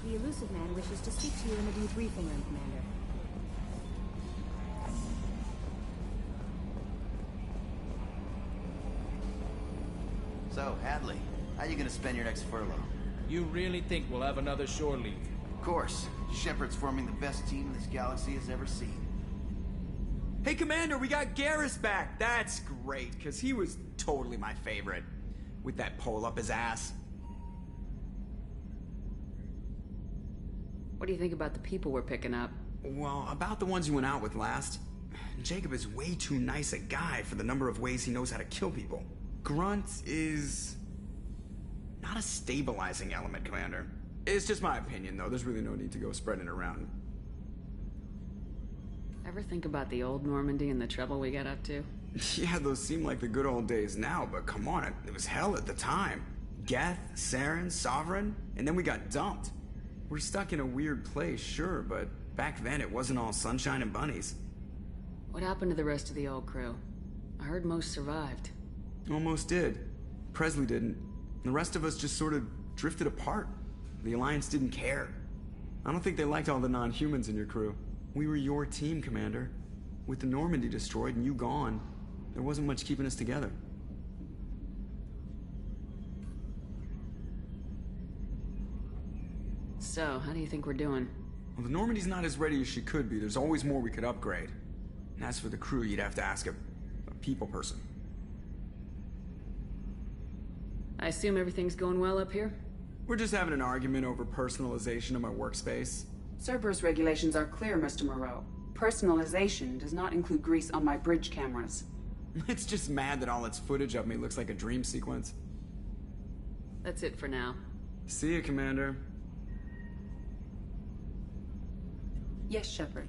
The elusive man wishes to speak to you in the debriefing room, Commander. So, Hadley, how you gonna spend your next furlough? You really think we'll have another shore leave? Of course. Shepard's forming the best team this galaxy has ever seen. Hey, Commander, we got Garrus back. That's great, because he was totally my favorite. With that pole up his ass. What do you think about the people we're picking up? Well, about the ones you went out with last. Jacob is way too nice a guy for the number of ways he knows how to kill people. Grunt is not a stabilizing element, Commander. It's just my opinion, though. There's really no need to go spreading it around. Ever think about the old Normandy and the trouble we got up to? Yeah, those seem like the good old days now, but come on, it was hell at the time. Geth, Saren, Sovereign, and then we got dumped. We're stuck in a weird place, sure, but back then it wasn't all sunshine and bunnies. What happened to the rest of the old crew? I heard most survived. Almost did. Presley didn't. The rest of us just sort of drifted apart. The Alliance didn't care. I don't think they liked all the non-humans in your crew. We were your team, Commander. With the Normandy destroyed and you gone, there wasn't much keeping us together. So, how do you think we're doing? Well, the Normandy's not as ready as she could be. There's always more we could upgrade. And as for the crew, you'd have to ask a people person. I assume everything's going well up here? We're just having an argument over personalization of my workspace. Cerberus regulations are clear, Mr. Moreau. Personalization does not include grease on my bridge cameras. It's just mad that all its footage of me looks like a dream sequence. That's it for now. See you, Commander. Yes, Shepard.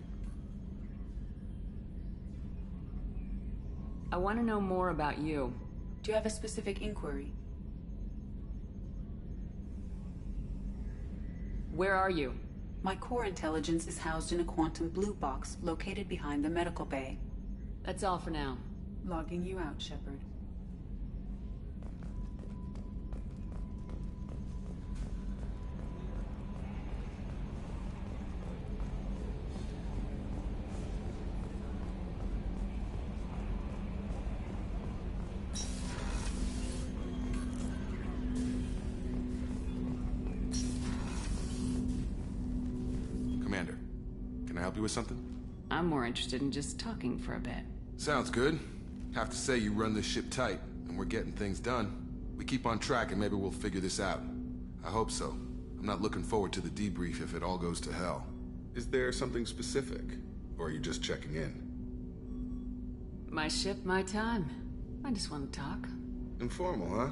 I want to know more about you. Do you have a specific inquiry? Where are you? My core intelligence is housed in a quantum blue box located behind the medical bay. That's all for now. Logging you out, Shepard. Commander, can I help you with something? I'm more interested in just talking for a bit. Sounds good. Have to say you run this ship tight, and we're getting things done. We keep on track and maybe we'll figure this out. I hope so. I'm not looking forward to the debrief if it all goes to hell. Is there something specific? Or are you just checking in? My ship, my time. I just want to talk. Informal, huh?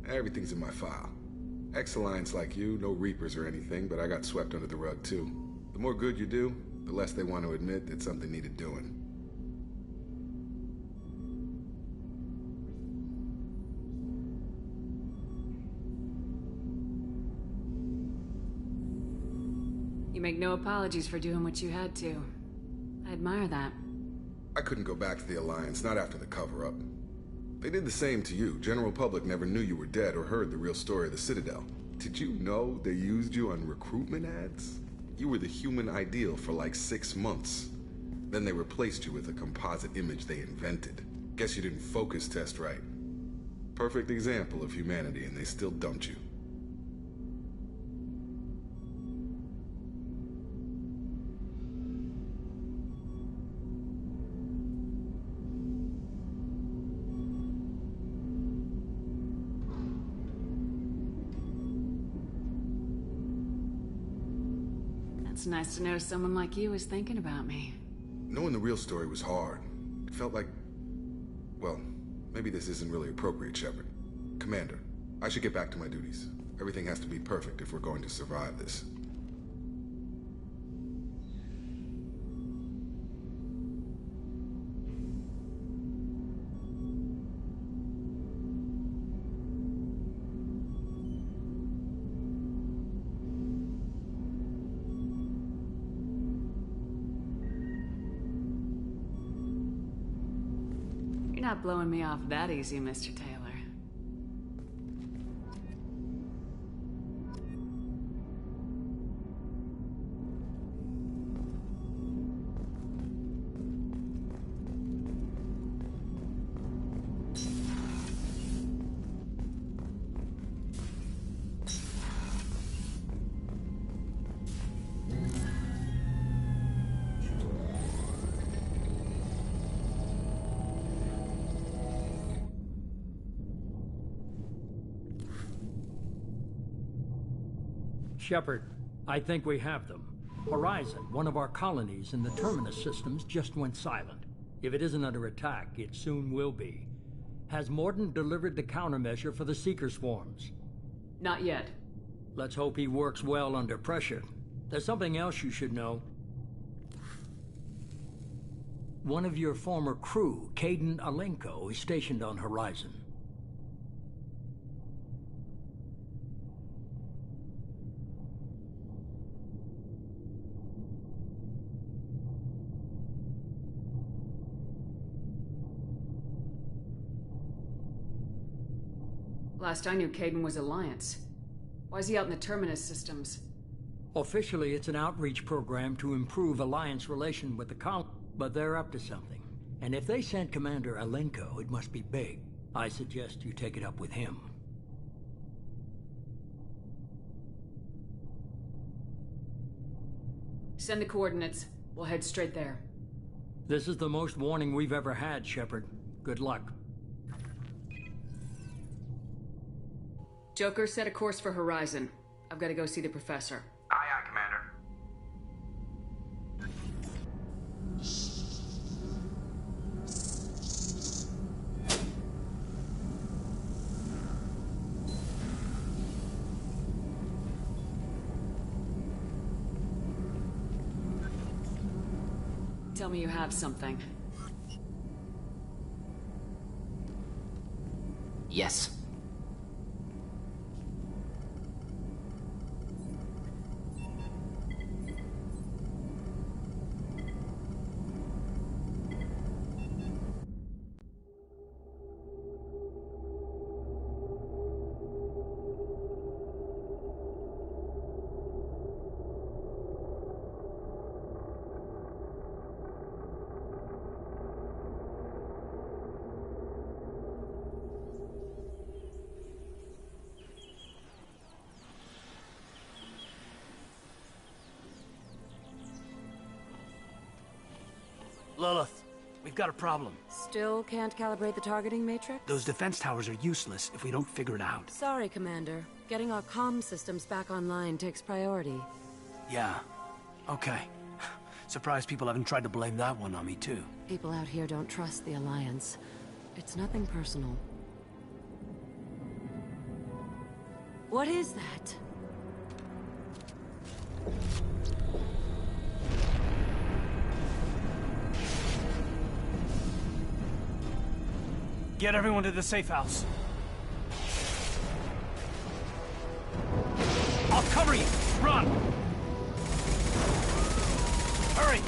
Everything's in my file. Ex-Alliance like you, no Reapers or anything, but I got swept under the rug too. The more good you do, the less they want to admit that something needed doing. You make no apologies for doing what you had to. I admire that. I couldn't go back to the Alliance, not after the cover-up. They did the same to you. General public never knew you were dead or heard the real story of the Citadel. Did you know they used you on recruitment ads? You were the human ideal for like 6 months. Then they replaced you with a composite image they invented. Guess you didn't focus test right. Perfect example of humanity, and they still dumped you. It's nice to know someone like you is thinking about me. Knowing the real story was hard. It felt like... well, maybe this isn't really appropriate, Shepard. Commander, I should get back to my duties. Everything has to be perfect if we're going to survive this. You're not blowing me off that easy, Mr. Taylor. Shepard, I think we have them. Horizon, one of our colonies in the Terminus systems, just went silent. If it isn't under attack, it soon will be. Has Mordin delivered the countermeasure for the Seeker swarms? Not yet. Let's hope he works well under pressure. There's something else you should know. One of your former crew, Caden Alenko, is stationed on Horizon. Last I knew, Caden was Alliance. Why is he out in the Terminus systems? Officially, it's an outreach program to improve Alliance relation with the colony, but they're up to something. And if they sent Commander Alenko, it must be big. I suggest you take it up with him. Send the coordinates. We'll head straight there. This is the most warning we've ever had, Shepard. Good luck. Joker, set a course for Horizon. I've got to go see the professor. Aye, aye, Commander. Tell me you have something. Yes. Lilith, we've got a problem. Still can't calibrate the targeting matrix? Those defense towers are useless if we don't figure it out. Sorry, Commander. Getting our comm systems back online takes priority. Yeah. Okay. Surprised people haven't tried to blame that one on me, too. People out here don't trust the Alliance. It's nothing personal. What is that? Get everyone to the safe house. I'll cover you! Run! Hurry!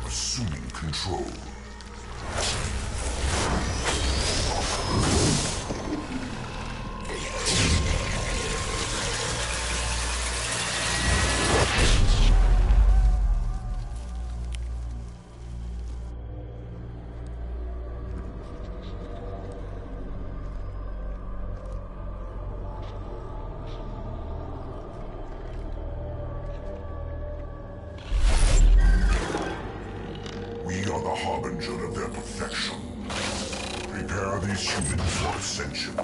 Assuming control. We are the harbinger of their perfection. Prepare these humans for ascension.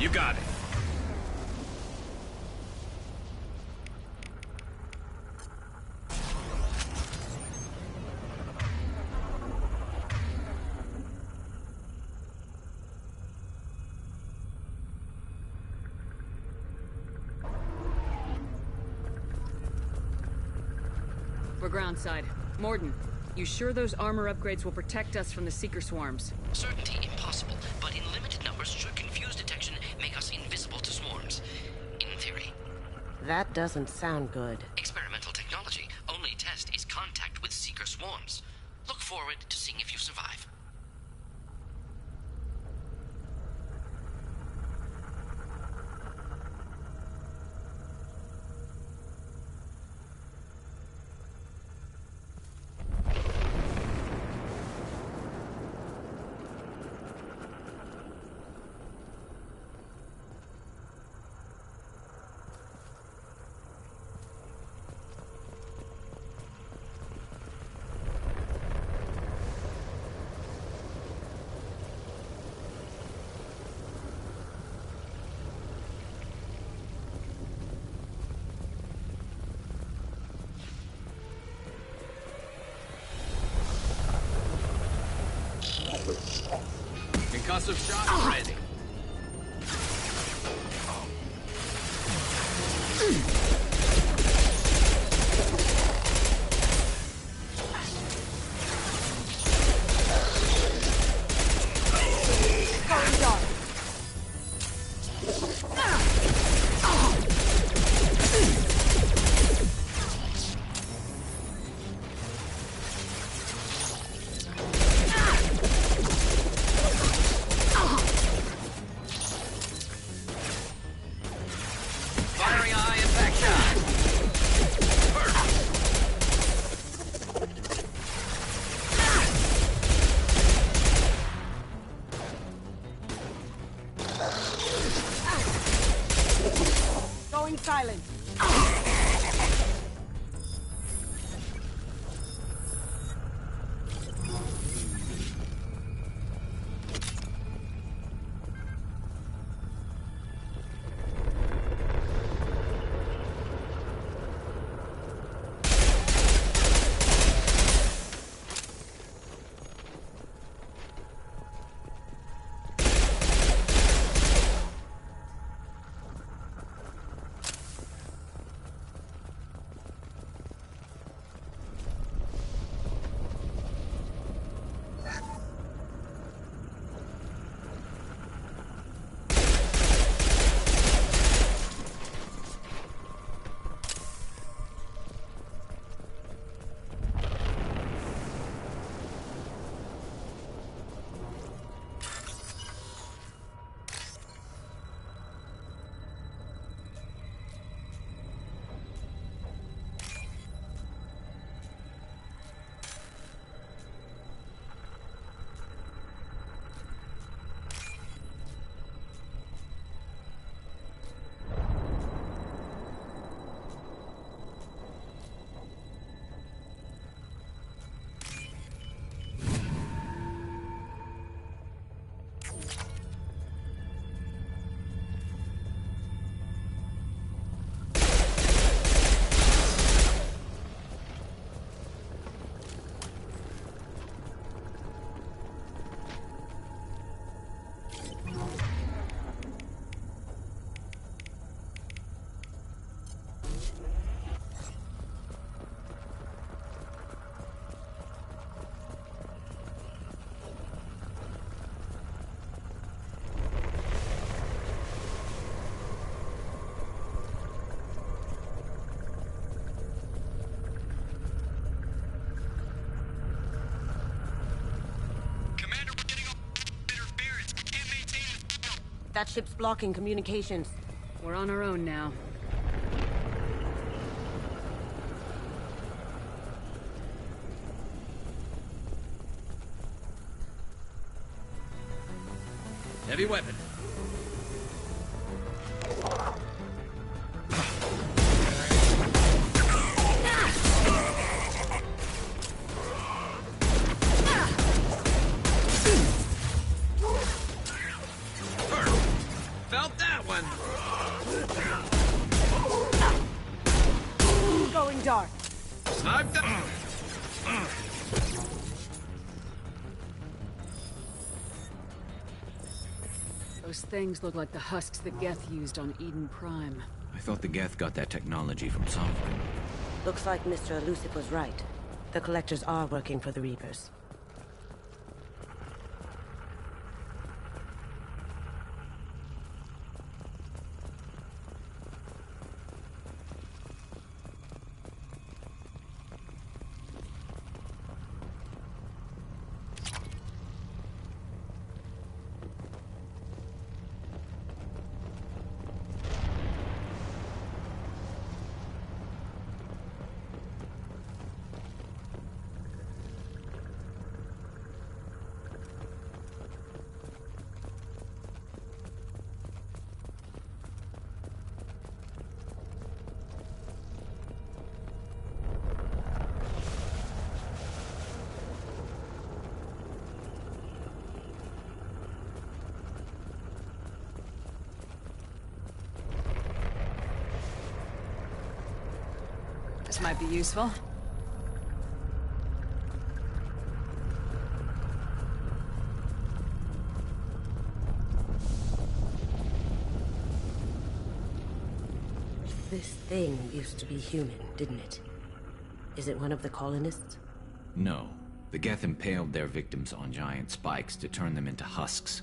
You got it. We're groundside. Morden, you sure those armor upgrades will protect us from the Seeker swarms? Certainty impossible, but in limited numbers should confuse detection, make us invisible to swarms. In theory. That doesn't sound good. Experimental technology. Only test is contact with Seeker swarms. Look forward to seeing if you survive. Concussive shot ready. Silent. That ship's blocking communications. We're on our own now. Heavy weapon. felt that one. Going dark. Sniped them. Those things look like the husks that Geth used on Eden Prime. I thought the Geth got that technology from Sovereign. Looks like Mr. Elusive was right. The Collectors are working for the Reapers. This might be useful. This thing used to be human, didn't it? Is it one of the colonists? No. The Geth impaled their victims on giant spikes to turn them into husks.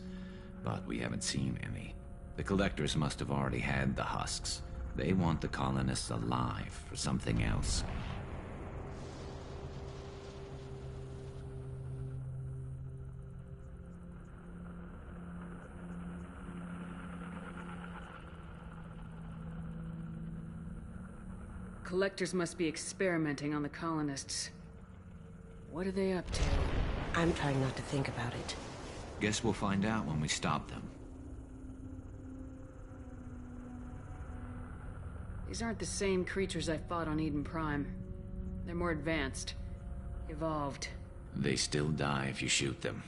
But we haven't seen any. The Collectors must have already had the husks. They want the colonists alive for something else. Collectors must be experimenting on the colonists. What are they up to? I'm trying not to think about it. Guess we'll find out when we stop them. These aren't the same creatures I fought on Eden Prime. They're more advanced. Evolved. They still die if you shoot them.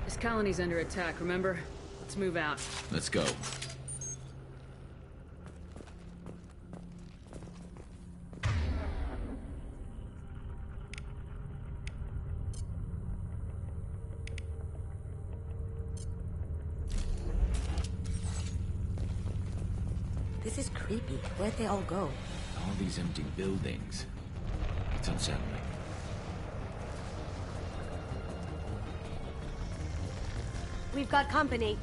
This colony's under attack, remember? Let's move out. Let's go. This is creepy. Where'd they all go? All these empty buildings. It's unsettling. We've got company.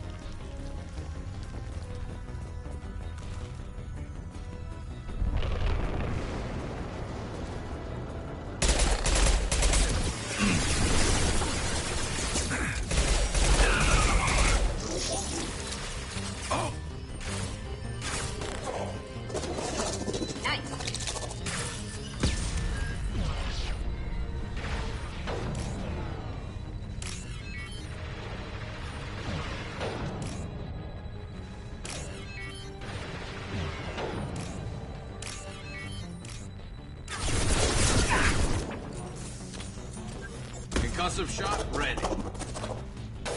Concussive shot ready.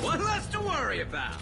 One less to worry about.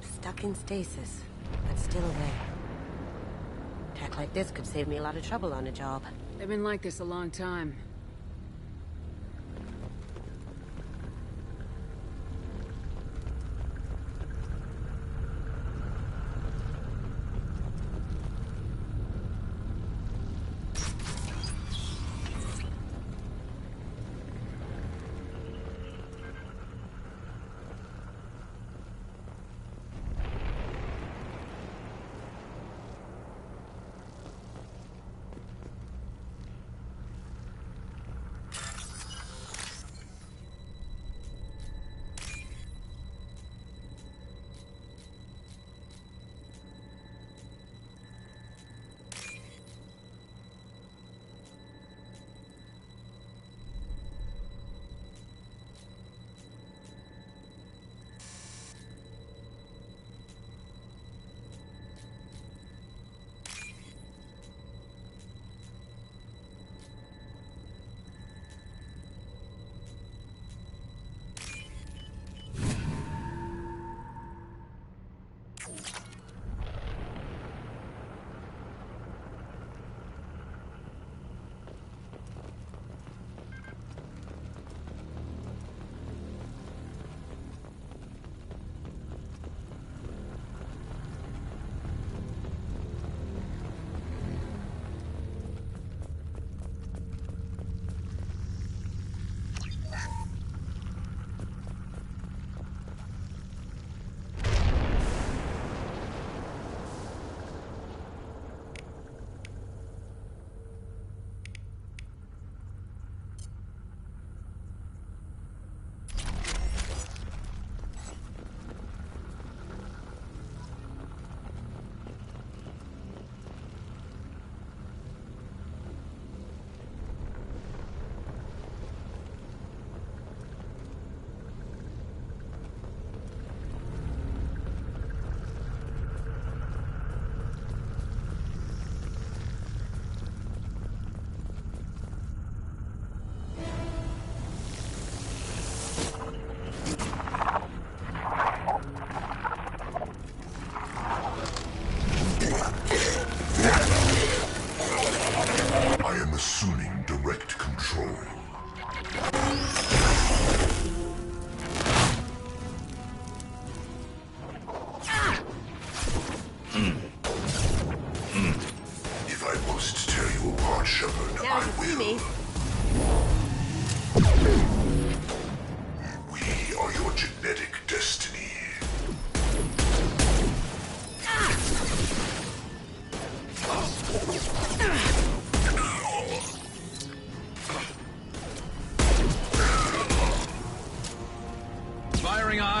Stuck in stasis, but still away. Tech like this could save me a lot of trouble on a job. They've been like this a long time.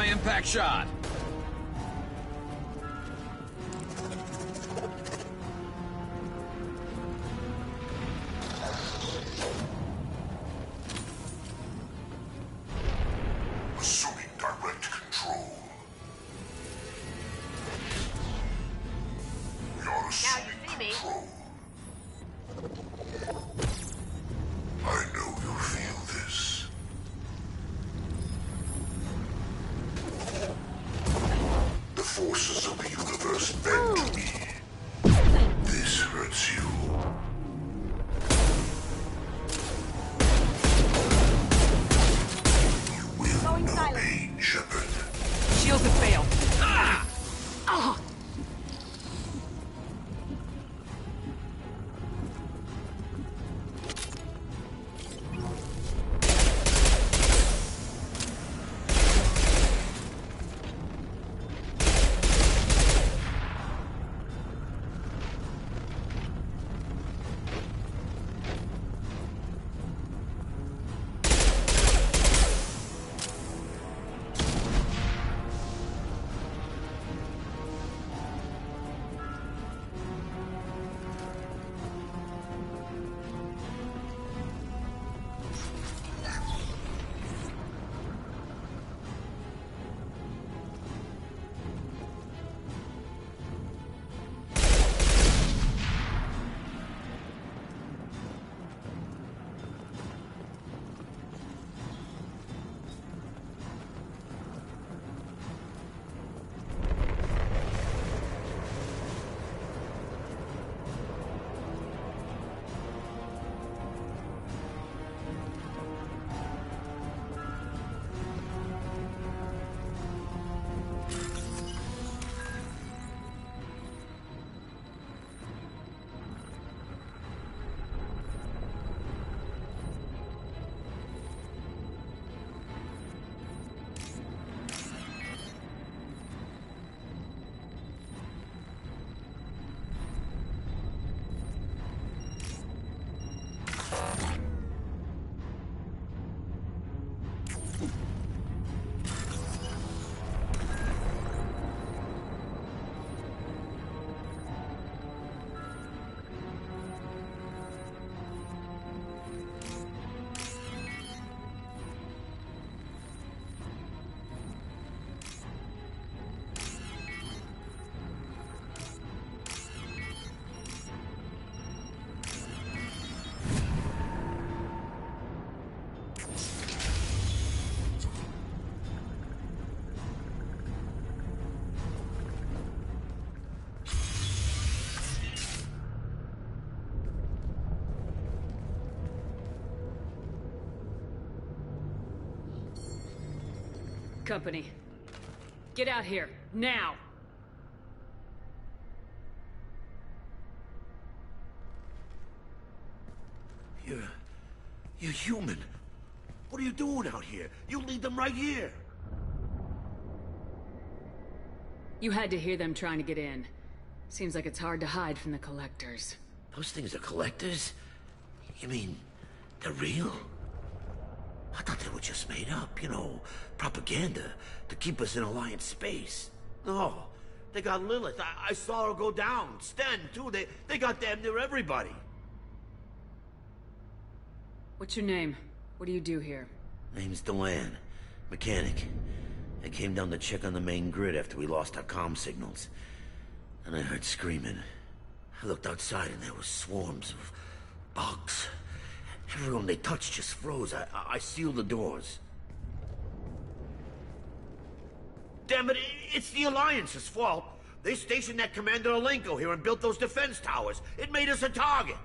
Impact shot. Assuming direct control. We are assuming control. I know you'll feel this. Company. Get out here, now! You're human. What are you doing out here? You lead them right here. You had to hear them trying to get in. Seems like it's hard to hide from the collectors. Those things are collectors? You mean, they're real? I thought they were just made up, you know, propaganda to keep us in Alliance space. No, they got Lilith. I saw her go down. Sten, too. They got damn near everybody. What's your name? What do you do here? Name's Delan. Mechanic. I came down to check on the main grid after we lost our comm signals. And I heard screaming. I looked outside and there were swarms of bugs. Everyone they touched just froze. I sealed the doors. Damn it, it's the Alliance's fault. They stationed that Commander Alenko here and built those defense towers. It made us a target.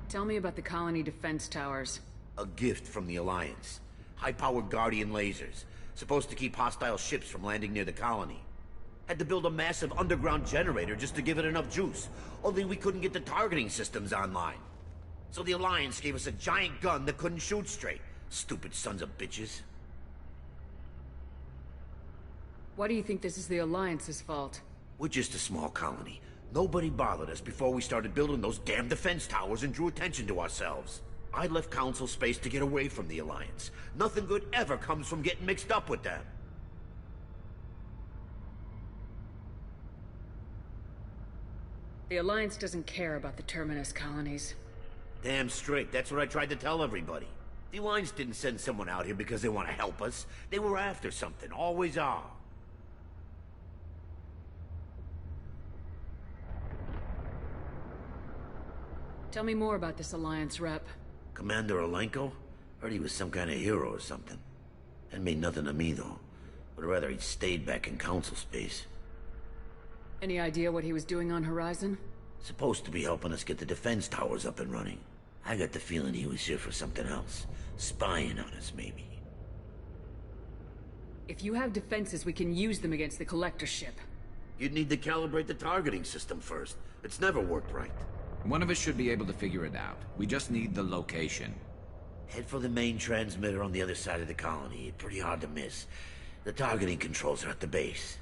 Tell me about the colony defense towers. A gift from the Alliance. High-powered Guardian lasers. Supposed to keep hostile ships from landing near the colony. Had to build a massive underground generator just to give it enough juice. Only we couldn't get the targeting systems online. So the Alliance gave us a giant gun that couldn't shoot straight. Stupid sons of bitches. Why do you think this is the Alliance's fault? We're just a small colony. Nobody bothered us before we started building those damn defense towers and drew attention to ourselves. I left Council space to get away from the Alliance. Nothing good ever comes from getting mixed up with them. The Alliance doesn't care about the Terminus colonies. Damn straight, that's what I tried to tell everybody. The Alliance didn't send someone out here because they want to help us. They were after something, always are. Tell me more about this Alliance rep. Commander Alenko? Heard he was some kind of hero or something. That made nothing to me, though. Would rather he'd stayed back in Council space. Any idea what he was doing on Horizon? Supposed to be helping us get the defense towers up and running. I got the feeling he was here for something else. Spying on us, maybe. If you have defenses, we can use them against the Collector ship. You'd need to calibrate the targeting system first. It's never worked right. One of us should be able to figure it out. We just need the location. Head for the main transmitter on the other side of the colony. Pretty hard to miss. The targeting controls are at the base.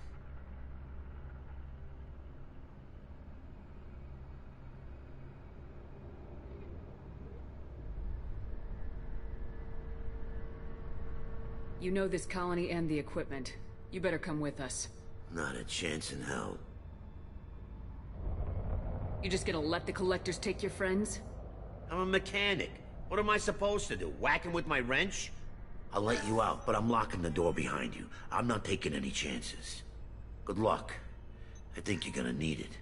You know this colony and the equipment. You better come with us. Not a chance in hell. You just gonna let the Collectors take your friends? I'm a mechanic. What am I supposed to do? Whack him with my wrench? I'll let you out, but I'm locking the door behind you. I'm not taking any chances. Good luck. I think you're gonna need it.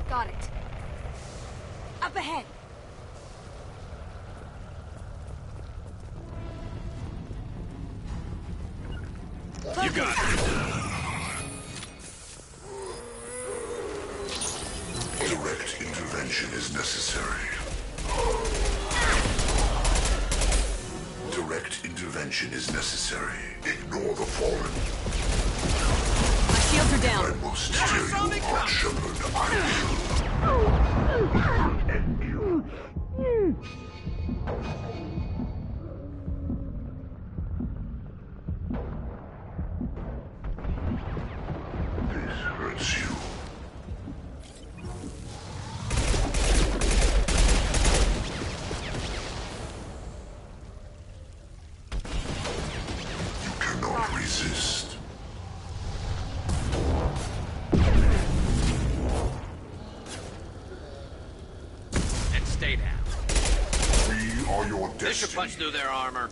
Got it. Up ahead. You got it. Direct intervention is necessary. intervention is necessary. Ignore the fallen. My shields are down. I must steer you, Arch Shepherd. I will end you. This hurts you. You cannot resist. And stay down. We are your They should destiny. punch through their armor.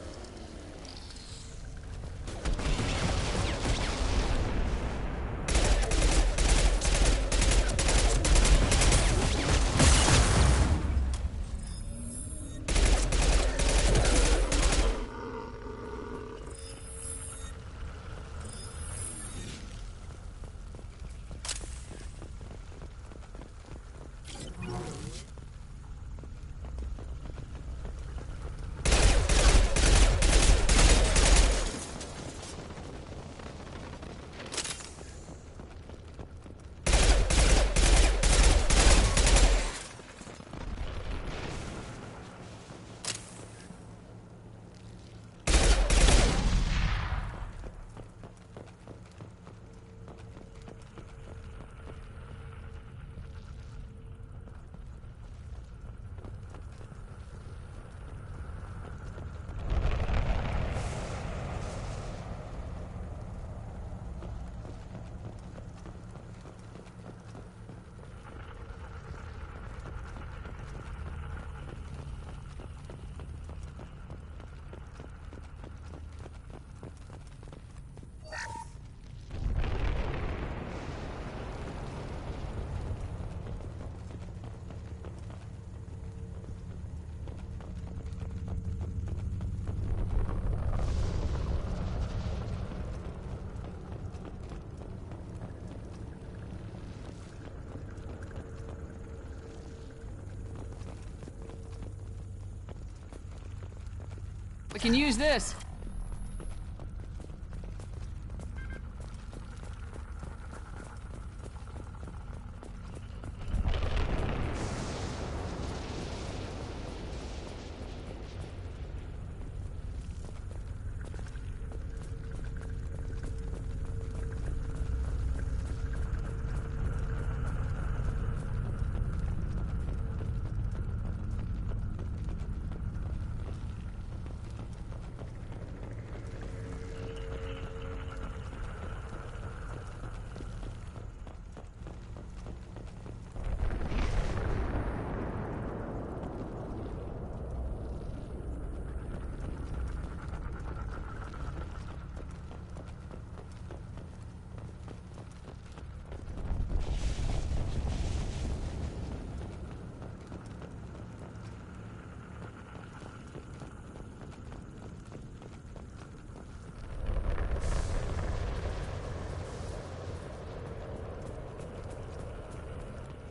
We can use this.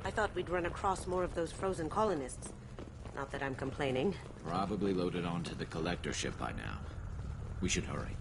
I thought we'd run across more of those frozen colonists. Not that I'm complaining. Probably loaded onto the collector ship by now. We should hurry.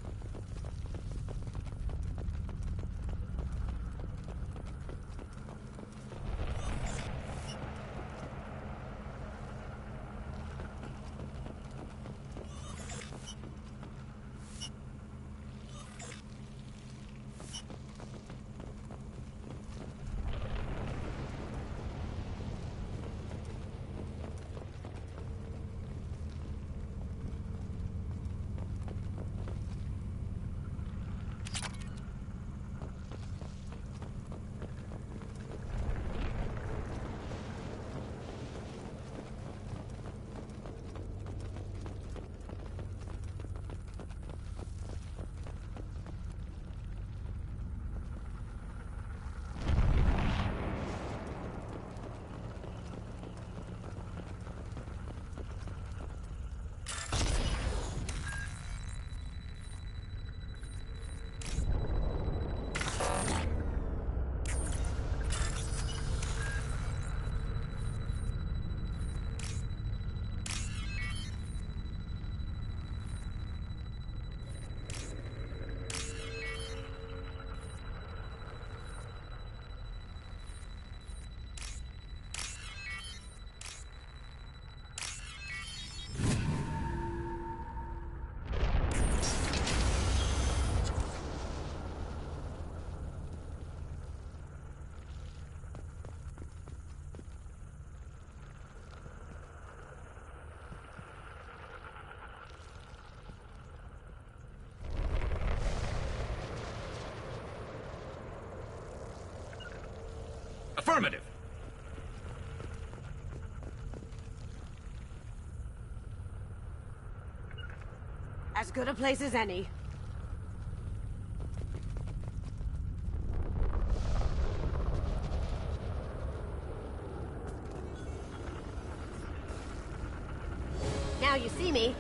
Affirmative. As good a place as any. Now you see me.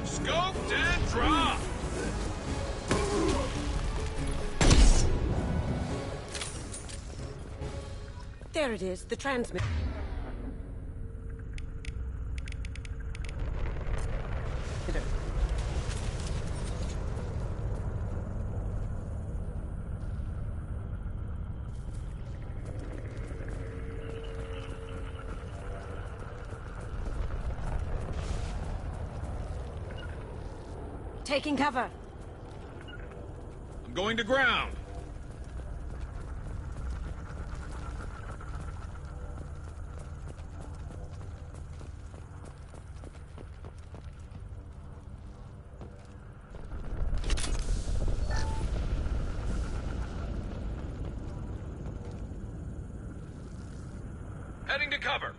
Scoped and dropped. There it is, the transmitter. Taking cover. I'm going to ground. Heading to cover.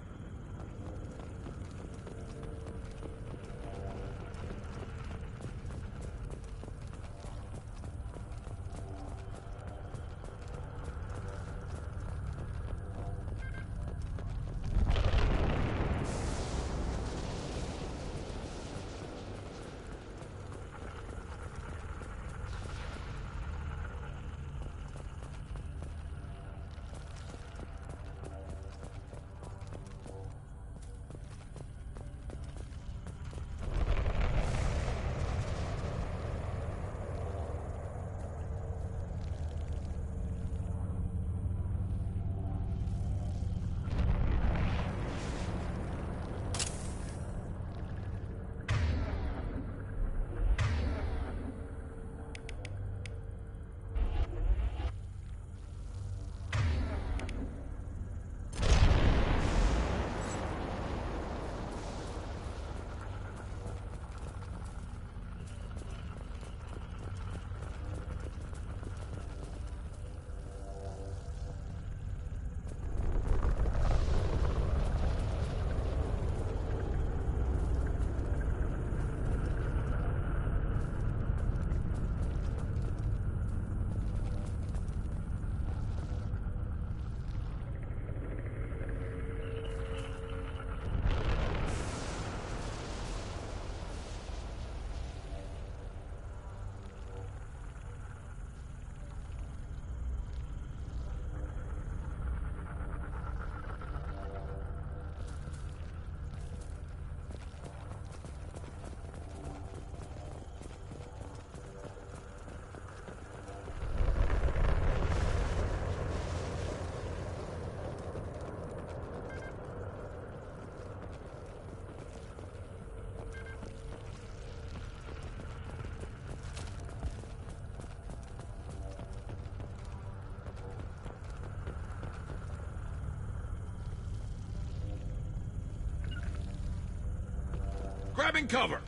Grabbing cover.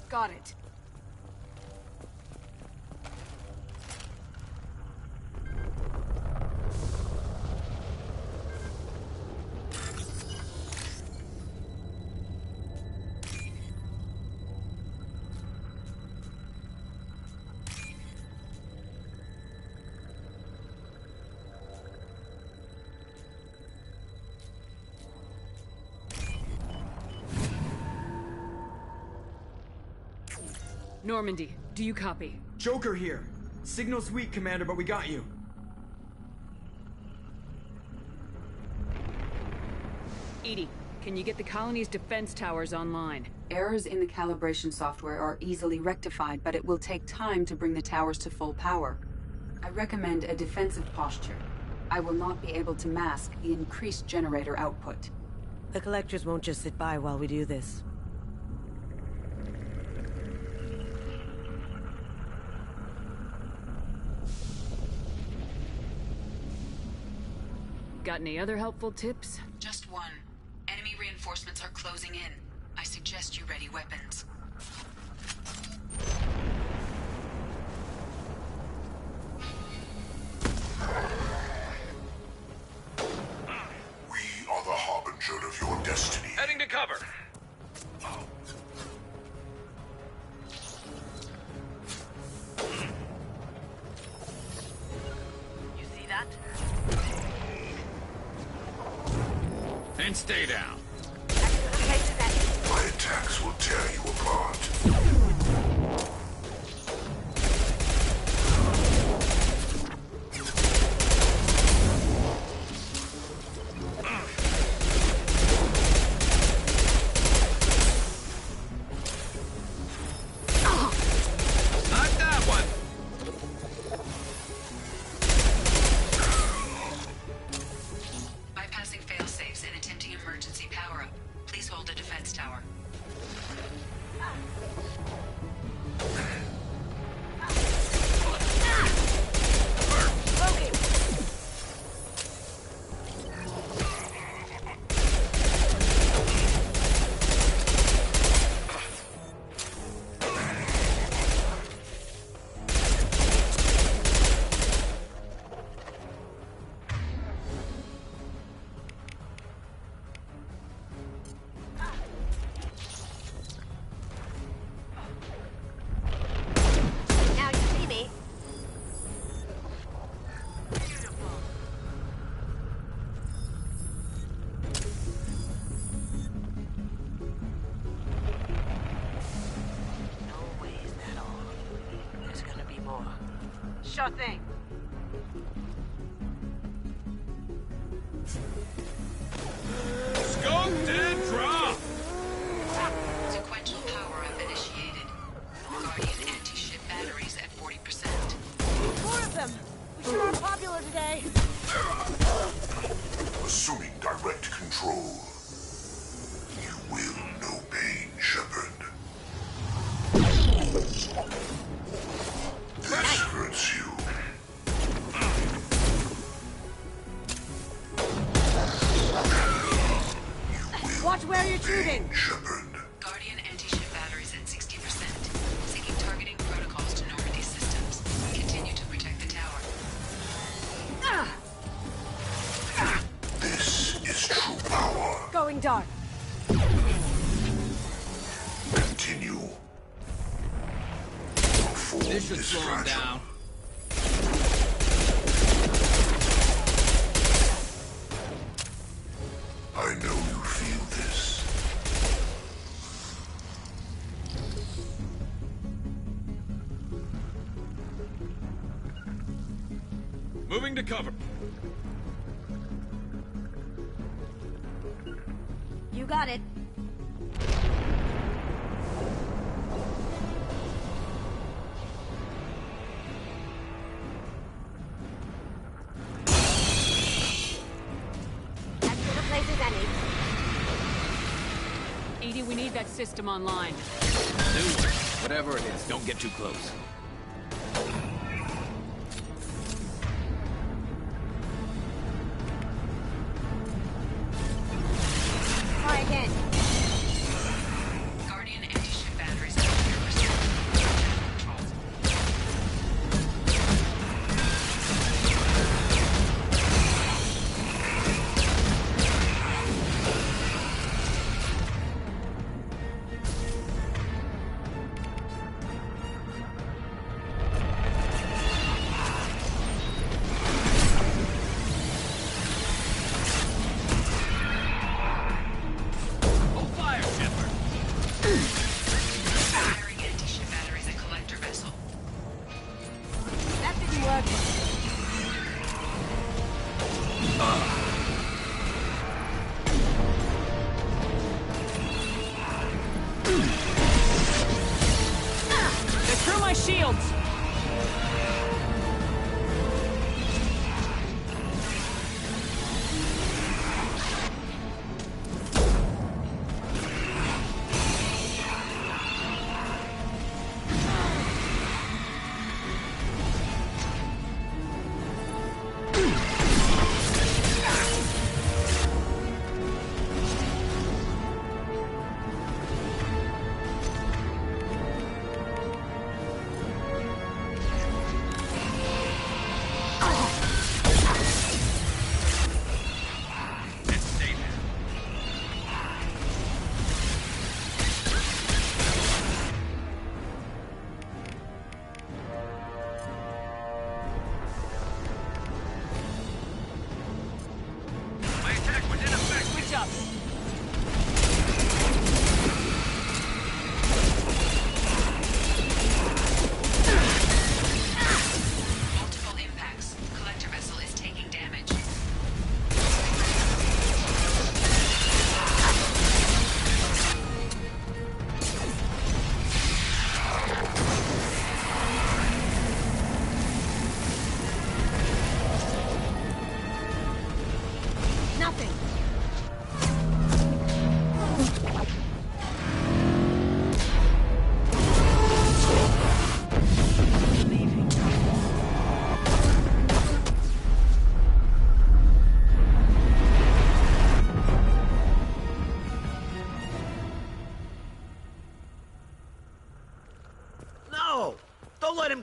Got it. Normandy, do you copy? Joker here. Signal's weak, Commander, but we got you. EDI, can you get the colony's defense towers online? Errors in the calibration software are easily rectified, but it will take time to bring the towers to full power. I recommend a defensive posture. I will not be able to mask the increased generator output. The collectors won't just sit by while we do this. Got any other helpful tips? Just one. Enemy reinforcements are closing in. I suggest you ready weapons. We are the harbinger of your destiny. Heading to cover. You see that? And stay down. My attacks will tear you apart. Not that one. Bypassing failsafes and attempting emergency power-up. Please hold a defense tower. Now you see me. No way is that all. There's gonna be more. Sure thing. Scoped and drop. Sequential power-up initiated. Guardian anti-ship batteries at 40%. More of them. We sure are popular today. Assuming direct control. You will know pain, Shepard. This hurts you. Watch where you're shooting. Shepard. Guardian anti-ship batteries at 60%. Syncing targeting protocols to Normandy systems. Continue to protect the tower. This is true power. Going dark. Continue. Your form This should is slow him fragile. down. I know you feel this. Moving to cover. You got it. As good a place as any. EDI, we need that system online. Do it. Whatever it is, don't get too close. Try again. Guardian anti-ship batteries at 100%. Control. Firing anti-ship batteries at shields!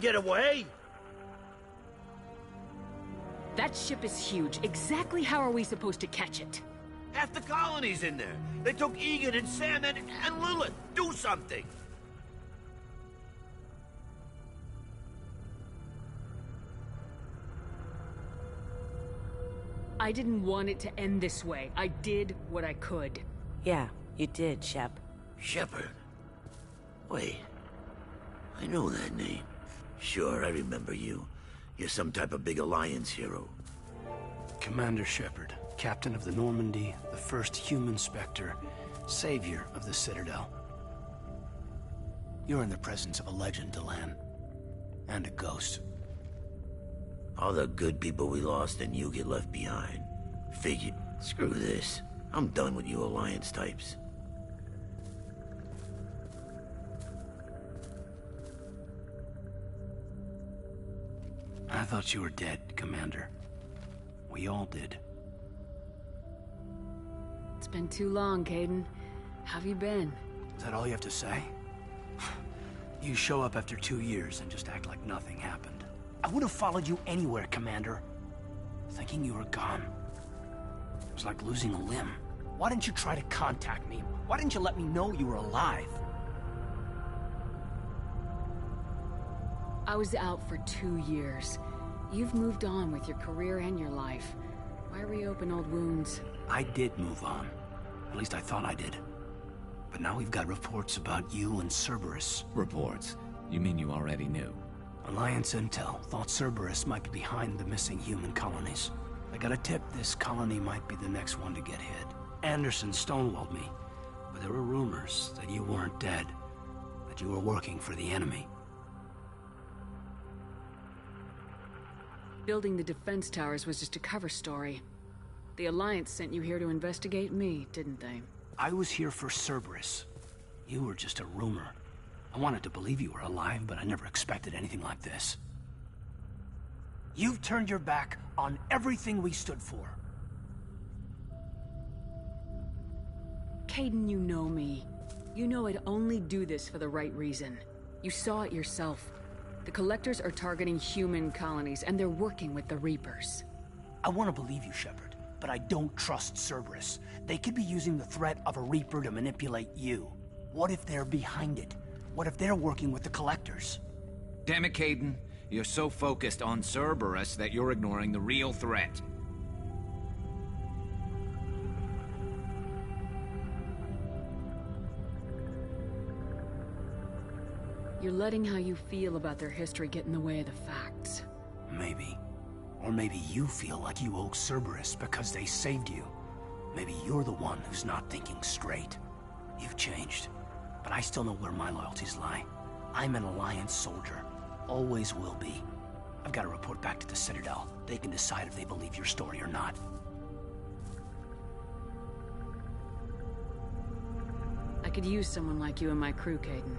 Get away! That ship is huge. Exactly how are we supposed to catch it? Half the colony's in there. They took Egan and Sam and Lilith. Do something! I didn't want it to end this way. I did what I could. Yeah, you did, Shep. Shepard? Wait. I know that name. Sure, I remember you. You're some type of big Alliance hero. Commander Shepard, captain of the Normandy, the first human Spectre, savior of the Citadel. You're in the presence of a legend, Delan. And a ghost. All the good people we lost and you get left behind. Figured, screw this. I'm done with you Alliance types. I thought you were dead, Commander. We all did. It's been too long, Caden. How have you been? Is that all you have to say? You show up after 2 years and just act like nothing happened. I would have followed you anywhere, Commander. Thinking you were gone. It was like losing a limb. Why didn't you try to contact me? Why didn't you let me know you were alive? I was out for 2 years. You've moved on with your career and your life. Why reopen old wounds? I did move on. At least I thought I did. But now we've got reports about you and Cerberus. Reports? You mean you already knew? Alliance intel thought Cerberus might be behind the missing human colonies. I got a tip this colony might be the next one to get hit. Anderson stonewalled me, but there were rumors that you weren't dead, that you were working for the enemy. Building the defense towers was just a cover story. The Alliance sent you here to investigate me, didn't they? I was here for Cerberus. You were just a rumor. I wanted to believe you were alive, but I never expected anything like this. You've turned your back on everything we stood for. Caden, you know me. You know I'd only do this for the right reason. You saw it yourself. The Collectors are targeting human colonies, and they're working with the Reapers. I want to believe you, Shepard, but I don't trust Cerberus. They could be using the threat of a Reaper to manipulate you. What if they're behind it? What if they're working with the Collectors? Damn it, Caden. You're so focused on Cerberus that you're ignoring the real threat. You're letting how you feel about their history get in the way of the facts. Maybe. Or maybe you feel like you owe Cerberus because they saved you. Maybe you're the one who's not thinking straight. You've changed. But I still know where my loyalties lie. I'm an Alliance soldier. Always will be. I've got to report back to the Citadel. They can decide if they believe your story or not. I could use someone like you in my crew, Caden.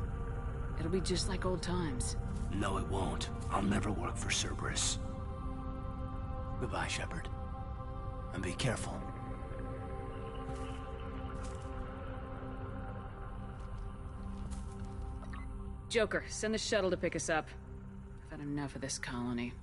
It'll be just like old times. No, it won't. I'll never work for Cerberus. Goodbye, Shepard. And be careful. Joker, send the shuttle to pick us up. I've had enough of this colony.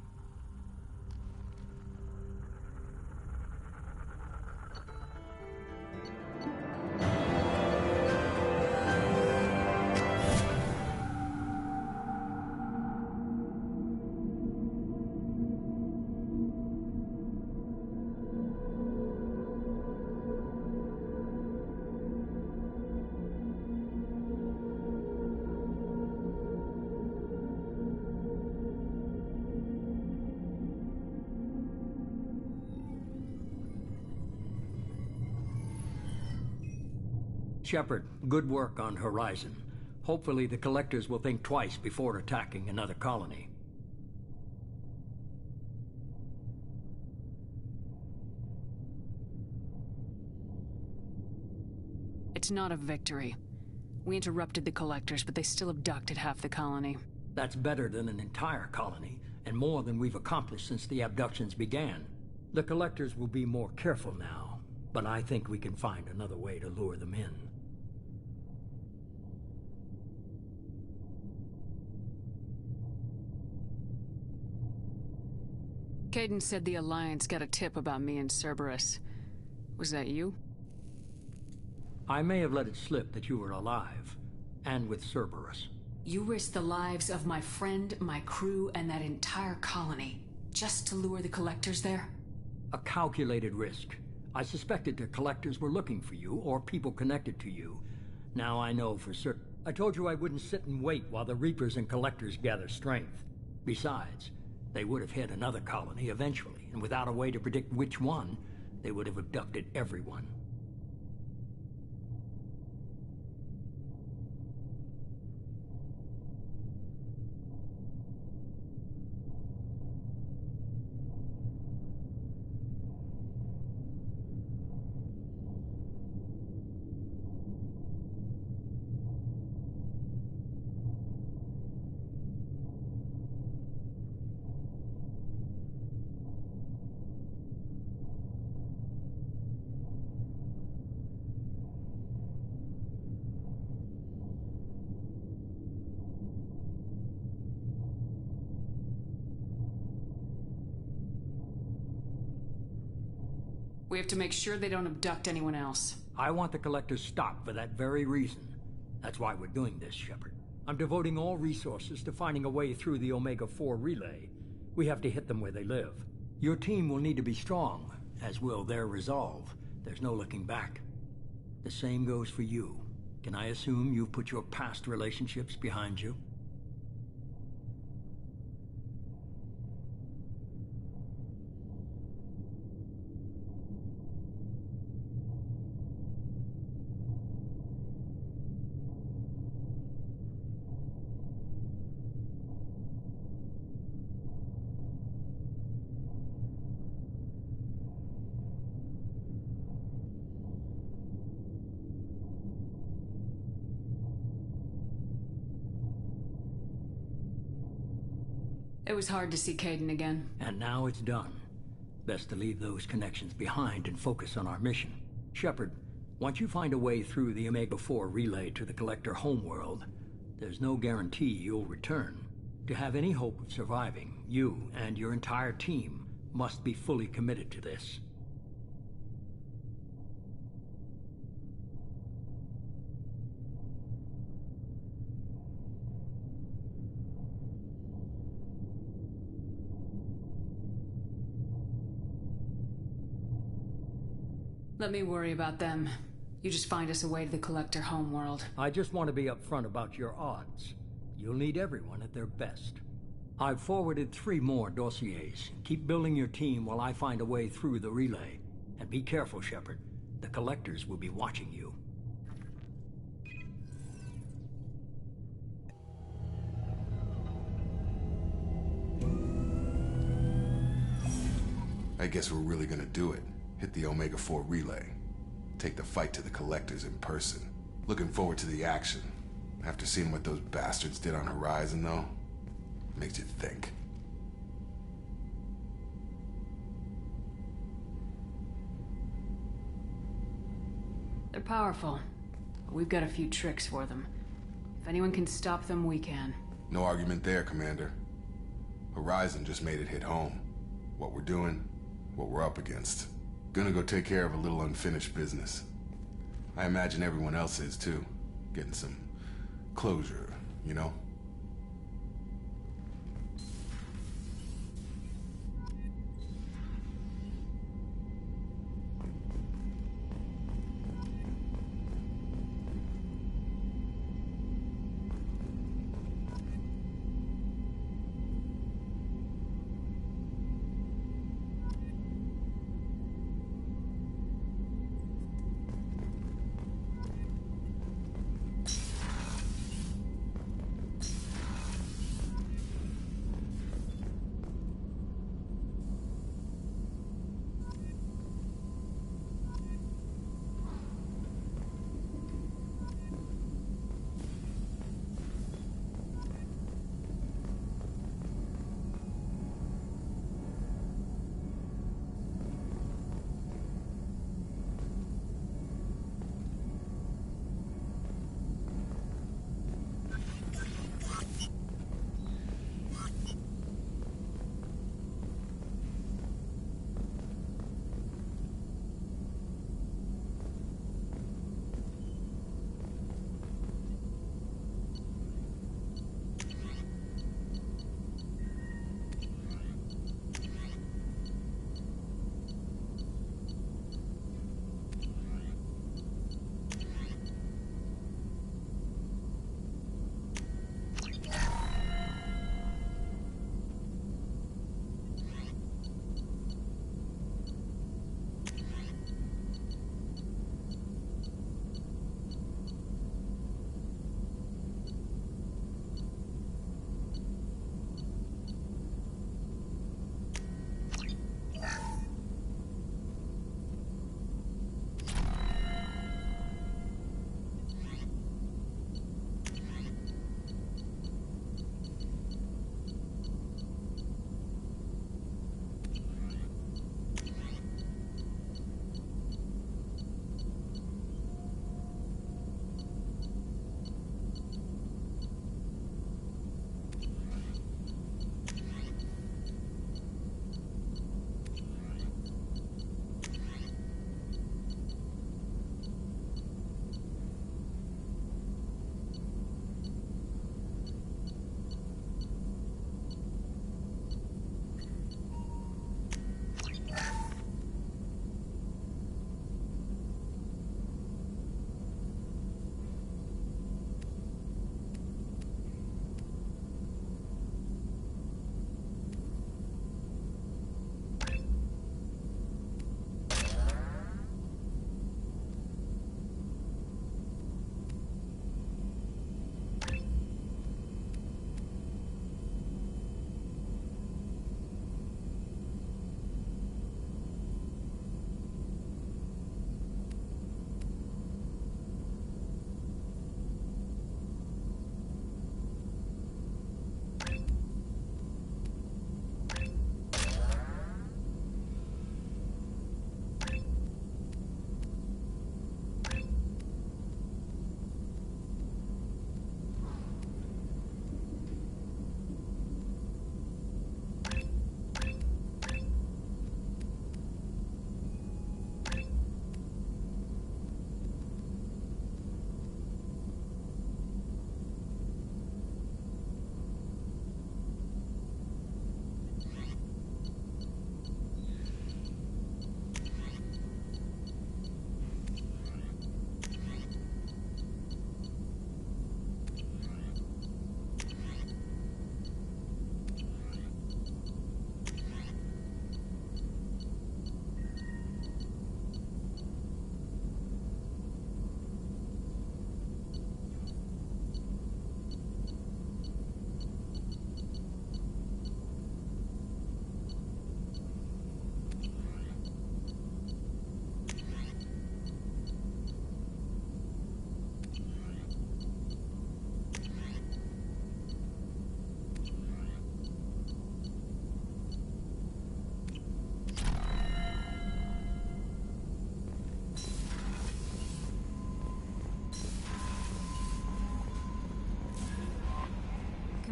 Shepard, good work on Horizon. Hopefully the Collectors will think twice before attacking another colony. It's not a victory. We interrupted the Collectors, but they still abducted half the colony. That's better than an entire colony, and more than we've accomplished since the abductions began. The Collectors will be more careful now, but I think we can find another way to lure them in. Caden said the Alliance got a tip about me and Cerberus. Was that you? I may have let it slip that you were alive, and with Cerberus. You risked the lives of my friend, my crew, and that entire colony, just to lure the Collectors there? A calculated risk. I suspected the Collectors were looking for you, or people connected to you. Now I know for certain. I told you I wouldn't sit and wait while the Reapers and Collectors gather strength. Besides, they would have hit another colony eventually, and without a way to predict which one, they would have abducted everyone. We have to make sure they don't abduct anyone else. I want the Collectors stopped for that very reason. That's why we're doing this, Shepard. I'm devoting all resources to finding a way through the Omega-4 relay. We have to hit them where they live. Your team will need to be strong, as will their resolve. There's no looking back. The same goes for you. Can I assume you've put your past relationships behind you? It was hard to see Caden again. And now it's done. Best to leave those connections behind and focus on our mission. Shepard, once you find a way through the Omega-4 relay to the Collector homeworld, there's no guarantee you'll return. To have any hope of surviving, you and your entire team must be fully committed to this. Let me worry about them. You just find us a way to the Collector homeworld. I just want to be upfront about your odds. You'll need everyone at their best. I've forwarded 3 more dossiers. Keep building your team while I find a way through the relay. And be careful, Shepard. The Collectors will be watching you. I guess we're really gonna do it. Hit the Omega-4 relay. Take the fight to the Collectors in person. Looking forward to the action. After seeing what those bastards did on Horizon, though, makes you think. They're powerful, but we've got a few tricks for them. If anyone can stop them, we can. No argument there, Commander. Horizon just made it hit home. What we're doing, what we're up against. Gonna go take care of a little unfinished business. I imagine everyone else is too. Getting some closure, you know?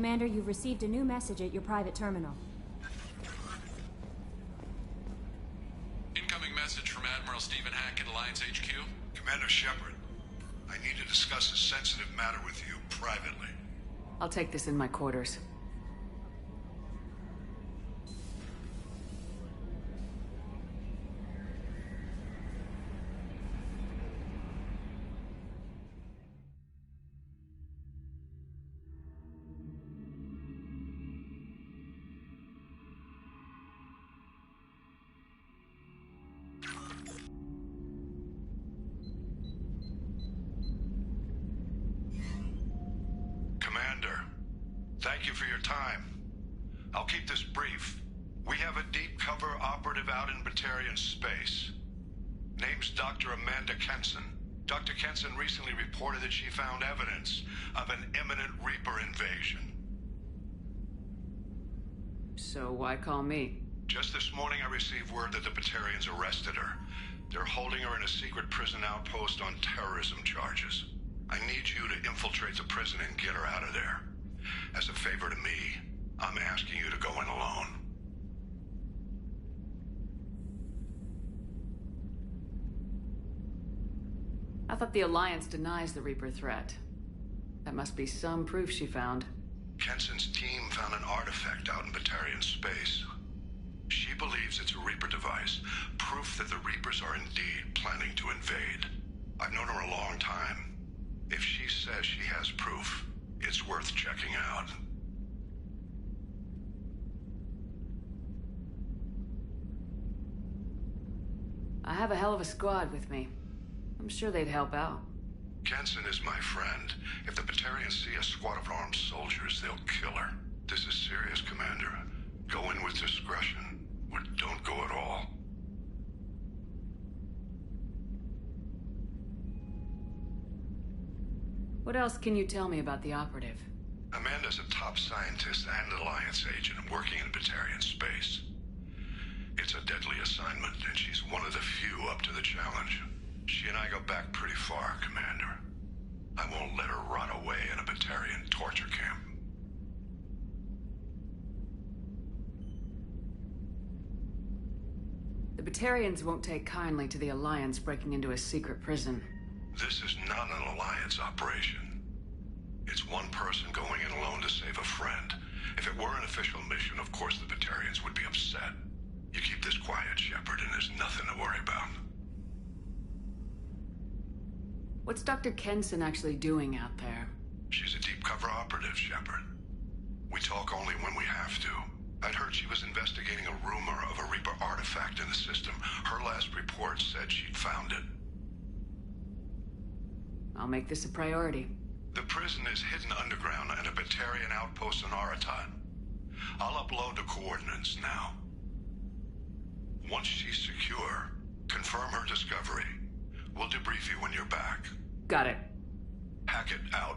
Commander, you've received a new message at your private terminal. Incoming message from Admiral Stephen Hackett, Alliance HQ. Commander Shepard, I need to discuss a sensitive matter with you privately. I'll take this in my quarters. Commander, thank you for your time. I'll keep this brief. We have a deep cover operative out in Batarian space. Name's Dr. Amanda Kenson. Dr. Kenson recently reported that she found evidence of an imminent Reaper invasion. So why call me? Just this morning I received word that the Batarians arrested her. They're holding her in a secret prison outpost on terrorism charges. I need you to infiltrate the prison and get her out of there. As a favor to me, I'm asking you to go in alone. I thought the Alliance denies the Reaper threat. That must be some proof she found. Kenson's team found an artifact out in Batarian space. She believes it's a Reaper device, proof that the Reapers are indeed planning to invade. I've known her a long time. If she says she has proof, it's worth checking out. I have a hell of a squad with me. I'm sure they'd help out. Kenson is my friend. If the Batarians see a squad of armed soldiers, they'll kill her. This is serious, Commander. Go in with discretion, or don't go at all. What else can you tell me about the operative? Amanda's a top scientist and Alliance agent working in Batarian space. It's a deadly assignment, and she's one of the few up to the challenge. She and I go back pretty far, Commander. I won't let her rot away in a Batarian torture camp. The Batarians won't take kindly to the Alliance breaking into a secret prison. This is not an Alliance operation. It's one person going in alone to save a friend. If it were an official mission, of course the Batarians would be upset. You keep this quiet, Shepard, and there's nothing to worry about. What's Dr. Kenson actually doing out there? She's a deep cover operative, Shepard. We talk only when we have to. I'd heard she was investigating a rumor of a Reaper artifact in the system. Her last report said she'd found it. I'll make this a priority. The prison is hidden underground in a Batarian outpost on Aratat. I'll upload the coordinates now. Once she's secure, confirm her discovery. We'll debrief you when you're back. Got it. Hackett out.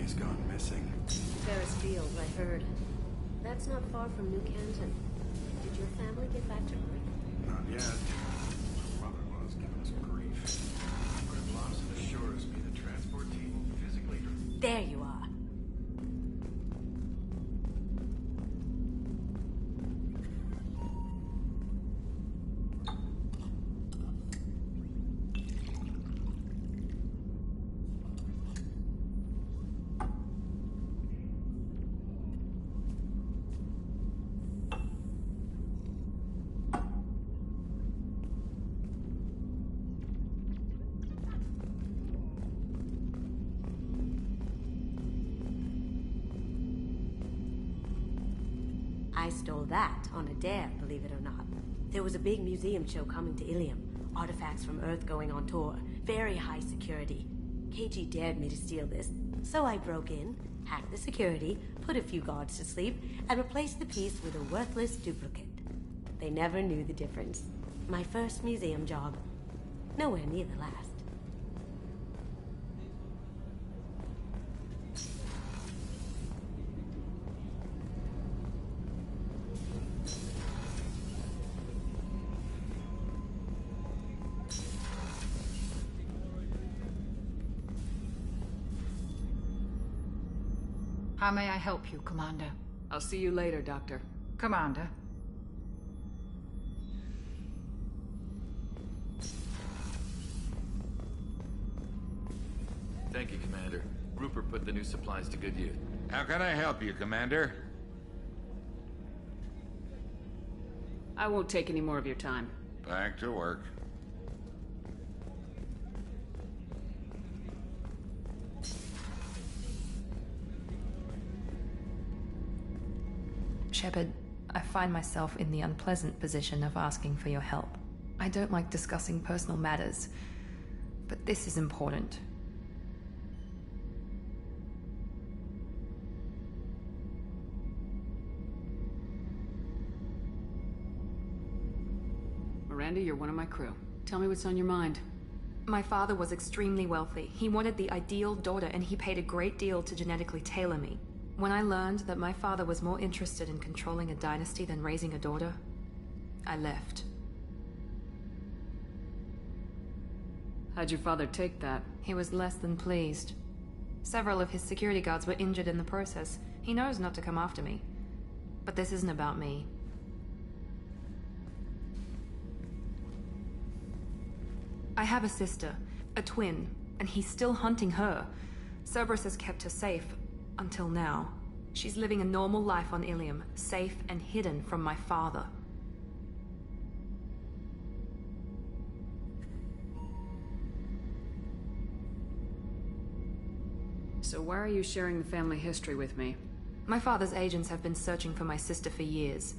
She's gone missing. Ferris Field, I heard. That's not far from New Canton. Did your family get back to Earth? Not yet. My mother-in-law's giving us grief. But if Lawson assures me the transport team will physically... There you are. I stole that on a dare, believe it or not. There was a big museum show coming to Ilium. Artifacts from Earth going on tour. Very high security. KG dared me to steal this, so I broke in, hacked the security, put a few guards to sleep, and replaced the piece with a worthless duplicate. They never knew the difference. My first museum job. Nowhere near the last. How may I help you, Commander? I'll see you later, Doctor. Commander? Thank you, Commander. Rupert put the new supplies to good use. How can I help you, Commander? I won't take any more of your time. Back to work. Shepard, I find myself in the unpleasant position of asking for your help. I don't like discussing personal matters, but this is important. Miranda, you're one of my crew. Tell me what's on your mind. My father was extremely wealthy. He wanted the ideal daughter, and he paid a great deal to genetically tailor me. When I learned that my father was more interested in controlling a dynasty than raising a daughter, I left. How'd your father take that? He was less than pleased. Several of his security guards were injured in the process. He knows not to come after me. But this isn't about me. I have a sister, a twin, and he's still hunting her. Cerberus has kept her safe. Until now. She's living a normal life on Ilium, safe and hidden from my father. So why are you sharing the family history with me? My father's agents have been searching for my sister for years.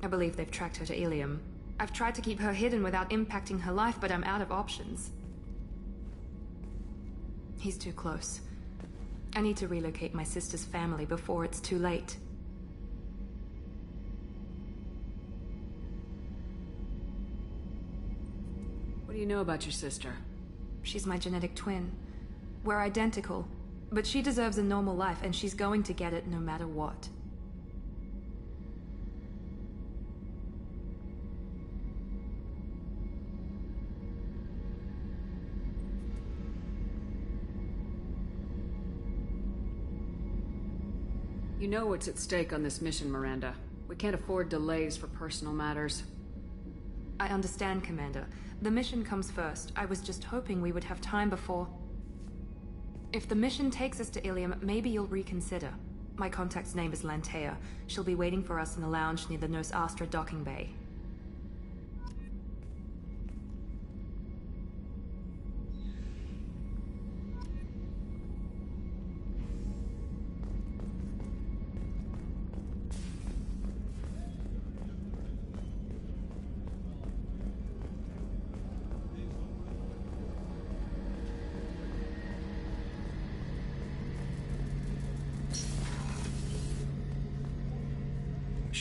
I believe they've tracked her to Ilium. I've tried to keep her hidden without impacting her life, but I'm out of options. He's too close. I need to relocate my sister's family before it's too late. What do you know about your sister? She's my genetic twin. We're identical, but she deserves a normal life, and she's going to get it no matter what. You know what's at stake on this mission, Miranda. We can't afford delays for personal matters. I understand, Commander. The mission comes first. I was just hoping we would have time before... If the mission takes us to Ilium, maybe you'll reconsider. My contact's name is Lantea. She'll be waiting for us in the lounge near the Nurse Astra docking bay.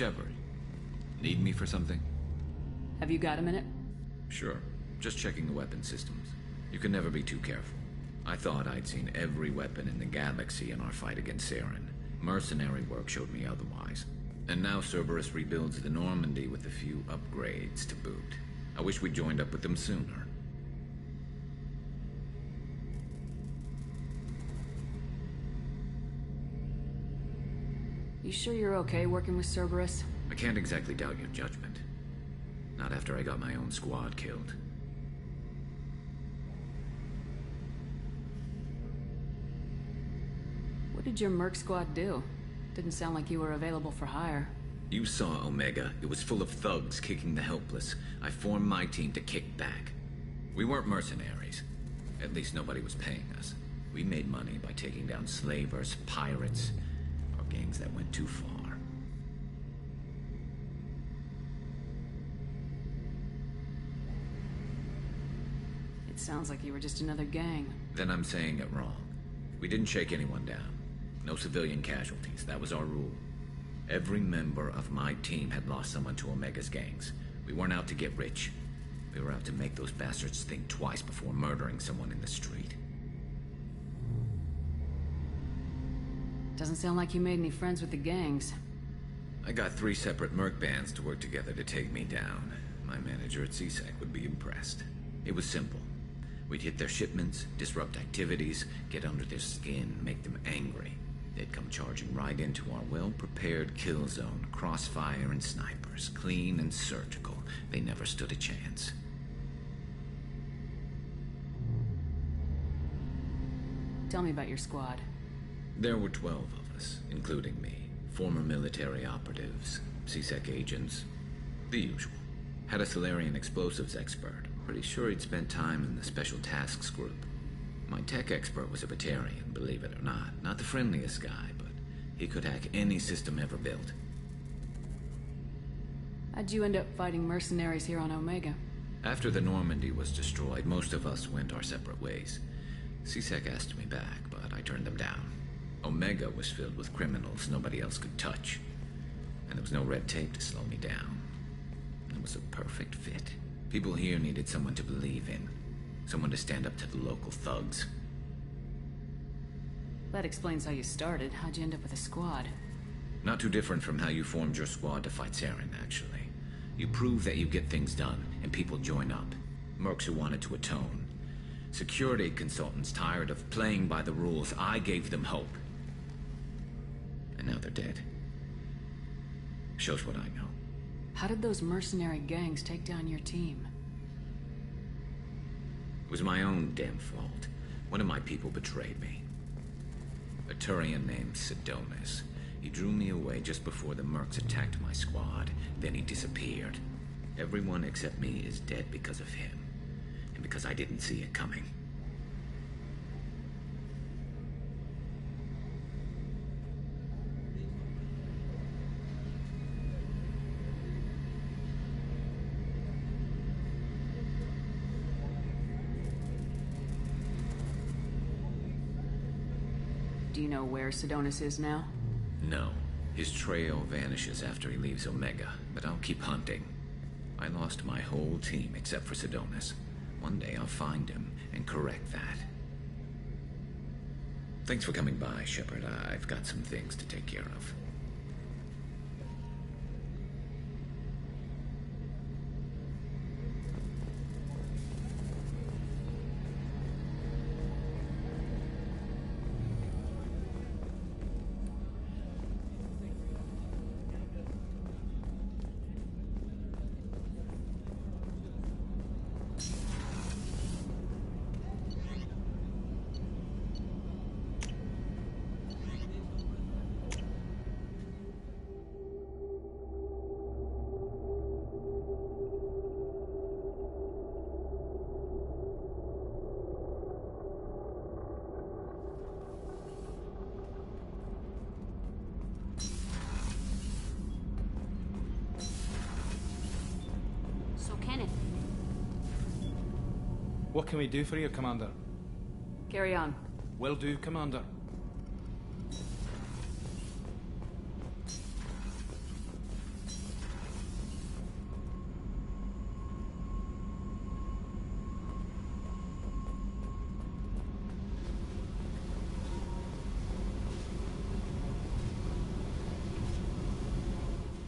Shepard, need me for something? Have you got a minute? Sure. Just checking the weapon systems. You can never be too careful. I thought I'd seen every weapon in the galaxy in our fight against Saren. Mercenary work showed me otherwise. And now Cerberus rebuilds the Normandy with a few upgrades to boot. I wish we'd joined up with them sooner. You sure you're okay working with Cerberus? I can't exactly doubt your judgment. Not after I got my own squad killed. What did your merc squad do? Didn't sound like you were available for hire. You saw Omega. It was full of thugs kicking the helpless. I formed my team to kick back. We weren't mercenaries. At least nobody was paying us. We made money by taking down slavers, pirates, or gangs that went too far. It sounds like you were just another gang. Then I'm saying it wrong. We didn't shake anyone down. No civilian casualties. That was our rule. Every member of my team had lost someone to Omega's gangs. We weren't out to get rich. We were out to make those bastards think twice before murdering someone in the street. Doesn't sound like you made any friends with the gangs. I got 3 separate merc bands to work together to take me down. My manager at CSEC would be impressed. It was simple. We'd hit their shipments, disrupt activities, get under their skin, make them angry. They'd come charging right into our well-prepared kill zone, crossfire and snipers, clean and surgical. They never stood a chance. Tell me about your squad. There were 12 of us, including me. Former military operatives, CSEC agents, the usual. Had a Solarian explosives expert. Pretty sure he'd spent time in the Special Tasks Group. My tech expert was a Batarian, believe it or not. Not the friendliest guy, but he could hack any system ever built. How'd you end up fighting mercenaries here on Omega? After the Normandy was destroyed, most of us went our separate ways. CSEC asked me back, but I turned them down. Omega was filled with criminals nobody else could touch. And there was no red tape to slow me down. It was a perfect fit. People here needed someone to believe in. Someone to stand up to the local thugs. That explains how you started. How'd you end up with a squad? Not too different from how you formed your squad to fight Saren, actually. You prove that you get things done, and people join up. Mercs who wanted to atone. Security consultants tired of playing by the rules. I gave them hope. And now they're dead. Shows what I know. How did those mercenary gangs take down your team? It was my own damn fault. One of my people betrayed me. A Turian named Sidonis. He drew me away just before the mercs attacked my squad. Then he disappeared. Everyone except me is dead because of him. And because I didn't see it coming. Do you know where Sidonis is now? No. His trail vanishes after he leaves Omega, but I'll keep hunting. I lost my whole team except for Sidonis. One day I'll find him and correct that. Thanks for coming by, Shepard. I've got some things to take care of. What can we do for you, Commander? Carry on. Will do, Commander.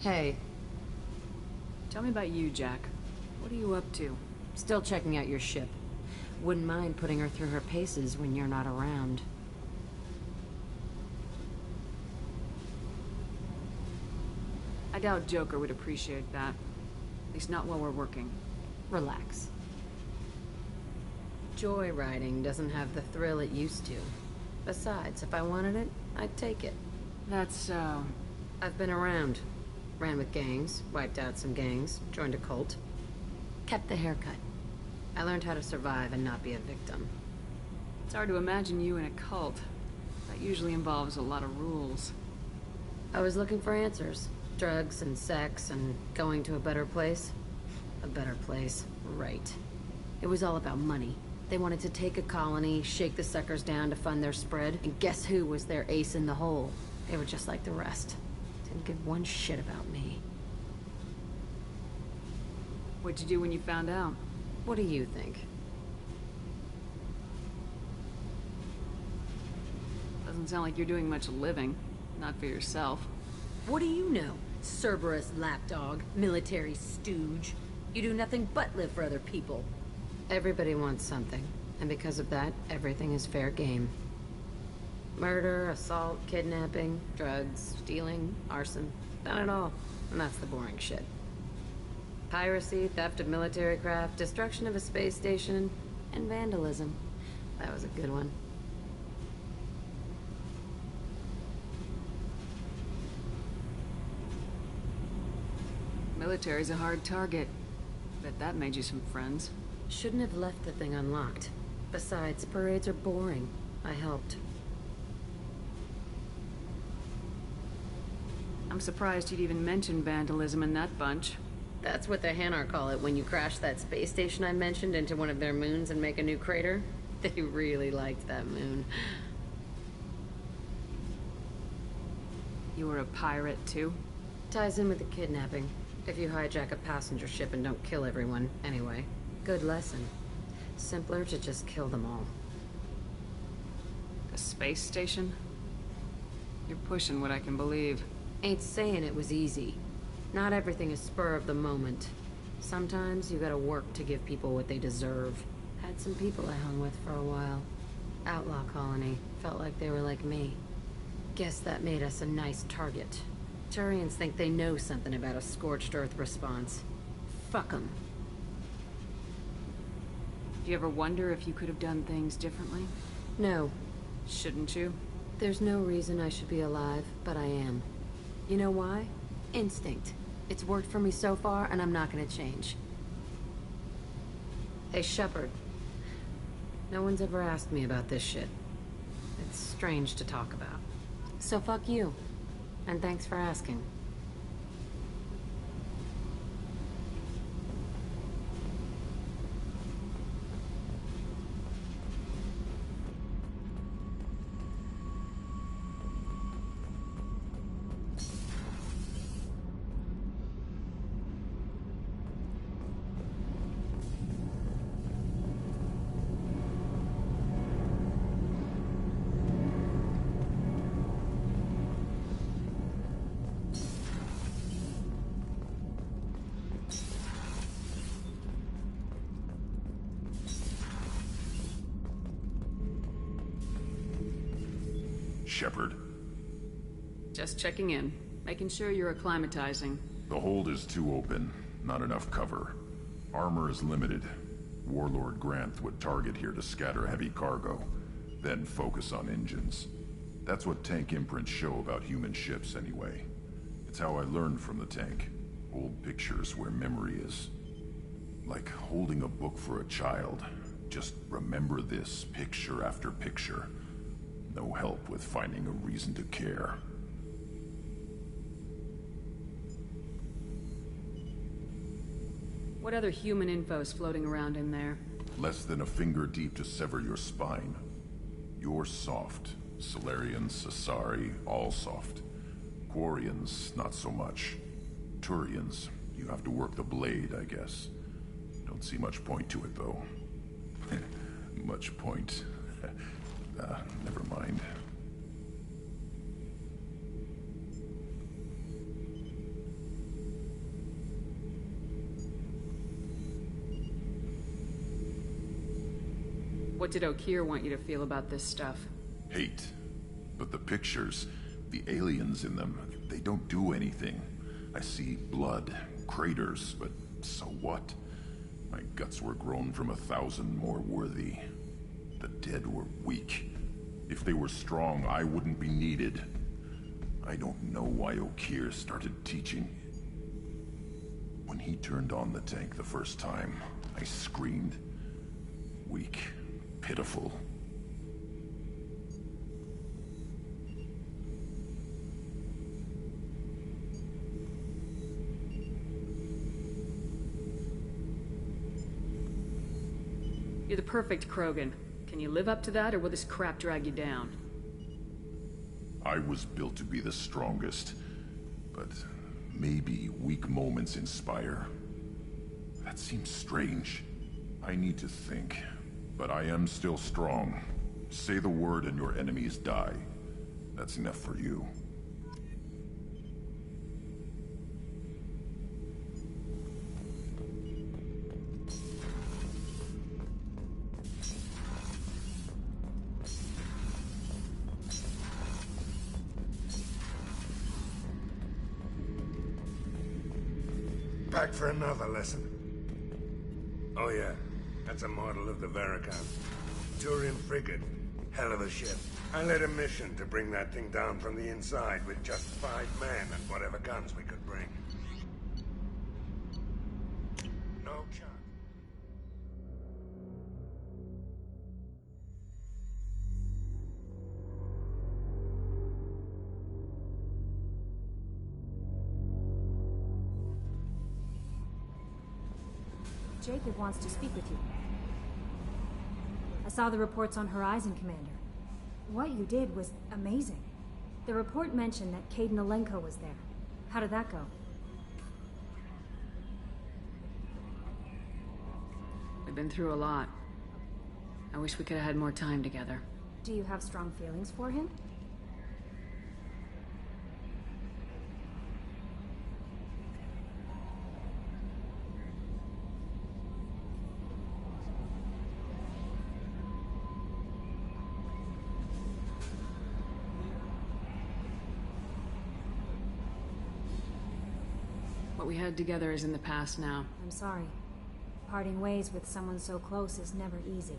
Hey. Tell me about you, Jack. What are you up to? Still checking out your ship. Wouldn't mind putting her through her paces when you're not around. I doubt Joker would appreciate that. At least not while we're working. Relax. Joyriding doesn't have the thrill it used to. Besides, if I wanted it, I'd take it. That's so... I've been around. Ran with gangs, wiped out some gangs, joined a cult. Kept the haircut. I learned how to survive and not be a victim. It's hard to imagine you in a cult. That usually involves a lot of rules. I was looking for answers. Drugs and sex and going to a better place. A better place, right. It was all about money. They wanted to take a colony, shake the suckers down to fund their spread, and guess who was their ace in the hole? They were just like the rest. Didn't give one shit about me. What'd you do when you found out? What do you think? Doesn't sound like you're doing much living. Not for yourself. What do you know? Cerberus lapdog, military stooge. You do nothing but live for other people. Everybody wants something, and because of that, everything is fair game. Murder, assault, kidnapping, drugs, stealing, arson. Done it all. And that's the boring shit. Piracy, theft of military craft, destruction of a space station, and vandalism. That was a good one. Military's a hard target. Bet that made you some friends. Shouldn't have left the thing unlocked. Besides, parades are boring. I helped. I'm surprised you'd even mention vandalism in that bunch. That's what the Hanar call it when you crash that space station I mentioned into one of their moons and make a new crater. They really liked that moon. You were a pirate, too? Ties in with the kidnapping. If you hijack a passenger ship and don't kill everyone, anyway. Good lesson. Simpler to just kill them all. The space station? You're pushing what I can believe. Ain't saying it was easy. Not everything is spur of the moment. Sometimes you gotta work to give people what they deserve. Had some people I hung with for a while. Outlaw colony. Felt like they were like me. Guess that made us a nice target. Turians think they know something about a scorched earth response. Fuck 'em. Do you ever wonder if you could have done things differently? No. Shouldn't you? There's no reason I should be alive, but I am. You know why? Instinct. It's worked for me so far, and I'm not gonna change. Hey, Shepard. No one's ever asked me about this shit. It's strange to talk about. So fuck you. And thanks for asking. Shepard. Just checking in. Making sure you're acclimatizing. The hold is too open. Not enough cover. Armor is limited. Warlord Granth would target here to scatter heavy cargo, then focus on engines. That's what tank imprints show about human ships anyway. It's how I learned from the tank. Old pictures where memory is. Like holding a book for a child. Just remember this, picture after picture. No help with finding a reason to care. What other human info's floating around in there? Less than a finger deep to sever your spine. You're soft. Solarians, Asari, all soft. Quarians, not so much. Turians, you have to work the blade, I guess. Don't see much point to it, though. Much point. Never mind. What did Okeer want you to feel about this stuff? Hate. But the pictures, the aliens in them, they don't do anything. I see blood, craters, but so what? My guts were grown from 1,000 more worthy. The dead were weak. If they were strong, I wouldn't be needed. I don't know why Okeer started teaching. When he turned on the tank the first time, I screamed. Weak, pitiful. You're the perfect Krogan. Can you live up to that, or will this crap drag you down? I was built to be the strongest, but maybe weak moments inspire. That seems strange. I need to think, but I am still strong. Say the word and your enemies die. That's enough for you. Back for another lesson. Oh yeah, that's a model of the Veracon. Turian frigate. Hell of a ship. I led a mission to bring that thing down from the inside with just 5 men and whatever guns we could bring. No chance. Jacob wants to speak with you. I saw the reports on Horizon, Commander. What you did was amazing. The report mentioned that Caden Alenko was there. How did that go? We've been through a lot. I wish we could have had more time together. Do you have strong feelings for him? What we had together is in the past now. I'm sorry. Parting ways with someone so close is never easy.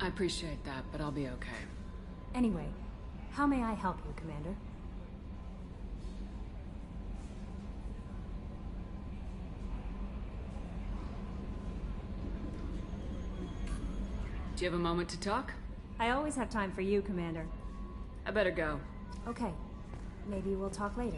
I appreciate that, but I'll be okay. Anyway, how may I help you, Commander? Do you have a moment to talk? I always have time for you, Commander. I better go. Okay. Maybe we'll talk later.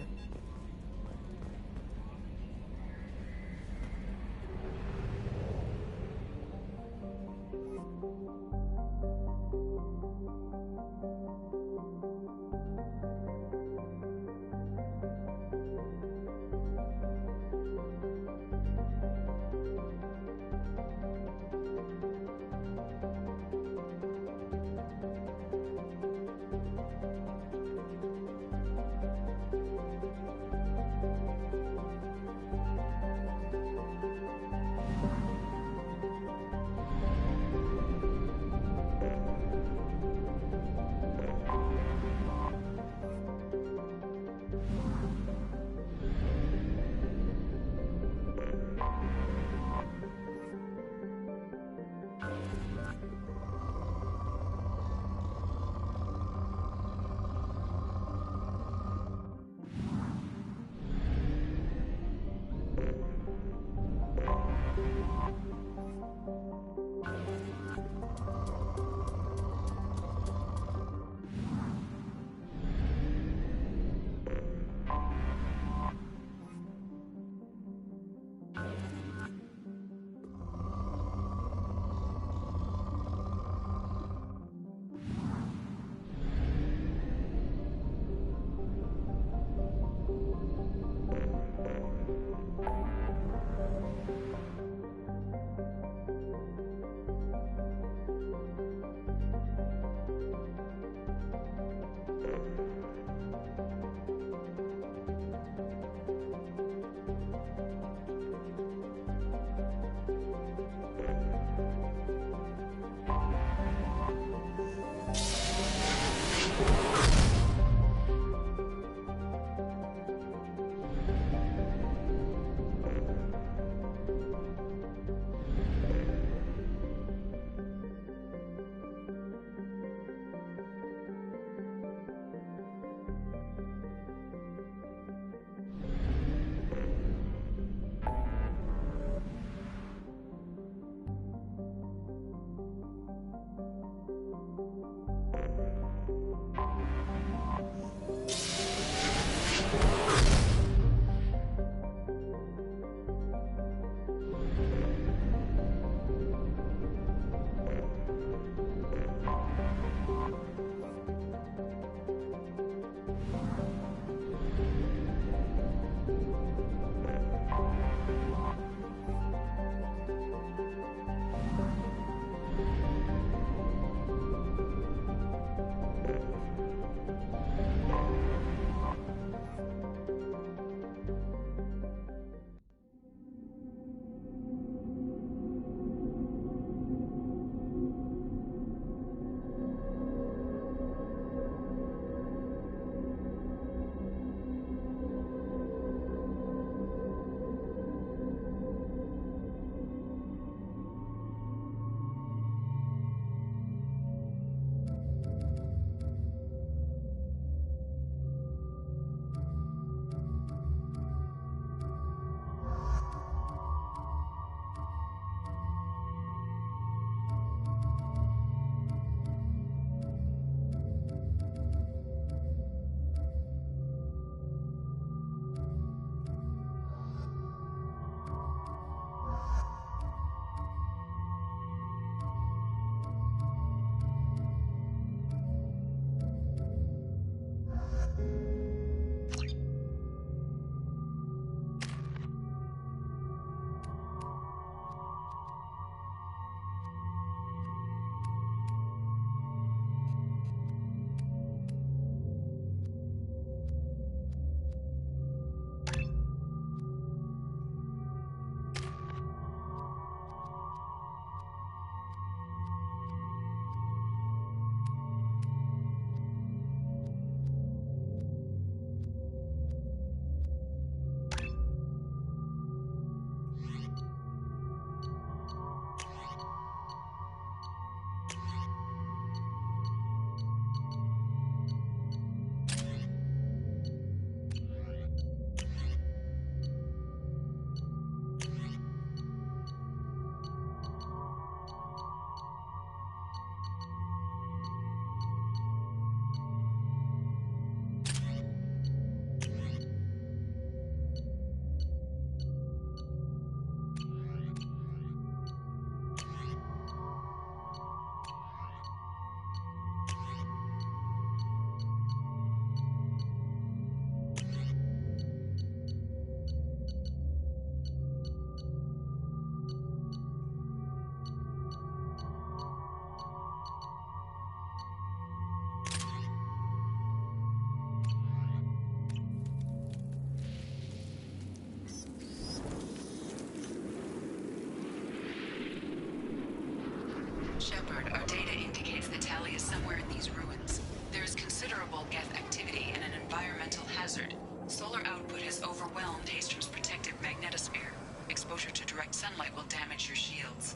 somewhere in these ruins. There is considerable Geth activity and an environmental hazard. Solar output has overwhelmed Hastrom's protective magnetosphere. Exposure to direct sunlight will damage your shields.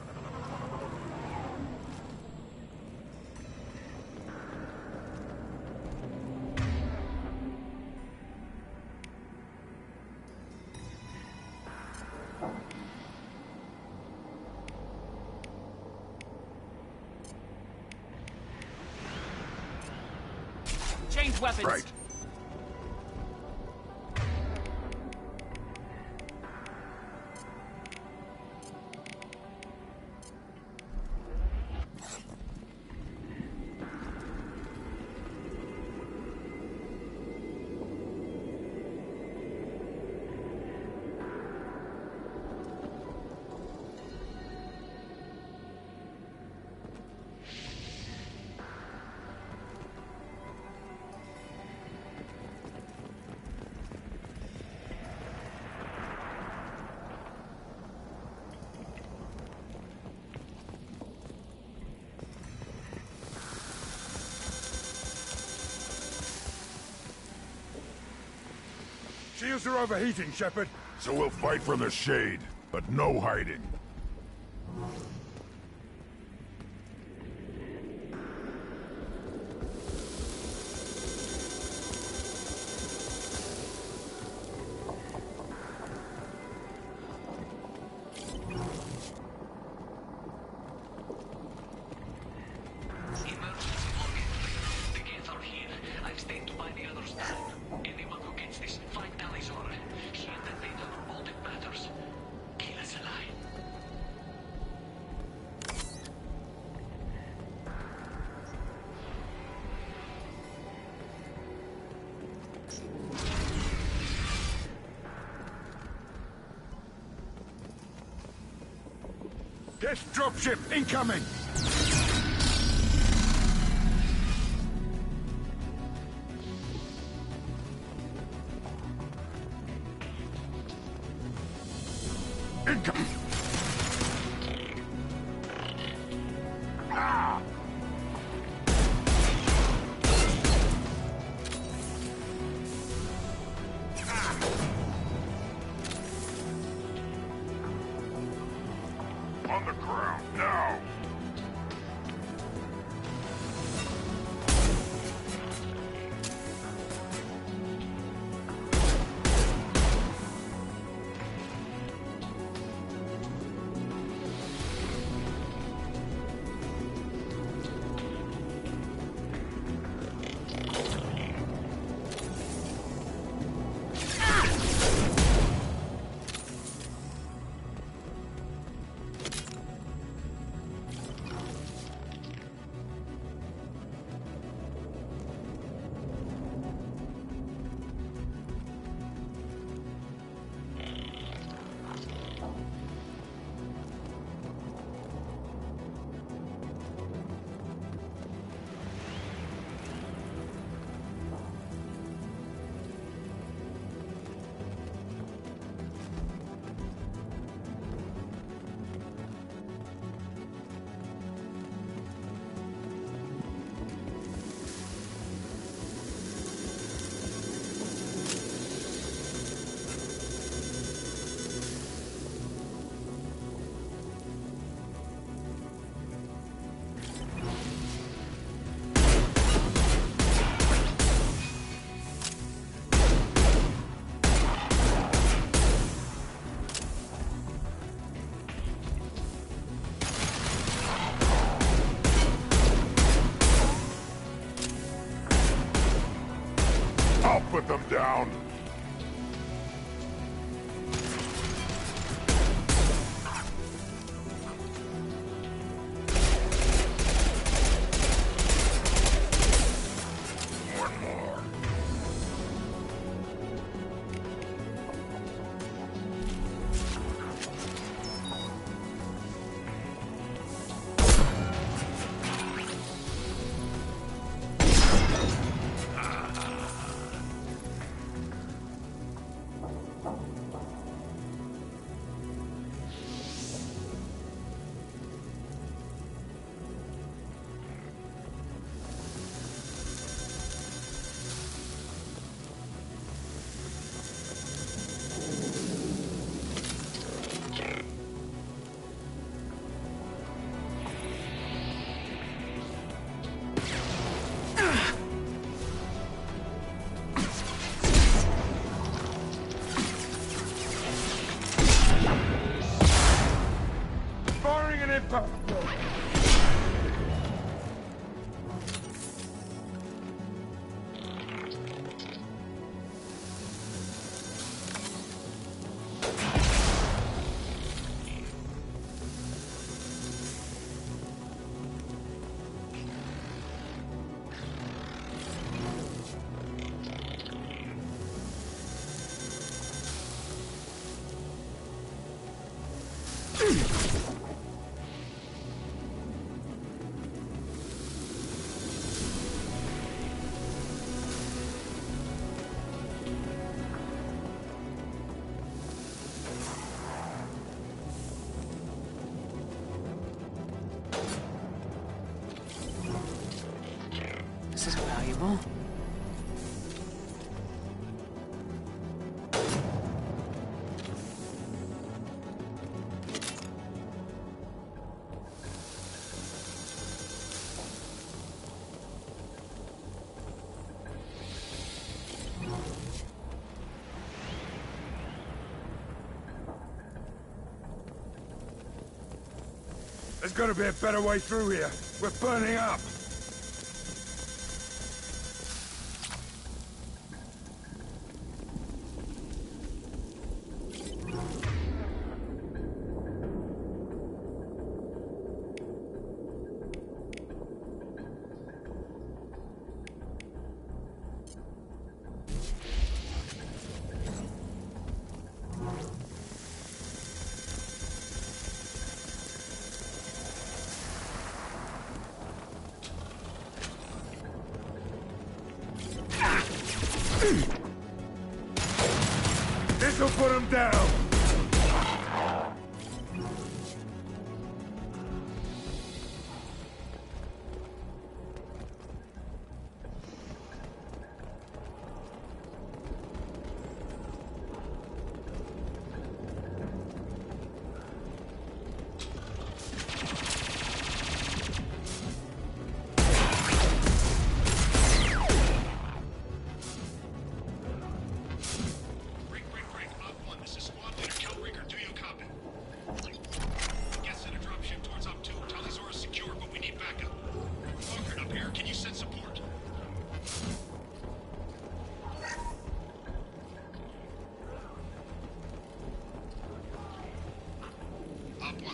Change weapons. Right. Shields are overheating, Shepard. So we'll fight from the shade, but no hiding. Guest dropship incoming! Incoming! On the ground, now! I'll put them down! One more. Firing an impact! This is valuable. There's gotta be a better way through here. We're burning up. This'll put him down!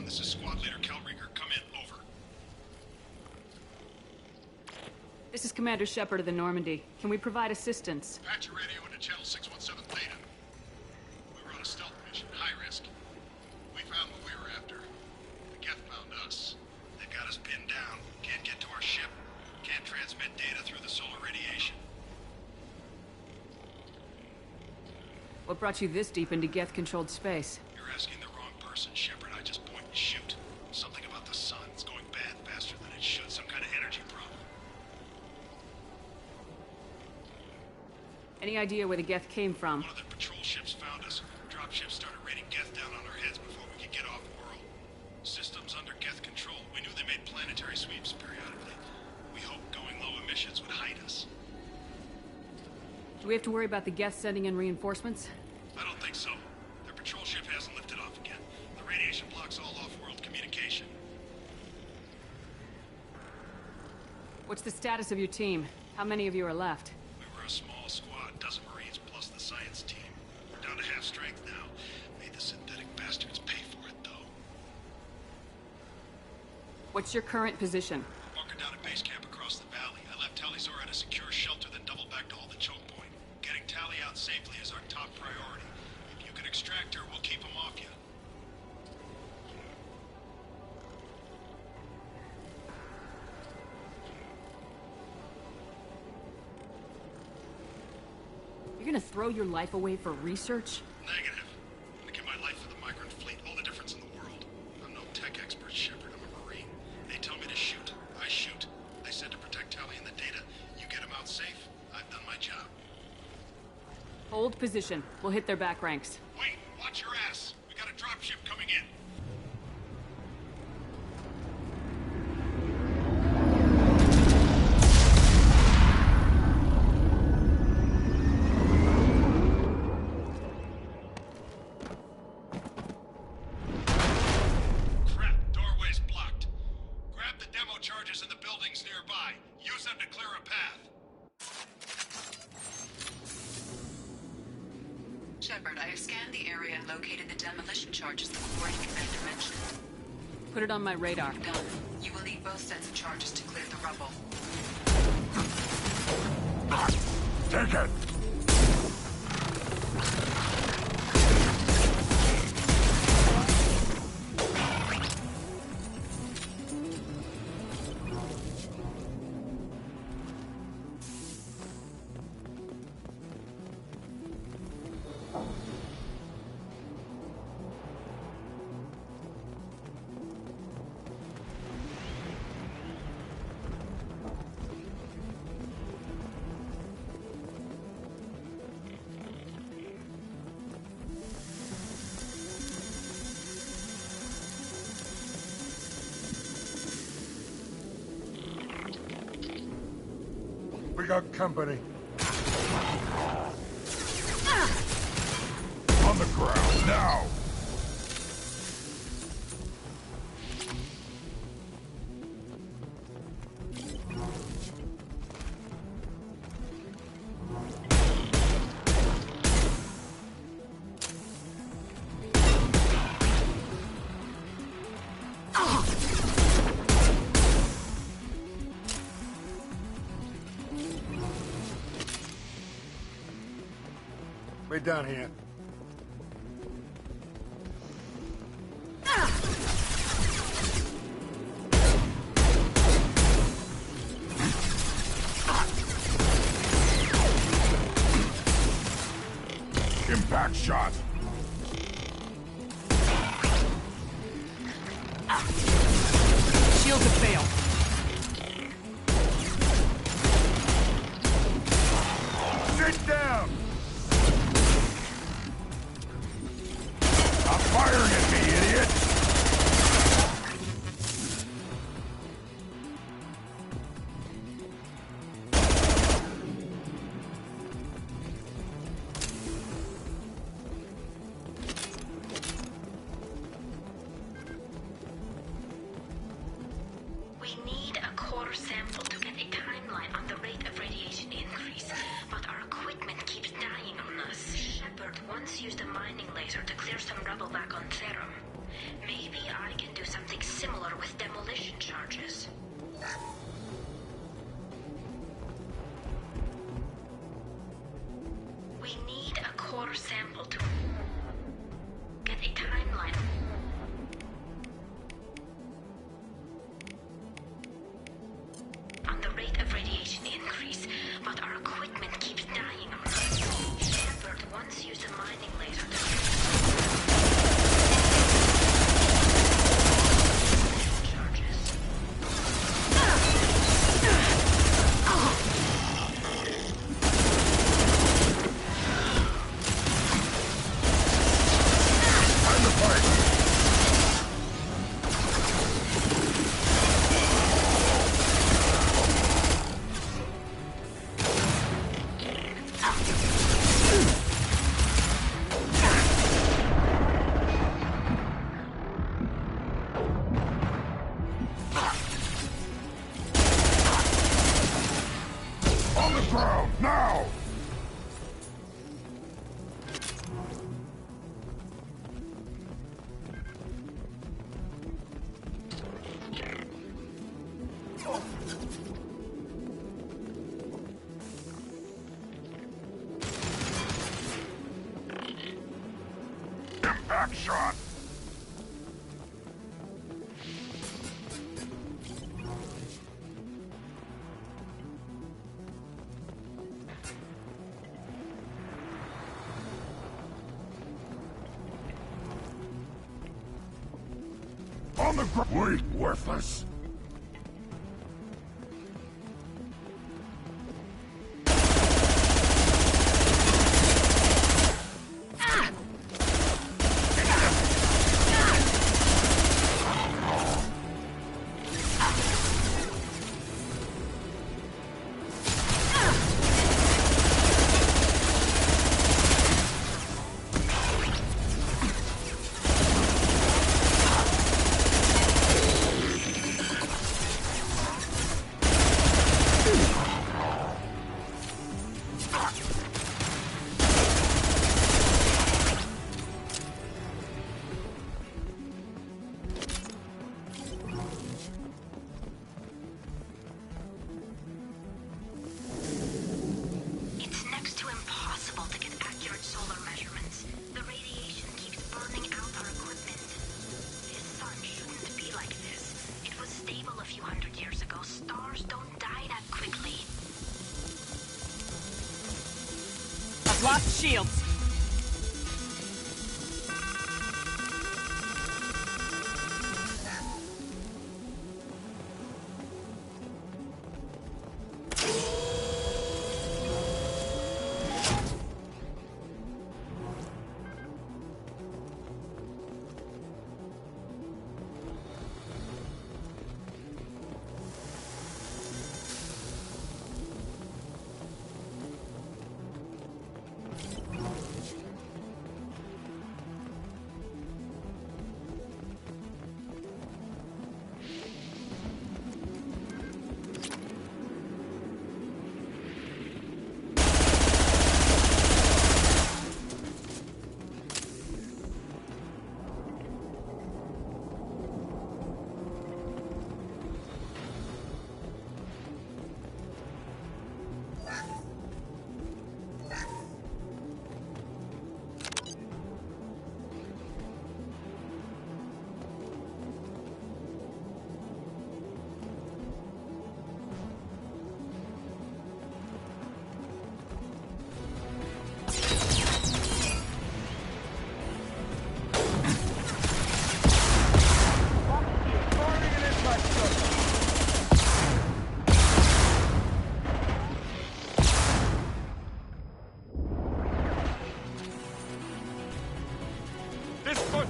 This is Squad Leader Kelrieger. Come in. Over. This is Commander Shepard of the Normandy. Can we provide assistance? Patch your radio into Channel 617 Theta. We were on a stealth mission. High risk. We found what we were after. The Geth found us. They've got us pinned down. Can't get to our ship. Can't transmit data through the solar radiation. What brought you this deep into Geth-controlled space? You're asking the wrong person, Shepard. I just point and shoot. Something about the sun. It's going bad faster than it should. Some kind of energy problem. Any idea where the Geth came from? One of the patrol ships found us. Dropships started raining Geth down on our heads before we could get off world. Systems under Geth control. We knew they made planetary sweeps periodically. We hoped going low emissions would hide us. Do we have to worry about the Geth sending in reinforcements? I don't think so. Their patrol ship hasn't lifted off again. The radiation blocks all off-world communication. What's the status of your team? How many of you are left? We were a small squad, dozen Marines plus the science team. We're down to half strength now. Made the synthetic bastards pay for it, though. What's your current position? Bunker down at base camp across the valley. I left Talizor at a secure shelter, then doubled back to hold the choke point. Getting Tally out safely is our top priority. If you can extract her, we'll keep him off you. You're gonna throw your life away for research? Negative. I'm gonna give my life for the migrant fleet. All the difference in the world. I'm no tech expert, Shepard. I'm a Marine. They tell me to shoot. I shoot. They said to protect Tally and the data. You get them out safe. I've done my job. Hold position. We'll hit their back ranks. Wait, watch your ass. We got a dropship coming in. to clear a path. Shepard, I have scanned the area and located the demolition charges the Warren Commander mentioned. Put it on my radar. Done. You will need both sets of charges to clear the rubble. Take it! We got company. On the ground, now! We're done here. Impact shot. Shields have failed. Sit down! I'm firing at me, idiot! We need a core sample to get a timeline on the rate of radiation increase, but our equipment keeps dying on us. Shepard once used a mining laser to clear some rubble back on Therum. Maybe I can do something similar with demolition charges. We need a core sample to get a timeline. On the rate of radiation increase, but our equipment keeps dying on us. Shepard once used a mining laser to charges. Time to fight! On the ground, now! Impact shot! On the ground! Weak, worthless! lost shields.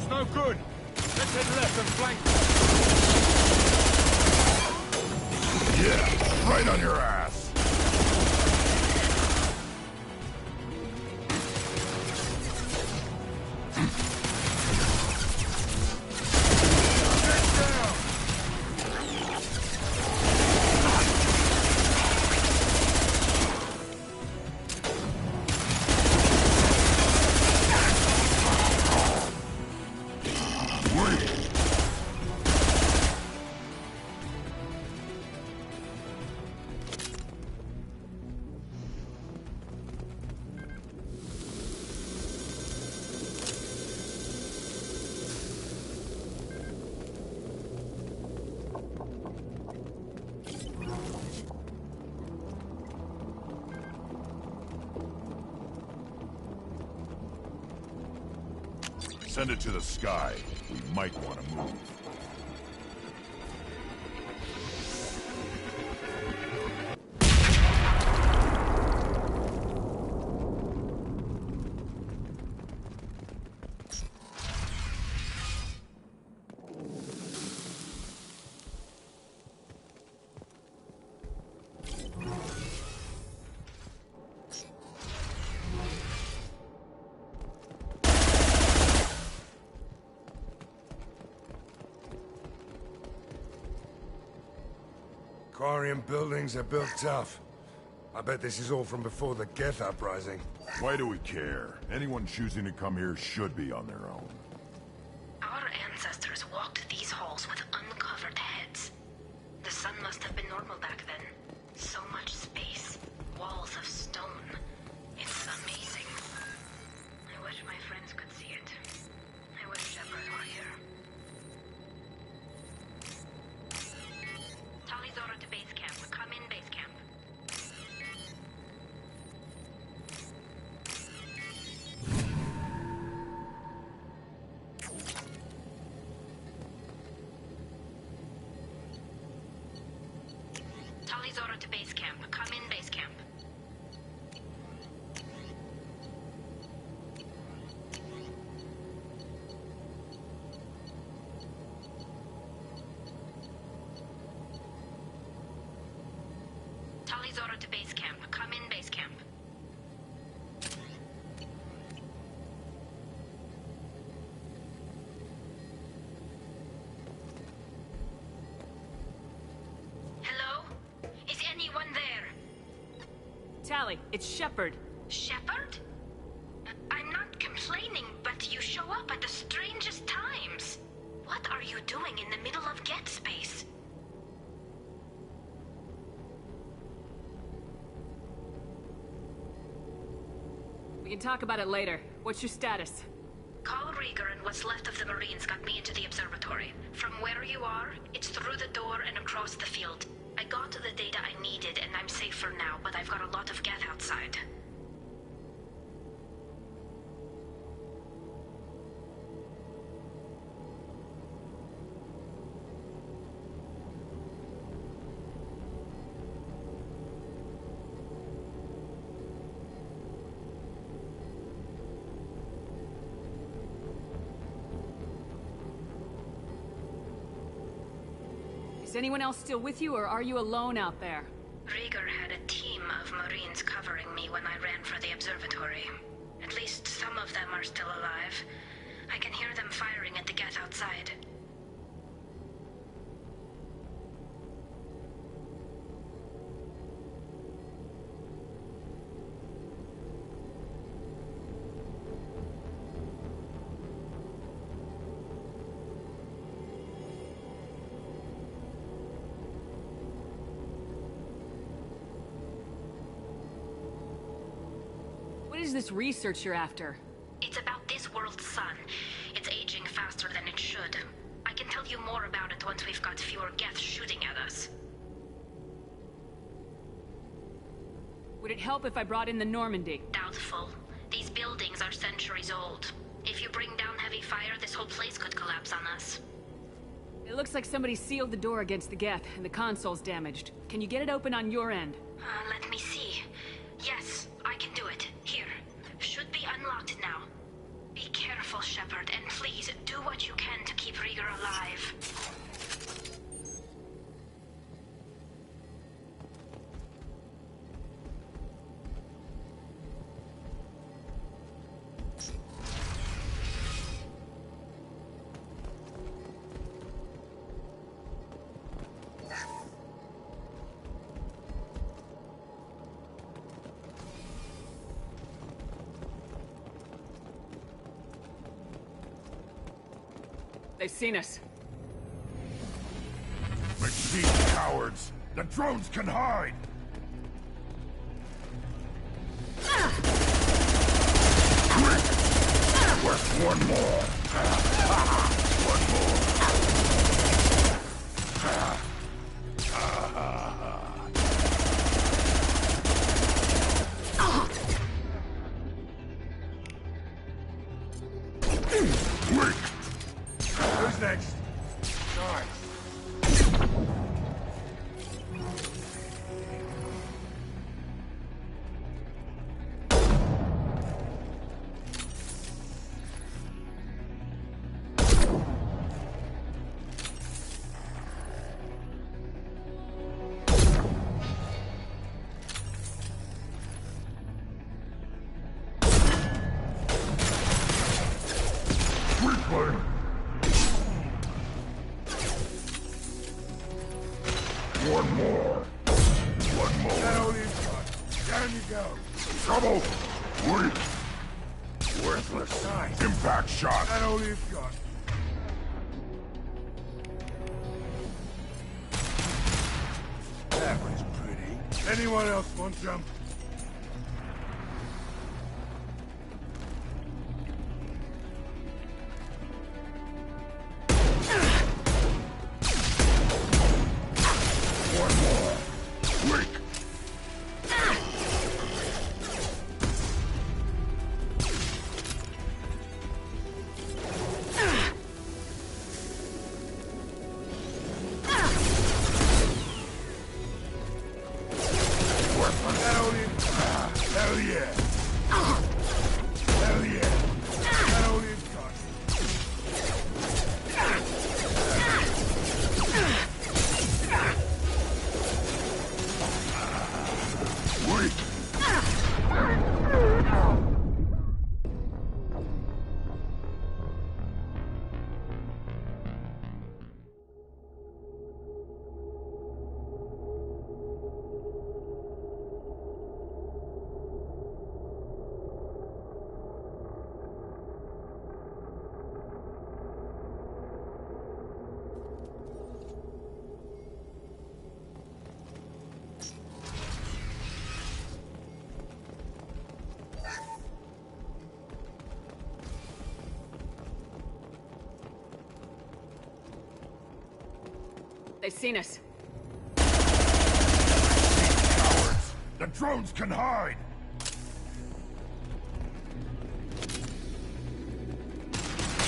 No good. Let's head left and flank. Yeah, right on your ass. Send it to the sky. We might want to move. Aquarium buildings are built tough. I bet this is all from before the Geth uprising. Why do we care? Anyone choosing to come here should be on their own. Our ancestors walked these halls with uncovered heads. The sun must have been normal back then. So much space. Walls of stone. It's amazing. I wish my friends could see it. I wish Shepard were here. Talizora to base camp. Come in base camp. Talizora to base camp. Come in base camp. Talizora to base camp. Come in base camp. Hello? Is anyone there? Tally, it's Shepard. Shepard? I'm not complaining, but you show up at the strangest times. What are you doing in the middle of Get Space? We can talk about it later. What's your status? Carl Rieger and what's left of the Marines got me into the observatory. From where you are, it's through the door and across the field. I got the data I needed and I'm safe for now, but I've got a lot of Geth outside. Is anyone else still with you, or are you alone out there? Rieger had a team of Marines covering me when I ran for the observatory. At least some of them are still alive. I can hear them firing at the Geth outside. What is this research you're after? It's about this world's sun. It's aging faster than it should. I can tell you more about it once we've got fewer Geth shooting at us. Would it help if I brought in the Normandy? Doubtful. These buildings are centuries old. If you bring down heavy fire, this whole place could collapse on us. It looks like somebody sealed the door against the Geth, and the console's damaged. Can you get it open on your end? Let me see. Yes, I can do it. Here. Should be unlocked now. Be careful, Shepard, and please do what you can to keep Rieger alive. They've seen us. McGee cowards! The drones can hide! Quick! Where's one more? One more! Quick! Who's next? Nice. Quickly! One more. One more. That all you've got. Down you go. Trouble! Weak! Worthless. Nice. Impact shot! That all you've got. That was pretty. Anyone else want some? One more. Quick! That all you've got. Hell yeah. Hell yeah. That all you've got. Wait! They've seen us. Cowards! The drones can hide!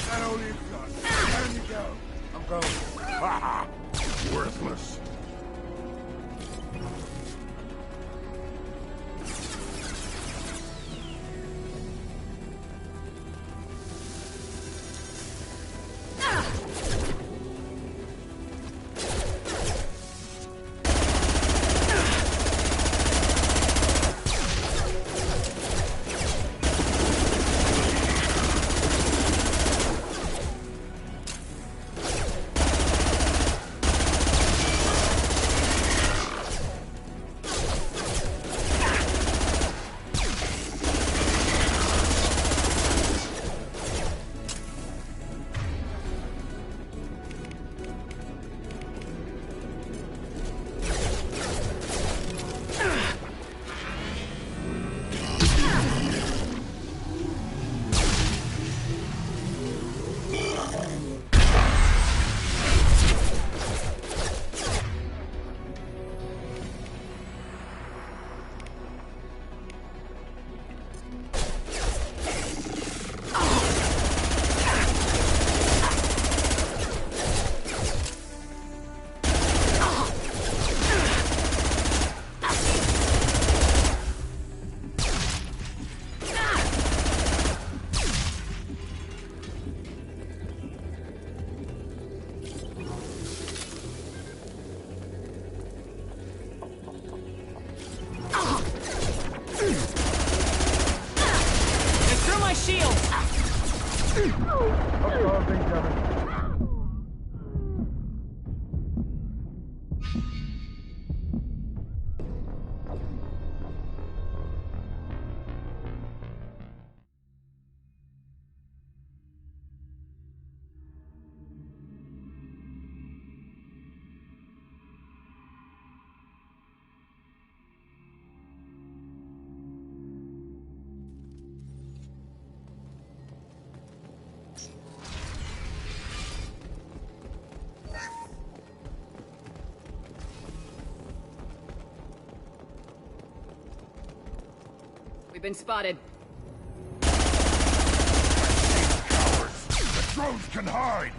That all you've got. Down you go. I'm going. Ha! Worthless. You've been spotted. Cowards! The drones can hide!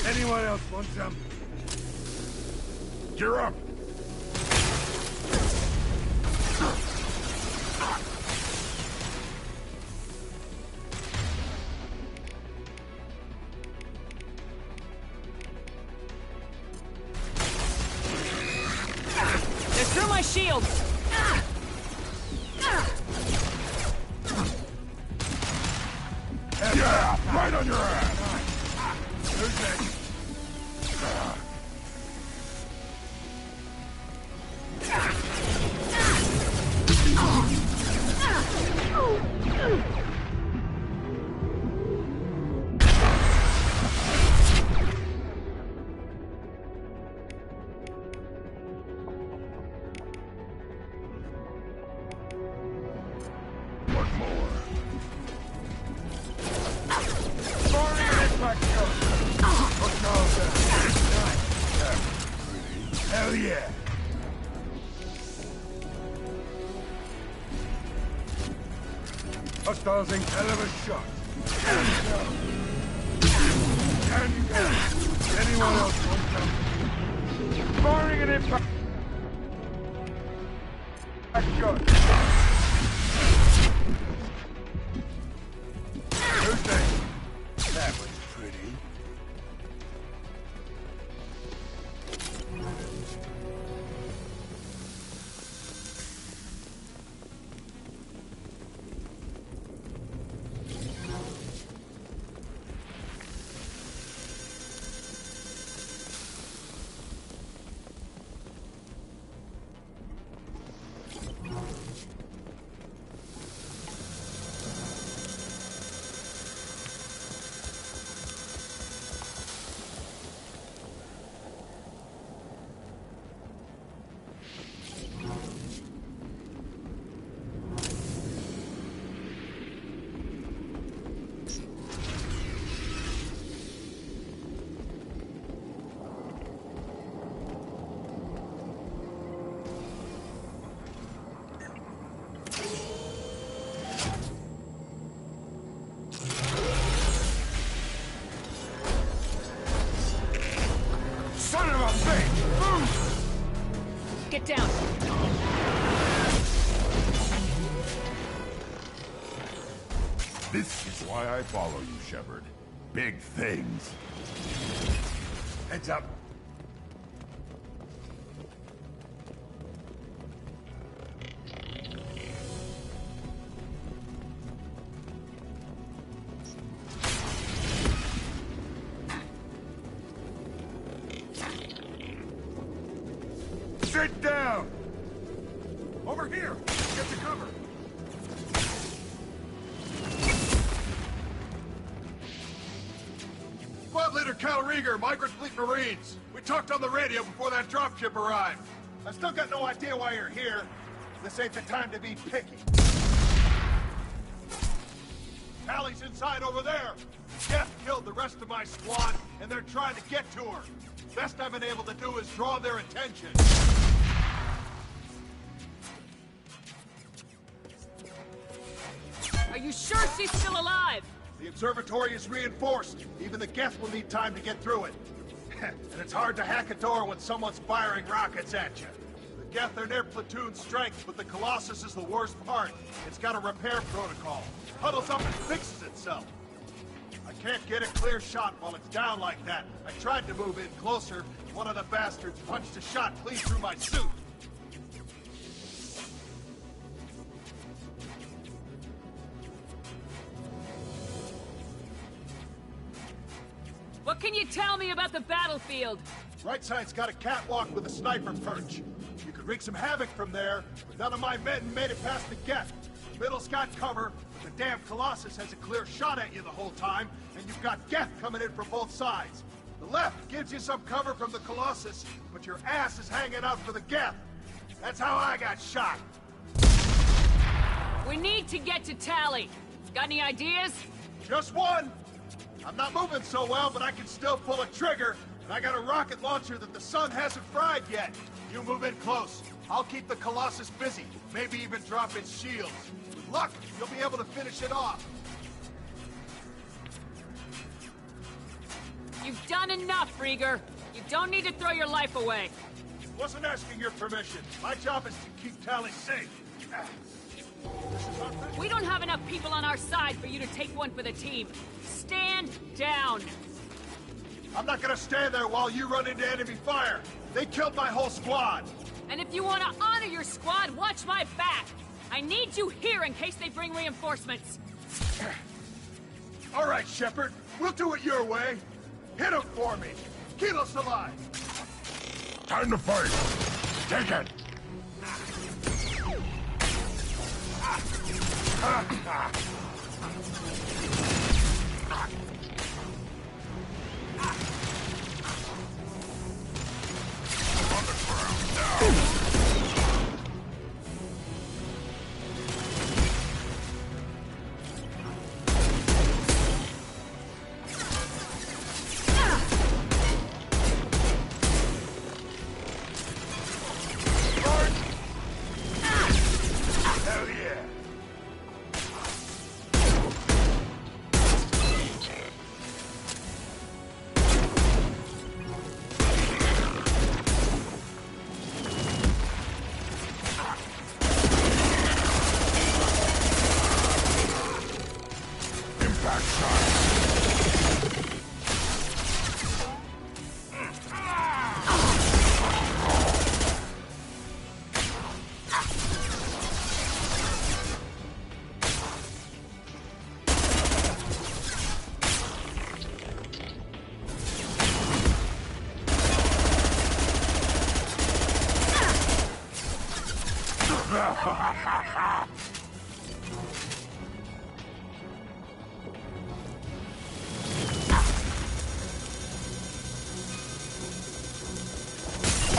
Anyone else want some? You're up! They're through my shields! Yeah! Right on your ass! Who's next? Hell yeah! Hostiles in hell of a shot. And go. Anyone else want some? Firing an impact shot. Who's next? That was pretty. Son of a bitch! Get down! This is why I follow you, Shepard. Big things. Heads up. Sit down! Over here! Get to cover! Squad Leader Cal Rieger, Migrant Fleet Marines. We talked on the radio before that dropship arrived. I still got no idea why you're here. This ain't the time to be picky. Allie's inside over there. Jeff killed the rest of my squad, and they're trying to get to her. Best I've been able to do is draw their attention. Are you sure she's still alive? The observatory is reinforced. Even the Geth will need time to get through it. And it's hard to hack a door when someone's firing rockets at you. The Geth are near platoon strength, but the Colossus is the worst part. It's got a repair protocol. Huddles up and fixes itself. I Can't get a clear shot while it's down like that. I tried to move in closer. One of the bastards punched a shot clean through my suit. What can you tell me about the battlefield? Right side's got a catwalk with a sniper perch. You could wreak some havoc from there, but none of my men made it past the gap. Middle's got cover, but the damn Colossus has a clear shot at you the whole time, and you've got Geth coming in from both sides. The left gives you some cover from the Colossus, but your ass is hanging out for the Geth. That's how I got shot. We need to get to Tally. Got any ideas? Just one. I'm not moving so well, but I can still pull a trigger, and I got a rocket launcher that the sun hasn't fried yet. You move in close. I'll keep the Colossus busy, maybe even drop its shields. With luck, you'll be able to finish it off. You've done enough, Rieger. You don't need to throw your life away. Wasn't asking your permission. My job is to keep Tally safe. We don't have enough people on our side for you to take one for the team. Stand down. I'm not gonna stand there while you run into enemy fire. They killed my whole squad. And if you want to honor your squad, watch my back. I need you here in case they bring reinforcements. All right, Shepard. We'll do it your way. Hit him for me. Keep us alive. Time to fight. Take it.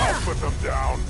I'll put them down.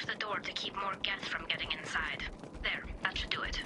locked the door to keep more Geth from getting inside. There, that should do it.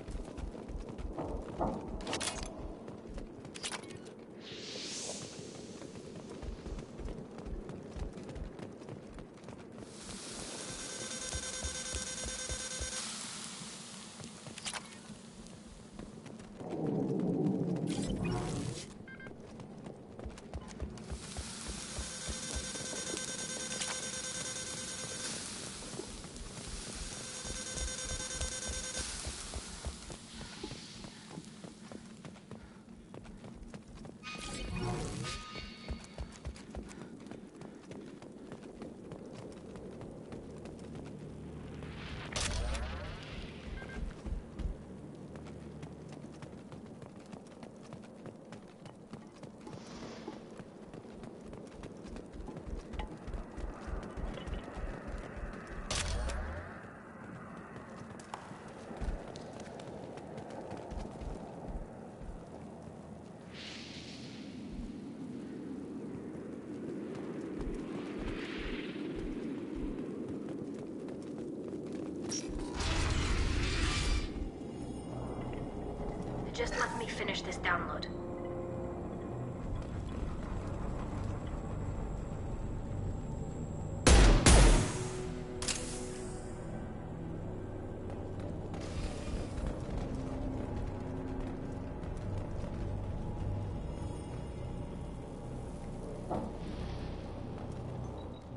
Just let me finish this download.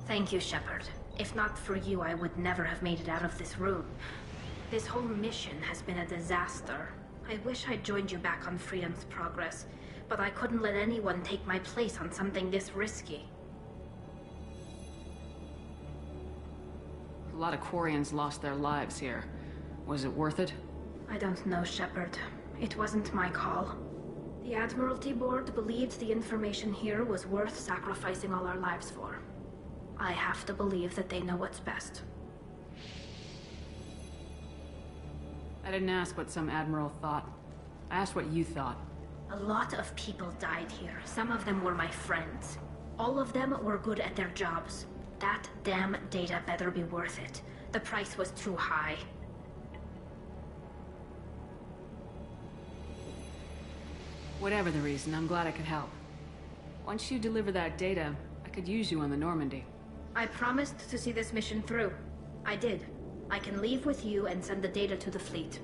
Thank you, Shepard. If not for you, I would never have made it out of this room. This whole mission has been a disaster. I wish I'd joined you back on Freedom's Progress, but I couldn't let anyone take my place on something this risky. A lot of Quarians lost their lives here. Was it worth it? I don't know, Shepard. It wasn't my call. The Admiralty Board believed the information here was worth sacrificing all our lives for. I have to believe that they know what's best. I didn't ask what some admiral thought. I asked what you thought. A lot of people died here. Some of them were my friends. All of them were good at their jobs. That damn data better be worth it. The price was too high. Whatever the reason, I'm glad I could help. Once you deliver that data, I could use you on the Normandy. I promised to see this mission through. I did. I can leave with you and send the data to the fleet.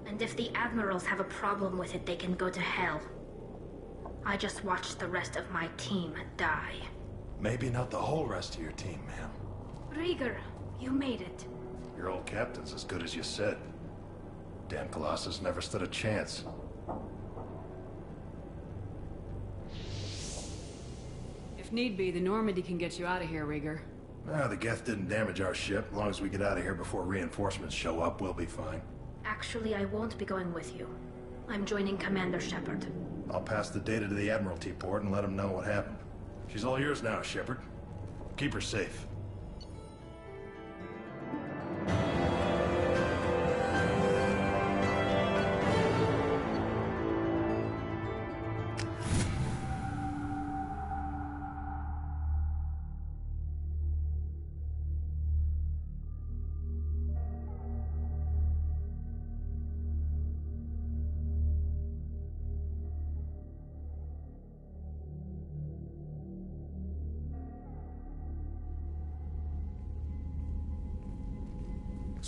And if the admirals have a problem with it, they can go to hell. I just watched the rest of my team die. Maybe not the whole rest of your team, ma'am. Rieger, you made it. Your old captain's as good as you said. Damn Colossus never stood a chance. If need be, the Normandy can get you out of here, Rieger. The Geth didn't damage our ship. As long as we get out of here before reinforcements show up, we'll be fine. Actually, I won't be going with you. I'm joining Commander Shepard. I'll pass the data to the Admiralty port and let them know what happened. She's all yours now, Shepard. Keep her safe.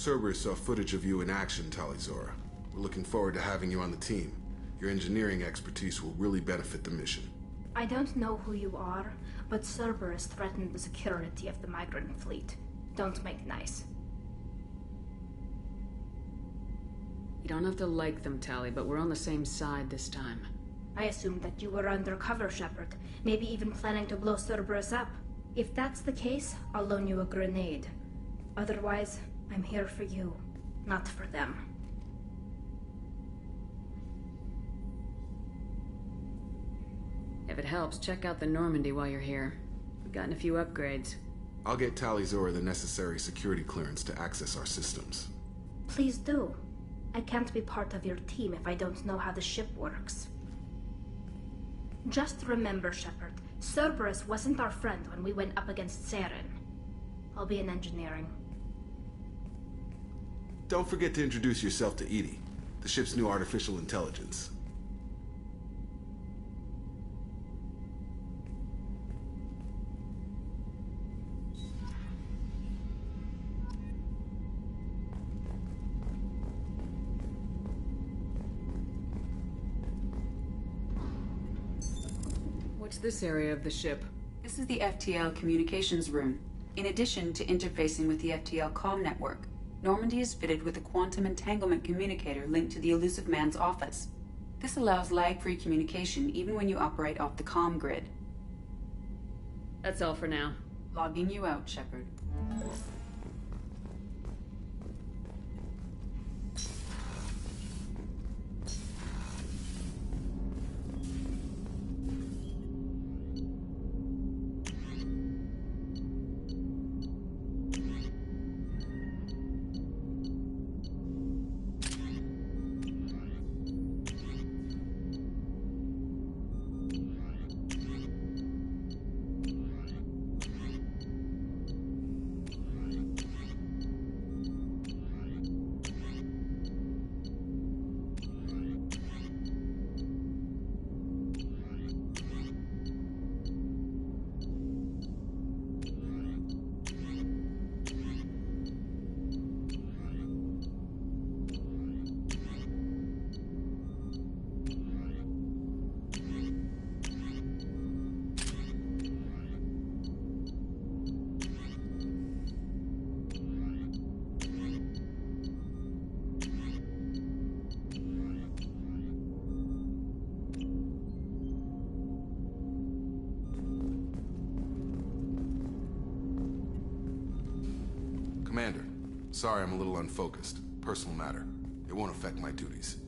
Cerberus saw footage of you in action, Talizora. We're looking forward to having you on the team. Your engineering expertise will really benefit the mission. I don't know who you are, but Cerberus threatened the security of the migrant fleet. Don't make nice. You don't have to like them, Tali, but we're on the same side this time. I assumed that you were undercover, Shepard. Maybe even planning to blow Cerberus up. If that's the case, I'll loan you a grenade. Otherwise, I'm here for you, not for them. If it helps, check out the Normandy while you're here. We've gotten a few upgrades. I'll get Talizora the necessary security clearance to access our systems. Please do. I can't be part of your team if I don't know how the ship works. Just remember, Shepard, Cerberus wasn't our friend when we went up against Saren. I'll be in engineering. Don't forget to introduce yourself to Edie, the ship's new artificial intelligence. What's this area of the ship? This is the FTL communications room. In addition to interfacing with the FTL comm network, Normandy is fitted with a quantum entanglement communicator linked to the Elusive Man's office. This allows lag-free communication even when you operate off the comm grid. That's all for now. Logging you out, Shepard. Commander, sorry I'm a little unfocused. Personal matter. It won't affect my duties.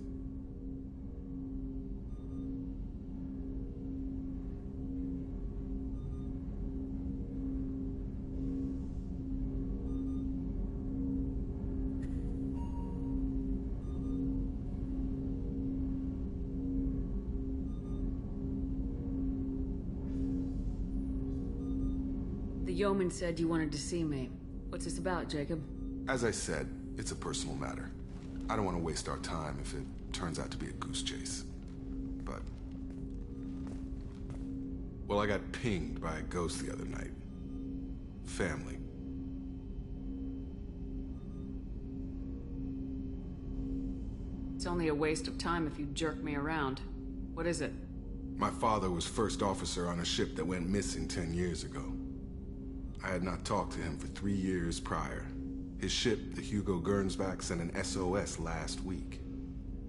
The yeoman said you wanted to see me. What's this about, Jacob? As I said, it's a personal matter. I don't want to waste our time if it turns out to be a goose chase. But... well, I got pinged by a ghost the other night. Family. It's only a waste of time if you jerk me around. What is it? My father was first officer on a ship that went missing 10 years ago. I had not talked to him for 3 years prior. His ship, the Hugo Gernsback, sent an SOS last week,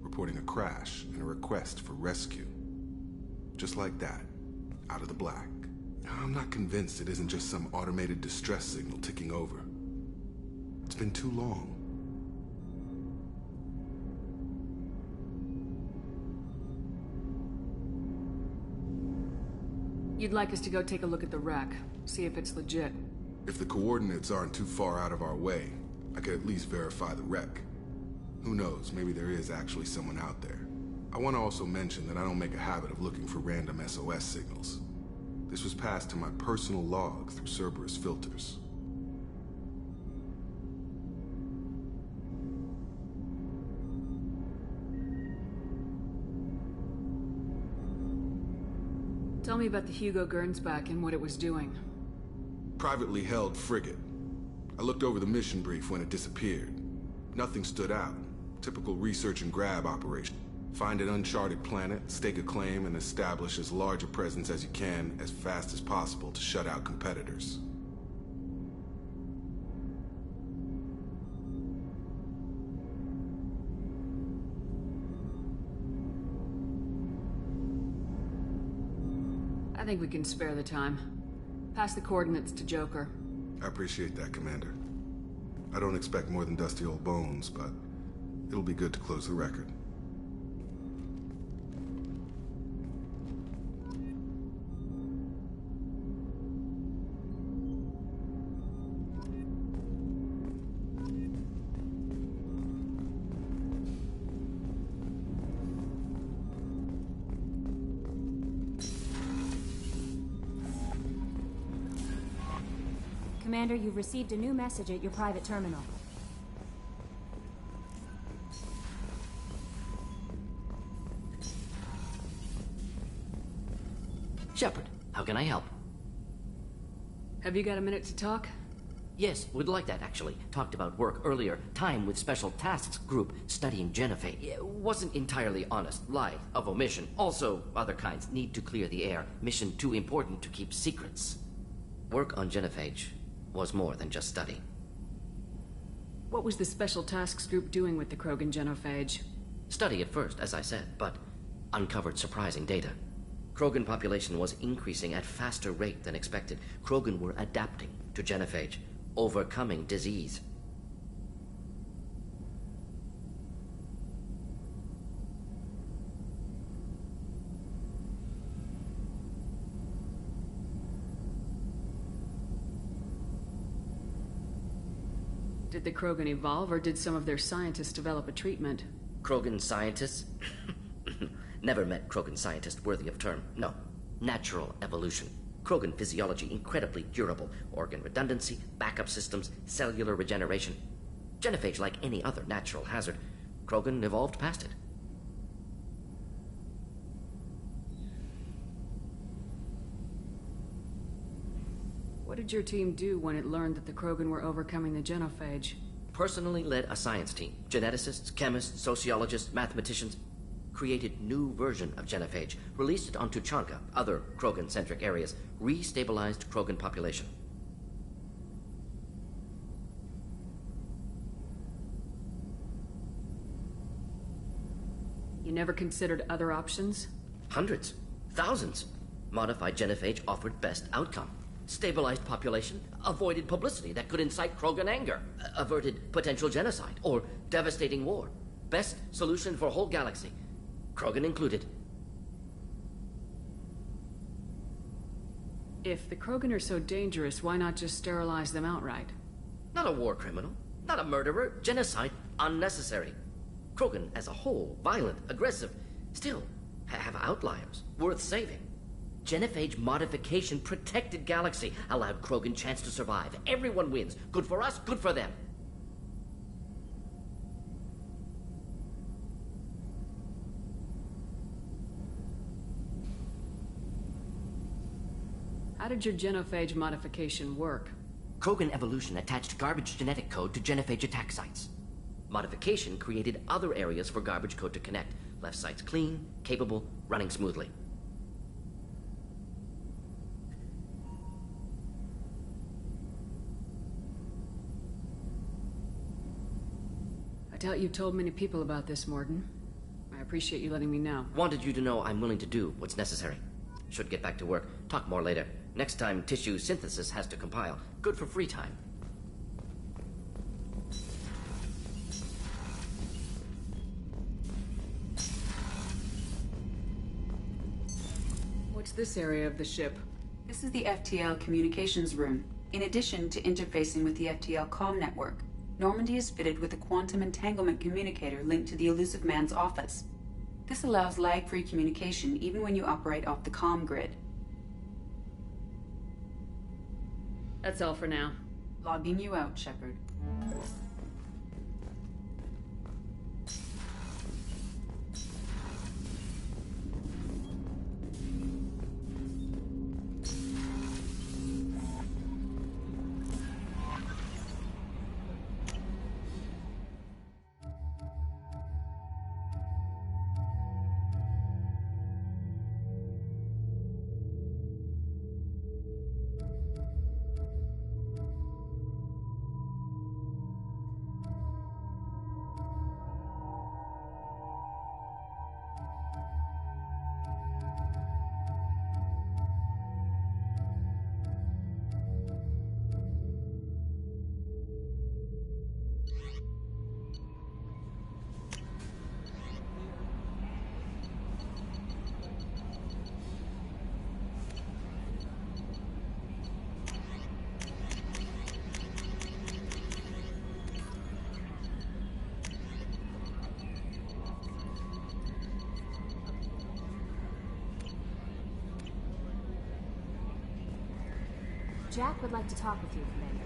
reporting a crash and a request for rescue. Just like that, out of the black. I'm not convinced it isn't just some automated distress signal ticking over. It's been too long. You'd like us to go take a look at the wreck, see if it's legit. If the coordinates aren't too far out of our way, I could at least verify the wreck. Who knows, maybe there is actually someone out there. I want to also mention that I don't make a habit of looking for random SOS signals. This was passed to my personal log through Cerberus filters. Tell me about the Hugo Gernsback and what it was doing. Privately held frigate. I looked over the mission brief when it disappeared. Nothing stood out. Typical research and grab operation. Find an uncharted planet, stake a claim, and establish as large a presence as you can as fast as possible to shut out competitors. I think we can spare the time. Pass the coordinates to Joker. I appreciate that, Commander. I don't expect more than dusty old bones, but it'll be good to close the record. Commander, you've received a new message at your private terminal. Shepard, how can I help? Have you got a minute to talk? Yes, would like that, actually. Talked about work earlier. Time with Special Tasks Group studying genophage. Wasn't entirely honest. Lie of omission. Also, other kinds. Need to clear the air. Mission too important to keep secrets. Work on genophage was more than just study. What was the Special Tasks Group doing with the Krogan genophage? Study at first, as I said, but uncovered surprising data. Krogan population was increasing at faster rate than expected. Krogan were adapting to genophage, overcoming disease. Did the Krogan evolve, or did some of their scientists develop a treatment? Krogan scientists? Never met Krogan scientist worthy of term. No. Natural evolution. Krogan physiology incredibly durable. Organ redundancy, backup systems, cellular regeneration. Genophage like any other natural hazard. Krogan evolved past it. What did your team do when it learned that the Krogan were overcoming the genophage? Personally led a science team. Geneticists, chemists, sociologists, mathematicians. Created new version of genophage. Released it on Tuchanka, other Krogan-centric areas. Restabilized Krogan population. You never considered other options? Hundreds. Thousands. Modified genophage offered best outcome. Stabilized population, avoided publicity that could incite Krogan anger, averted potential genocide or devastating war. Best solution for whole galaxy, Krogan included. If the Krogan are so dangerous, why not just sterilize them outright? Not a war criminal, not a murderer, genocide, unnecessary. Krogan as a whole, violent, aggressive, still have outliers, worth saving. Genophage modification protected galaxy, allowed Krogan chance to survive. Everyone wins. Good for us, good for them. How did your genophage modification work? Krogan evolution attached garbage genetic code to genophage attack sites. Modification created other areas for garbage code to connect. Left sites clean, capable, running smoothly. I doubt you told many people about this, Morden. I appreciate you letting me know. Wanted you to know I'm willing to do what's necessary. Should get back to work. Talk more later. Next time tissue synthesis has to compile. Good for free time. What's this area of the ship? This is the FTL communications room. In addition to interfacing with the FTL comm network, Normandy is fitted with a quantum entanglement communicator linked to the Elusive Man's office. This allows lag-free communication even when you operate off the comm grid. That's all for now. Logging you out, Shepard. Jack would like to talk with you, Commander.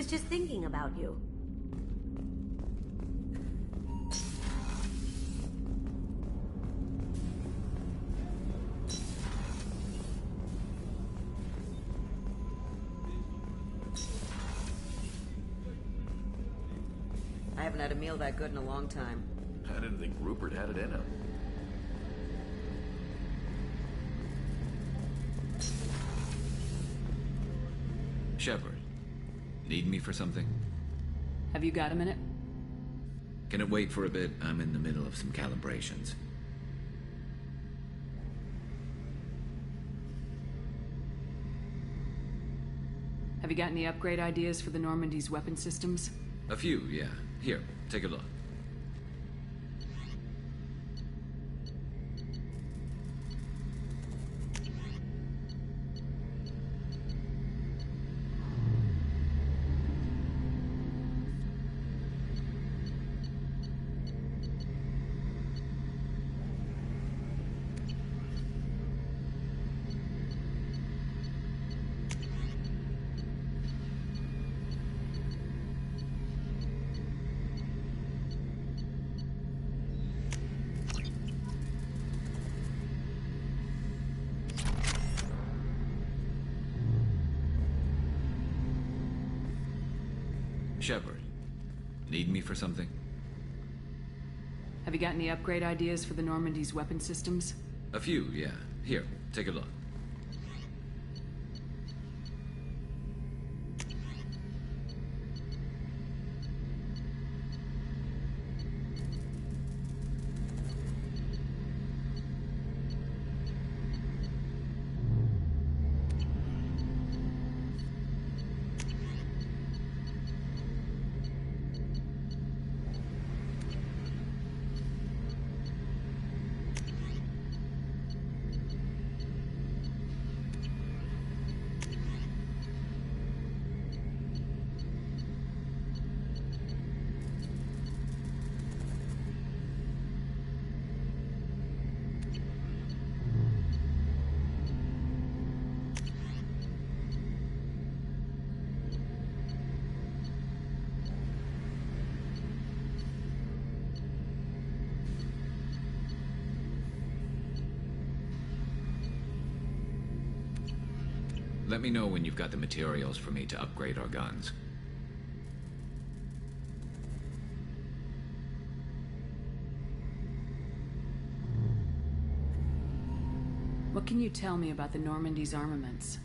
was just thinking about you. I haven't had a meal that good in a long time. I didn't think Rupert had it in him. Shepard, need me for something? Have you got a minute? Can it wait for a bit? I'm in the middle of some calibrations. Have you got any upgrade ideas for the Normandy's weapon systems? A few, yeah. Here, take a look. Shepard, need me for something? Have you got any upgrade ideas for the Normandy's weapon systems? A few, yeah. Here, take a look. Let me know when you've got the materials for me to upgrade our guns. What can you tell me about the Normandy's armaments?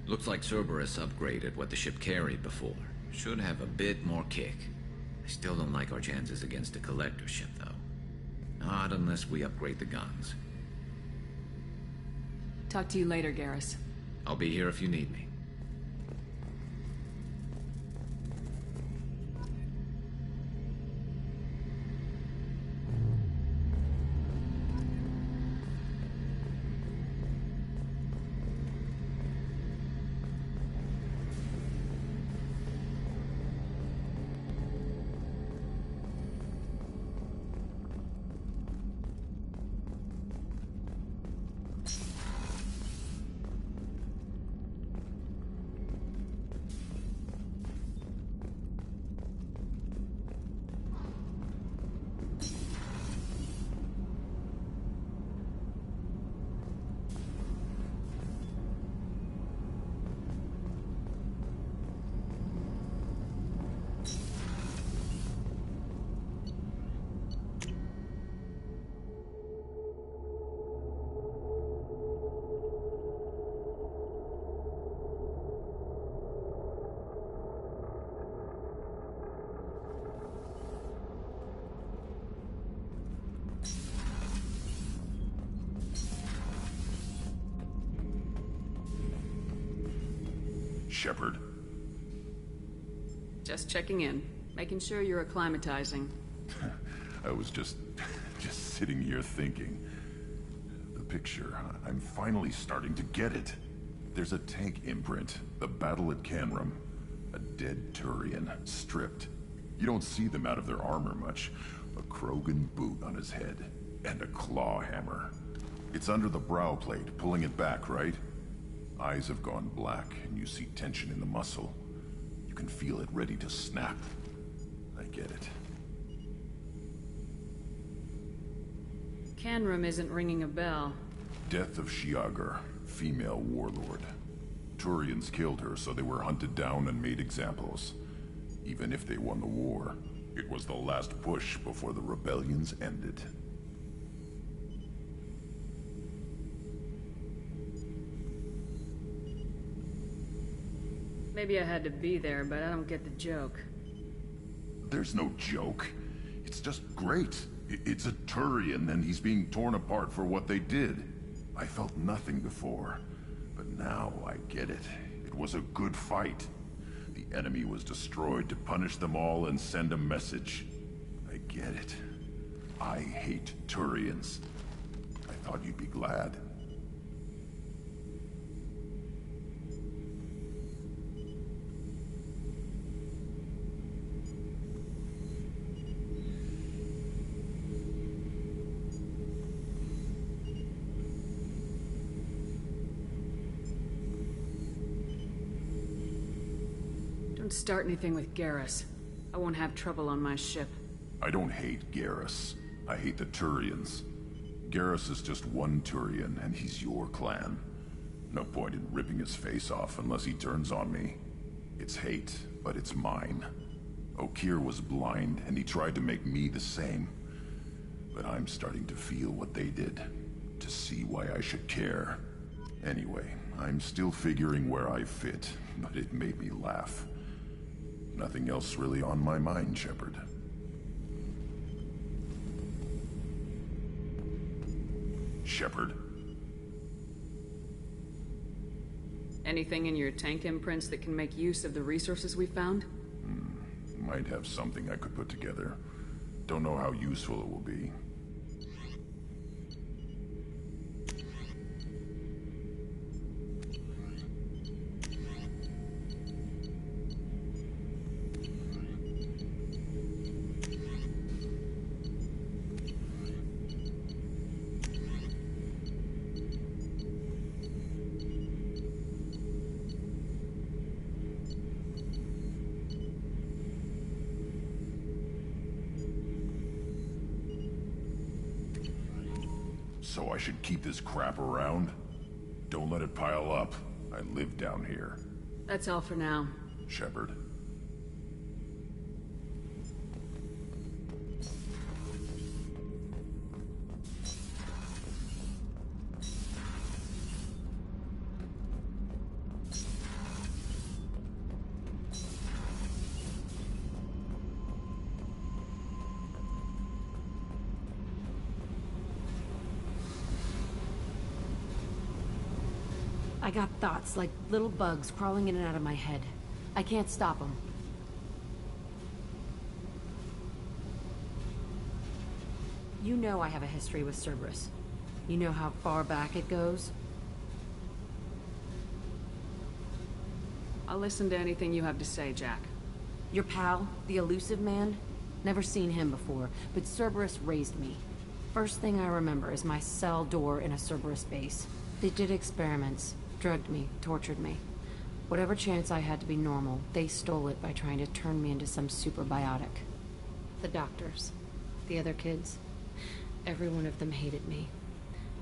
Looks like Cerberus upgraded what the ship carried before. Should have a bit more kick. I still don't like our chances against a collector ship, though. Not unless we upgrade the guns. Talk to you later, Garrus. I'll be here if you need me. Shepard. Just checking in. Making sure you're acclimatizing. I was just sitting here thinking. The picture, I'm finally starting to get it. There's a tank imprint, the battle at Canrum. A dead Turian, stripped. You don't see them out of their armor much. A Krogan boot on his head, and a claw hammer. It's under the brow plate, pulling it back, right? Eyes have gone black, and you see tension in the muscle. You can feel it ready to snap. I get it. Canrum isn't ringing a bell. Death of Shiagar, female warlord. Turians killed her, so they were hunted down and made examples. Even if they won the war, it was the last push before the rebellions ended. Maybe I had to be there, but I don't get the joke. There's no joke. It's just great. It's a Turian, and he's being torn apart for what they did. I felt nothing before, but now I get it. It was a good fight. The enemy was destroyed to punish them all and send a message. I get it. I hate Turians. I thought you'd be glad. Don't start anything with Garrus. I won't have trouble on my ship. I don't hate Garrus. I hate the Turians. Garrus is just one Turian, and he's your clan. No point in ripping his face off unless he turns on me. It's hate, but it's mine. Okeer was blind, and he tried to make me the same. But I'm starting to feel what they did, to see why I should care. Anyway, I'm still figuring where I fit, but it made me laugh. Nothing else really on my mind, Shepard. Shepard? Anything in your tank imprints that can make use of the resources we found? Might have something I could put together. Don't know how useful it will be. So I should keep this crap around? Don't let it pile up. I live down here. That's all for now. Shepard. I got thoughts like little bugs crawling in and out of my head. I can't stop them. You know I have a history with Cerberus. You know how far back it goes? I'll listen to anything you have to say, Jack. Your pal, the elusive man? Never seen him before, but Cerberus raised me. First thing I remember is my cell door in a Cerberus base. They did experiments. Drugged me, tortured me. Whatever chance I had to be normal, they stole it by trying to turn me into some super biotic. The doctors, the other kids, every one of them hated me.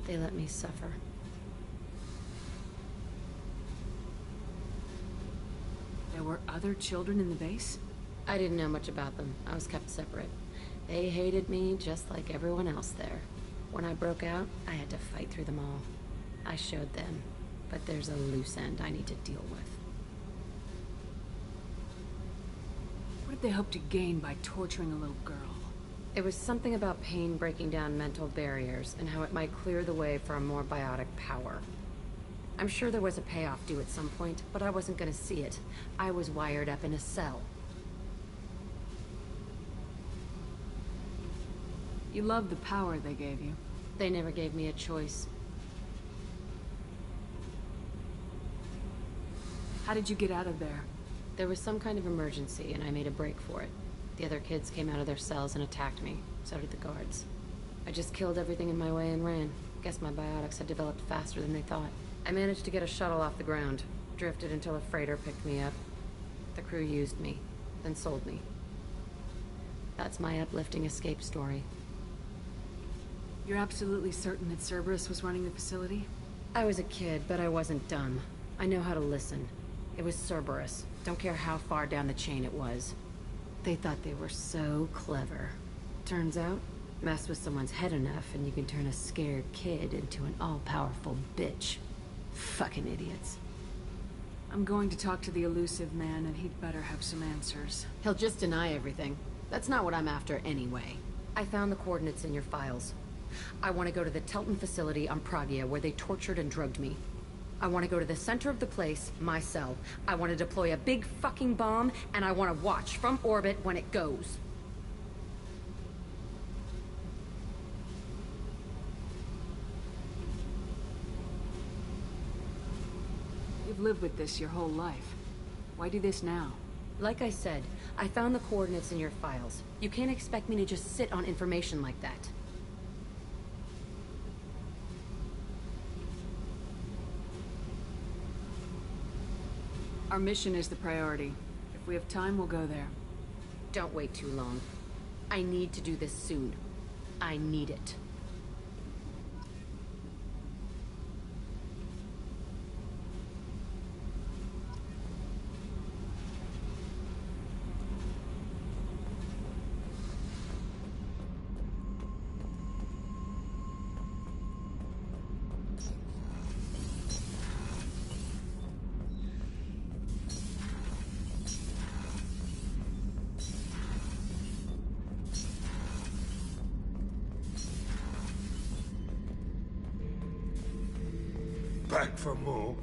They let me suffer. There were other children in the base? I didn't know much about them. I was kept separate. They hated me just like everyone else there. When I broke out, I had to fight through them all. I showed them. But there's a loose end I need to deal with. What did they hope to gain by torturing a little girl? It was something about pain breaking down mental barriers and how it might clear the way for a more biotic power. I'm sure there was a payoff due at some point, but I wasn't gonna see it. I was wired up in a cell. You loved the power they gave you. They never gave me a choice. How did you get out of there? There was some kind of emergency, and I made a break for it. The other kids came out of their cells and attacked me. So did the guards. I just killed everything in my way and ran. Guess my biotics had developed faster than they thought. I managed to get a shuttle off the ground. Drifted until a freighter picked me up. The crew used me, then sold me. That's my uplifting escape story. You're absolutely certain that Cerberus was running the facility? I was a kid, but I wasn't dumb. I know how to listen. It was Cerberus. Don't care how far down the chain it was. They thought they were so clever. Turns out, mess with someone's head enough and you can turn a scared kid into an all-powerful bitch. Fucking idiots. I'm going to talk to the elusive man, and he'd better have some answers. He'll just deny everything. That's not what I'm after anyway. I found the coordinates in your files. I want to go to the Telton facility on Pragia where they tortured and drugged me. I want to go to the center of the place, my cell. I want to deploy a big fucking bomb, and I want to watch from orbit when it goes. You've lived with this your whole life. Why do this now? Like I said, I found the coordinates in your files. You can't expect me to just sit on information like that. Our mission is the priority. If we have time, we'll go there. Don't wait too long. I need to do this soon. I need it. Back for more?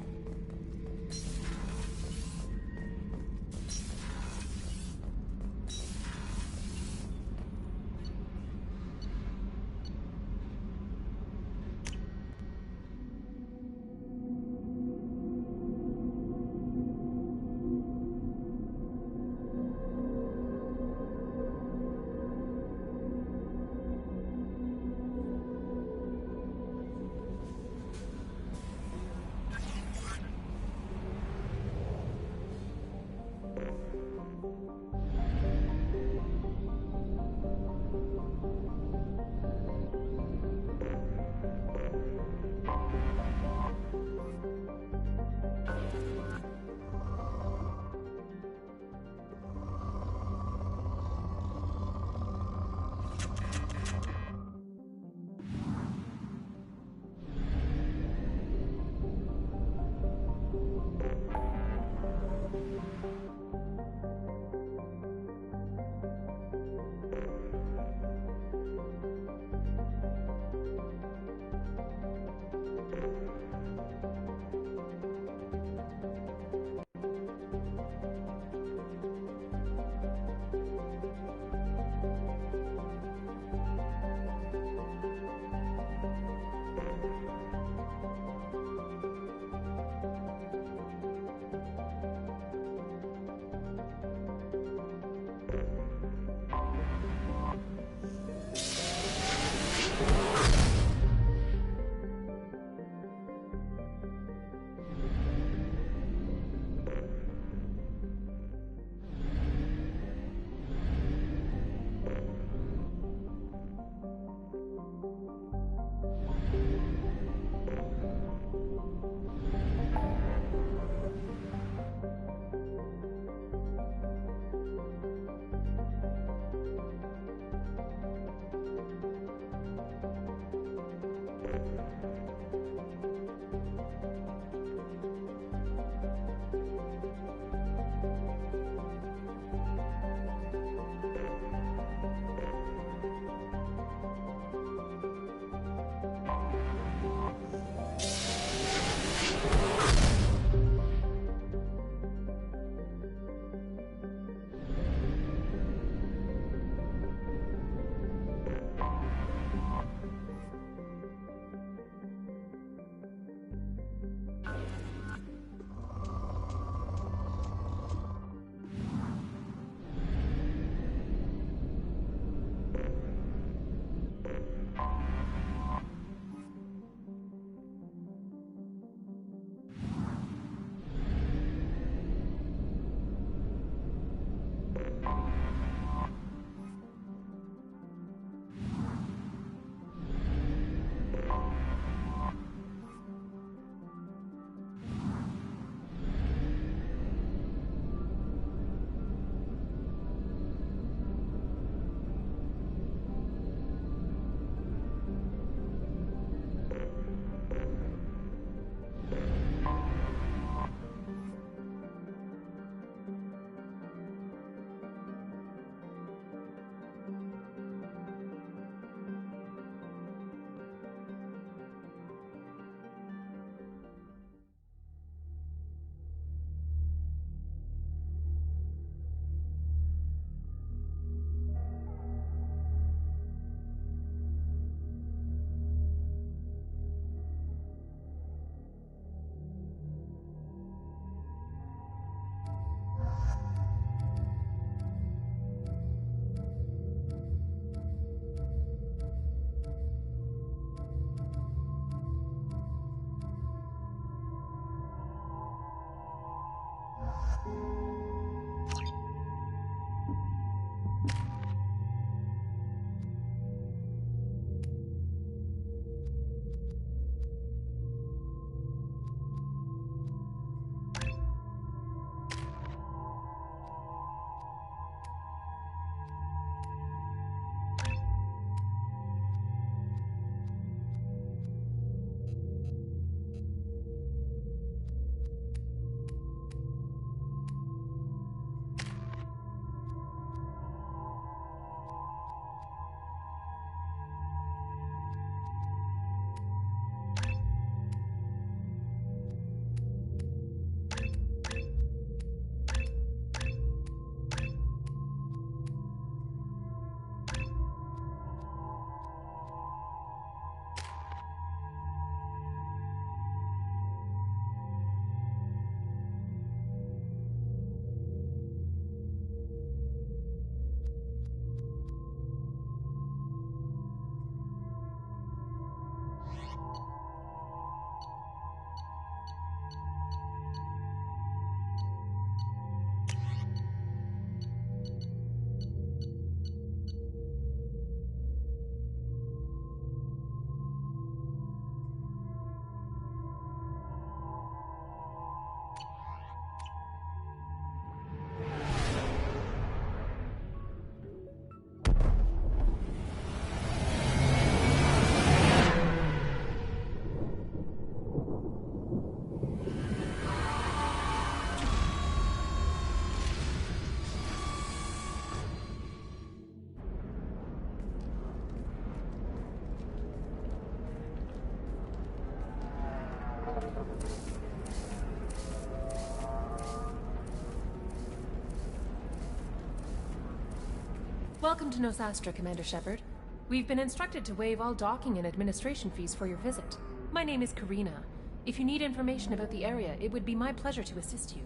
Welcome to Nosastra, Commander Shepard. We've been instructed to waive all docking and administration fees for your visit. My name is Karina. If you need information about the area, it would be my pleasure to assist you.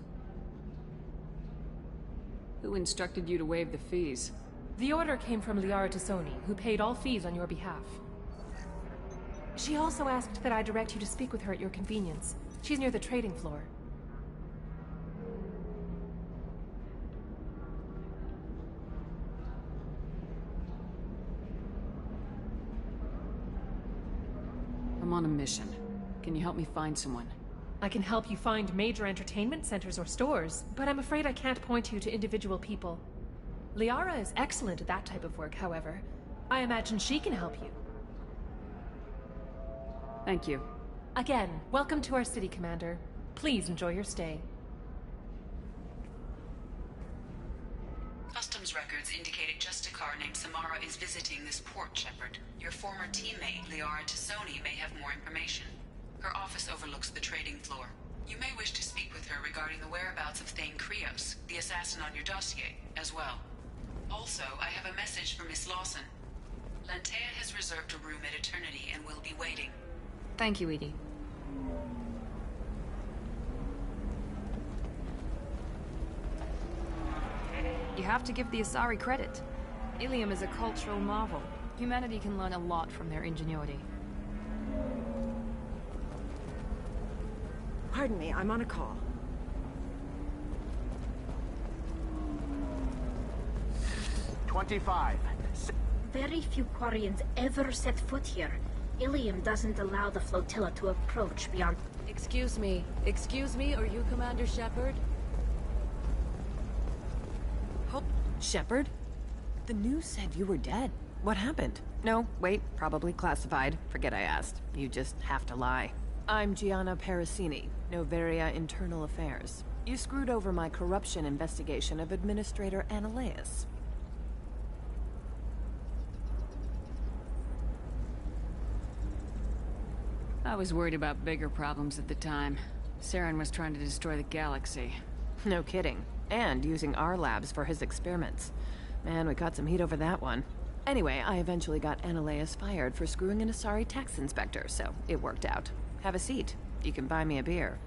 Who instructed you to waive the fees? The order came from Liara Tassoni, who paid all fees on your behalf. She also asked that I direct you to speak with her at your convenience. She's near the trading floor. I'm on a mission. Can you help me find someone? I can help you find major entertainment centers or stores, but I'm afraid I can't point you to individual people. Liara is excellent at that type of work, however. I imagine she can help you. Thank you. Again, welcome to our city, Commander. Please enjoy your stay. Customs records indicated just a car named Samara is visiting this port, Shepard. Your former teammate, Liara Tassoni, may have more information. Her office overlooks the trading floor. You may wish to speak with her regarding the whereabouts of Thane Krios, the assassin on your dossier, as well. Also, I have a message for Miss Lawson. Lantea has reserved a room at Eternity and will be waiting. Thank you, Edie. You have to give the Asari credit. Ilium is a cultural marvel. Humanity can learn a lot from their ingenuity. Pardon me, I'm on a call. Very few Quarians ever set foot here. Ilium doesn't allow the flotilla to approach beyond... Excuse me, are you Commander Shepard? Shepard? The news said you were dead. What happened? No, wait, probably classified. Forget I asked. You just have to lie. I'm Gianna Parasini, Novaria Internal Affairs. You screwed over my corruption investigation of Administrator Analeus. I was worried about bigger problems at the time. Saren was trying to destroy the galaxy. No kidding. And using our labs for his experiments. Man, we got some heat over that one. Anyway, I eventually got Analeus fired for screwing an Asari tax inspector, so it worked out. Have a seat. You can buy me a beer.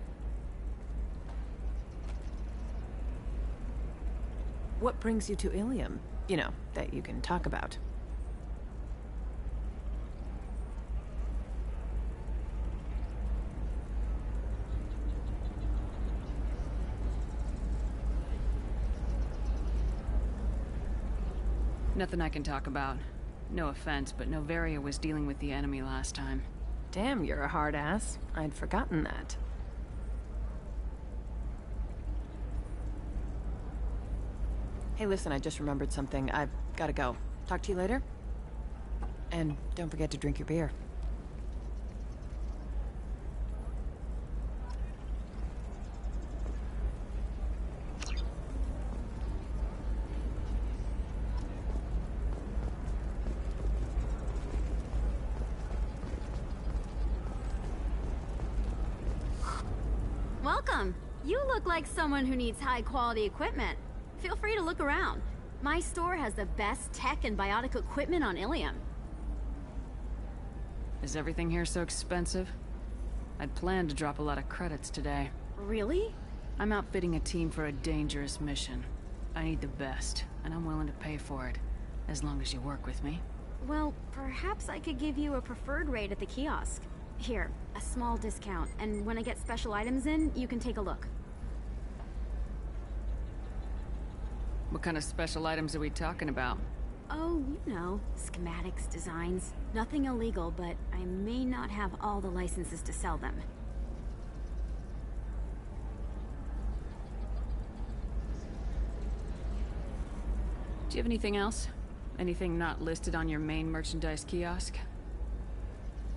What brings you to Ilium? You know, that you can talk about. Nothing I can talk about. No offense, but Novaria was dealing with the enemy last time. Damn, you're a hard ass. I'd forgotten that. Hey, listen, I just remembered something. I've gotta go. Talk to you later? And don't forget to drink your beer. Welcome. You look like someone who needs high-quality equipment. Feel free to look around. My store has the best tech and biotic equipment on Ilium. Is everything here so expensive? I'd planned to drop a lot of credits today. Really? I'm outfitting a team for a dangerous mission. I need the best, and I'm willing to pay for it, as long as you work with me. Well, perhaps I could give you a preferred rate at the kiosk. Here, a small discount, and when I get special items in, you can take a look. What kind of special items are we talking about? Oh, you know, schematics, designs. Nothing illegal, but I may not have all the licenses to sell them. Do you have anything else? Anything not listed on your main merchandise kiosk?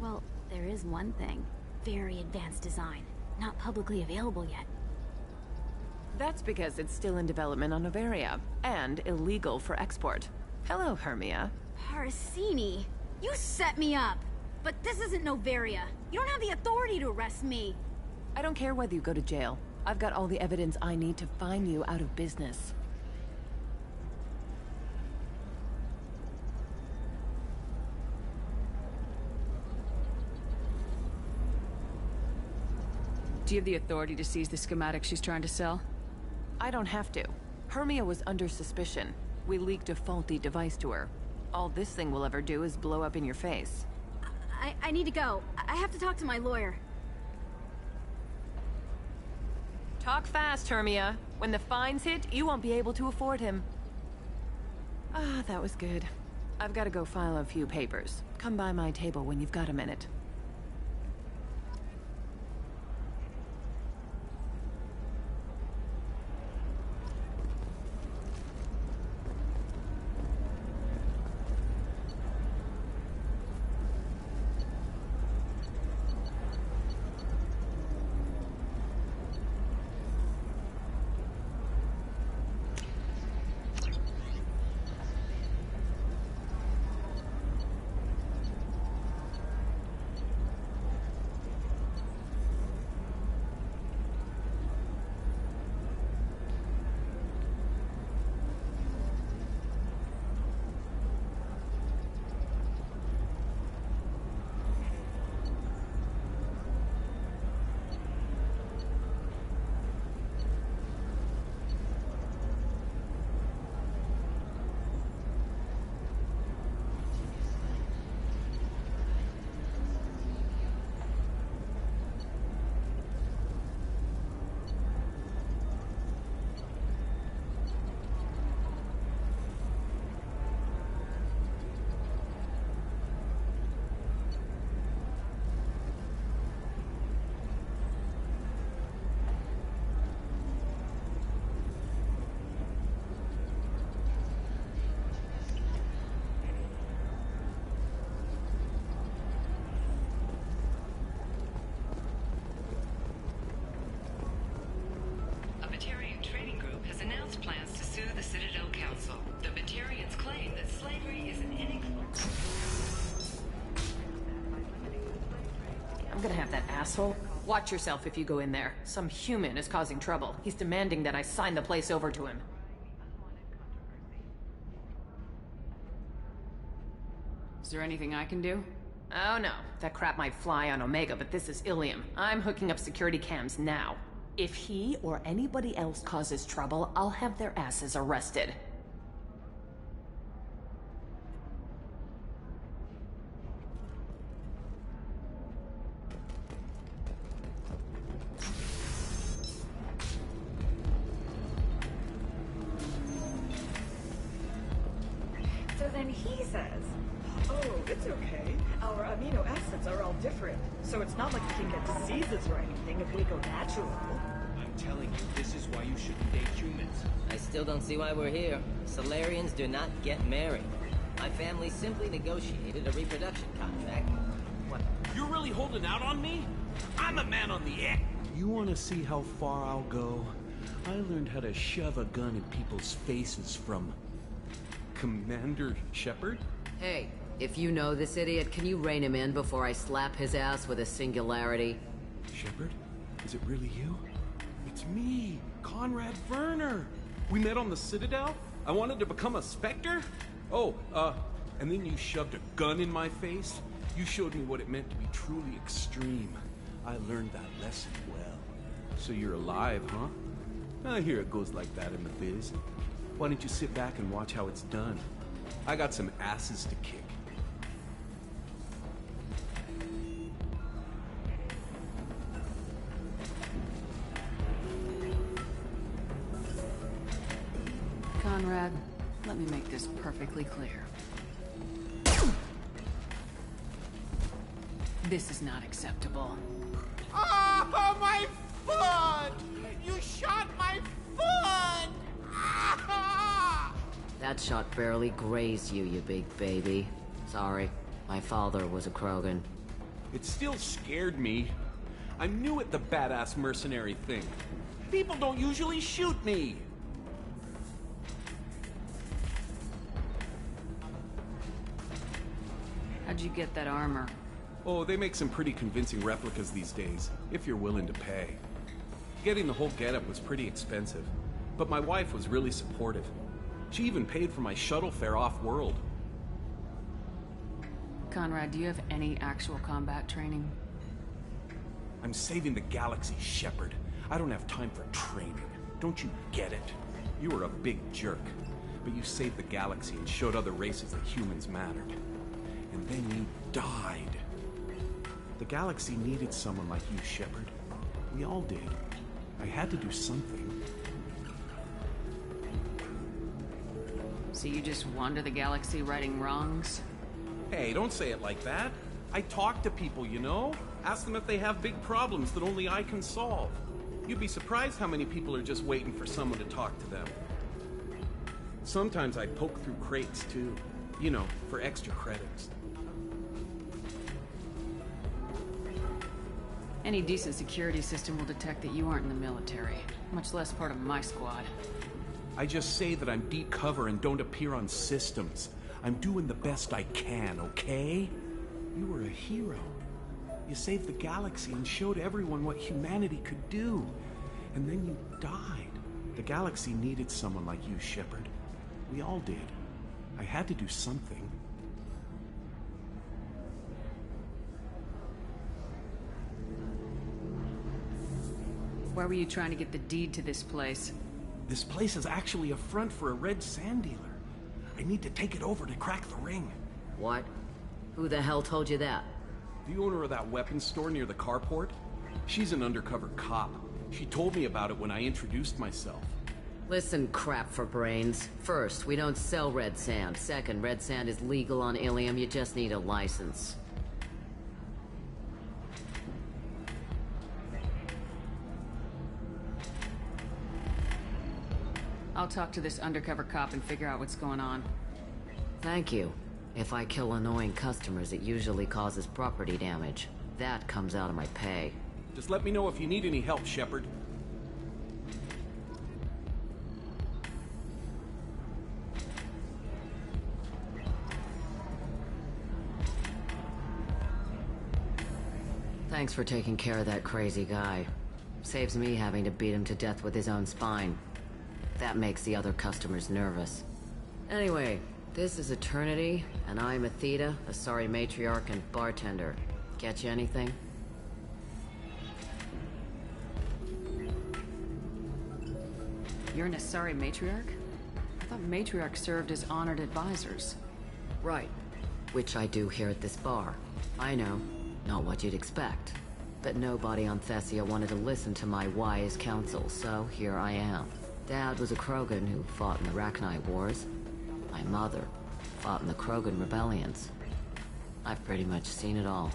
Well, there is one thing. Very advanced design. Not publicly available yet. That's because it's still in development on Novaria, and illegal for export. Hello, Hermia. Parasini, you set me up! But this isn't Novaria. You don't have the authority to arrest me. I don't care whether you go to jail. I've got all the evidence I need to fine you out of business. Do you have the authority to seize the schematic she's trying to sell? I don't have to. Hermia was under suspicion. We leaked a faulty device to her. All this thing will ever do is blow up in your face. I need to go. I have to talk to my lawyer. Talk fast, Hermia. When the fines hit, you won't be able to afford him. Ah, that was good. I've got to go file a few papers. Come by my table when you've got a minute. I'm gonna have that asshole. Watch yourself if you go in there. Some human is causing trouble. He's demanding that I sign the place over to him. Is there anything I can do? Oh no, that crap might fly on Omega, but this is Ilium. I'm hooking up security cams now. If he or anybody else causes trouble, I'll have their asses arrested. then he says, oh, it's okay. Our amino acids are all different, so it's not like we can get diseases or anything if we go natural. I'm telling you, this is why you shouldn't date humans. I still don't see why we're here. Solarians do not get married. My family simply negotiated a reproduction contract. What? You're really holding out on me? I'm a man on the edge. You want to see how far I'll go? I learned how to shove a gun in people's faces from Commander Shepard? Hey, if you know this idiot, can you rein him in before I slap his ass with a singularity? Shepard? Is it really you? It's me, Conrad Werner. We met on the Citadel? I wanted to become a Spectre? Oh, and then you shoved a gun in my face? You showed me what it meant to be truly extreme. I learned that lesson well. So you're alive, huh? I hear it goes like that in the biz. Why don't you sit back and watch how it's done? I got some asses to kick. Conrad, let me make this perfectly clear. This is not acceptable. Oh, my foot! You shot my foot! Ah! That shot barely grazed you, you big baby. Sorry, my father was a Krogan. It still scared me. I'm new at the badass mercenary thing. People don't usually shoot me. How'd you get that armor? Oh, they make some pretty convincing replicas these days, if you're willing to pay. Getting the whole getup was pretty expensive, but my wife was really supportive. She even paid for my shuttle fare off-world. Conrad, do you have any actual combat training? I'm saving the galaxy, Shepard. I don't have time for training. Don't you get it? You were a big jerk, but you saved the galaxy and showed other races that humans mattered. And then you died. The galaxy needed someone like you, Shepard. We all did. I had to do something. So you just wander the galaxy righting wrongs? Hey, don't say it like that. I talk to people, you know? Ask them if they have big problems that only I can solve. You'd be surprised how many people are just waiting for someone to talk to them. Sometimes I poke through crates, too. You know, for extra credits. Any decent security system will detect that you aren't in the military, much less part of my squad. I just say that I'm deep cover and don't appear on systems. I'm doing the best I can, okay? You were a hero. You saved the galaxy and showed everyone what humanity could do. And then you died. The galaxy needed someone like you, Shepard. We all did. I had to do something. Why were you trying to get the deed to this place? This place is actually a front for a red sand dealer. I need to take it over to crack the ring. What? Who the hell told you that? The owner of that weapons store near the carport. She's an undercover cop. She told me about it when I introduced myself. Listen, crap for brains. First, we don't sell red sand. Second, red sand is legal on Ilium. You just need a license. I'll talk to this undercover cop and figure out what's going on. Thank you. If I kill annoying customers, it usually causes property damage. That comes out of my pay. Just let me know if you need any help, Shepard. Thanks for taking care of that crazy guy. Saves me having to beat him to death with his own spine. That makes the other customers nervous. Anyway, this is Eternity, and I'm Athena, a sorry matriarch and bartender. Get you anything? You're an Asari matriarch? I thought matriarchs served as honored advisors. Right. Which I do here at this bar. I know. Not what you'd expect. But nobody on Thessia wanted to listen to my wise counsel, so here I am. Dad was a Krogan who fought in the Rachni Wars. My mother, fought in the Krogan rebellions. I've pretty much seen it all.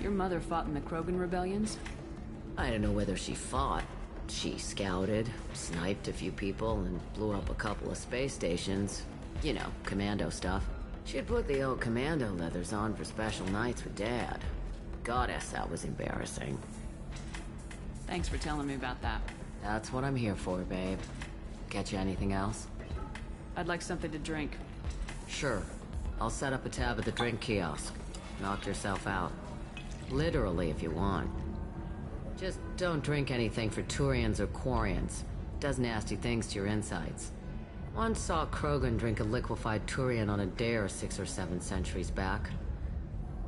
Your mother fought in the Krogan rebellions? I don't know whether she fought. She scouted, sniped a few people, and blew up a couple of space stations. You know, commando stuff. She'd put the old commando leathers on for special nights with Dad. Goddess, that was embarrassing. Thanks for telling me about that. That's what I'm here for, babe. Get you anything else? I'd like something to drink. Sure. I'll set up a tab at the drink kiosk. Knock yourself out. Literally, if you want. Just don't drink anything for Turians or Quarians. Does nasty things to your insides. Once saw a Krogan drink a liquefied Turian on a dare 6 or 7 centuries back.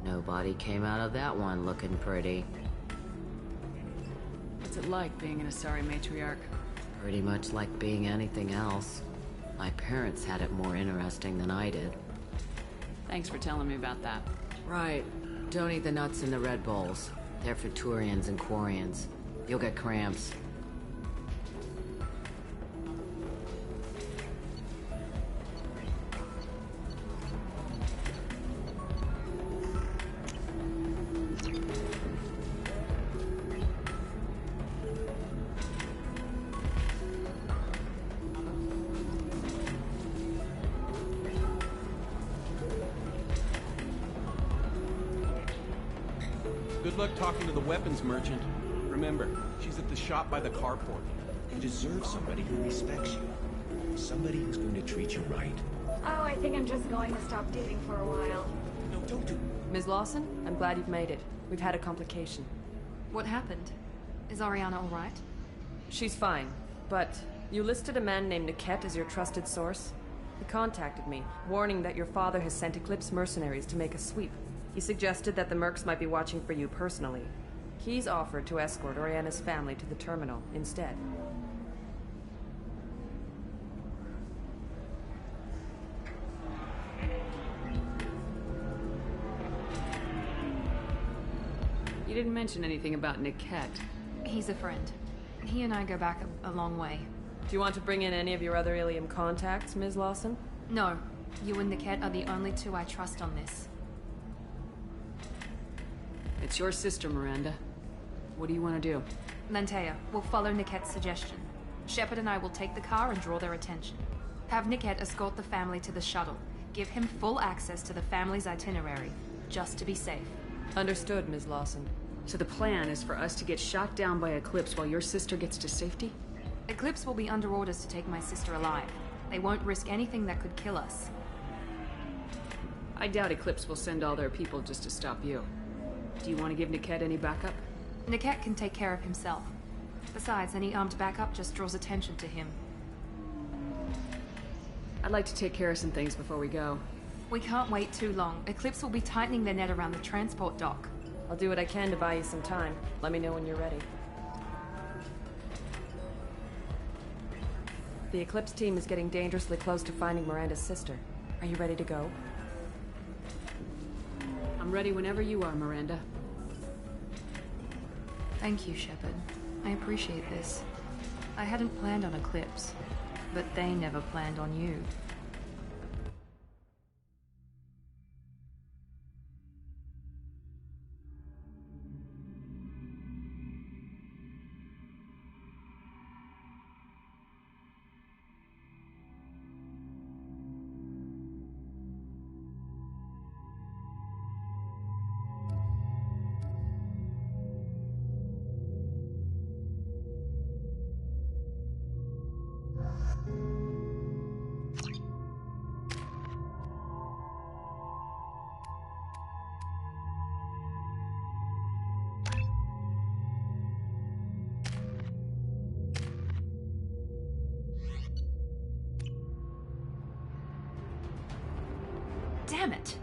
Nobody came out of that one looking pretty. What's it like being an Asari matriarch? Pretty much like being anything else. My parents had it more interesting than I did. Thanks for telling me about that. Right. Don't eat the nuts in the Red Bowls. They're for Turians and Quarians. You'll get cramps. Good luck talking to the weapons merchant. Remember, she's at the shop by the carport. You deserve somebody who respects you. Somebody who's going to treat you right. Oh, I think I'm just going to stop dating for a while. No, don't do... Ms. Lawson, I'm glad you've made it. We've had a complication. What happened? Is Ariana all right? She's fine, but you listed a man named Niket as your trusted source. He contacted me, warning that your father has sent Eclipse mercenaries to make a sweep. He suggested that the Mercs might be watching for you personally. He's offered to escort Oriana's family to the terminal instead. You didn't mention anything about Niket. He's a friend. He and I go back a long way. Do you want to bring in any of your other Ilium contacts, Ms. Lawson? No. You and Niket are the only two I trust on this. It's your sister, Miranda. What do you want to do? Lantea, we'll follow Niket's suggestion. Shepard and I will take the car and draw their attention. Have Niket escort the family to the shuttle. Give him full access to the family's itinerary, just to be safe. Understood, Ms. Lawson. So the plan is for us to get shot down by Eclipse while your sister gets to safety? Eclipse will be under orders to take my sister alive. They won't risk anything that could kill us. I doubt Eclipse will send all their people just to stop you. Do you want to give Niket any backup? Niket can take care of himself. Besides, any armed backup just draws attention to him. I'd like to take care of some things before we go. We can't wait too long. Eclipse will be tightening their net around the transport dock. I'll do what I can to buy you some time. Let me know when you're ready. The Eclipse team is getting dangerously close to finding Miranda's sister. Are you ready to go? I'm ready whenever you are, Miranda. Thank you, Shepard. I appreciate this. I hadn't planned on Eclipse, but they never planned on you. Damn it!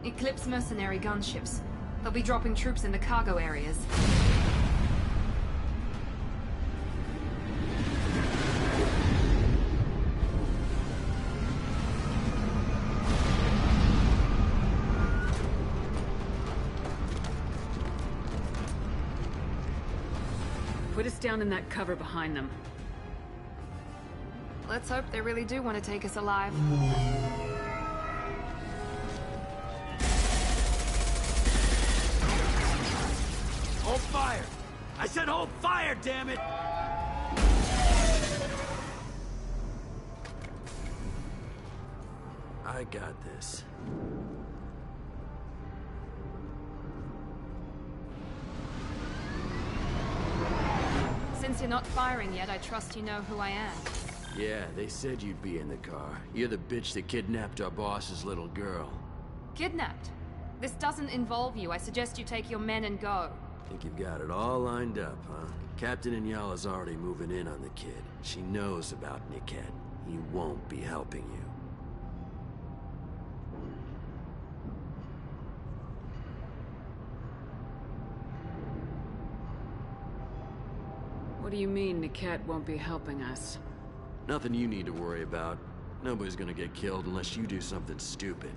Eclipse mercenary gunships. They'll be dropping troops in the cargo areas. Put us down in that cover behind them. Let's hope they really do want to take us alive. Hold fire! I said hold fire, damn it! I got this. Since you're not firing yet, I trust you know who I am. Yeah, they said you'd be in the car. You're the bitch that kidnapped our boss's little girl. Kidnapped? This doesn't involve you. I suggest you take your men and go. Think you've got it all lined up, huh? Captain Inyala's already moving in on the kid. She knows about Niket. He won't be helping you. What do you mean Niket won't be helping us? Nothing you need to worry about. Nobody's gonna get killed unless you do something stupid.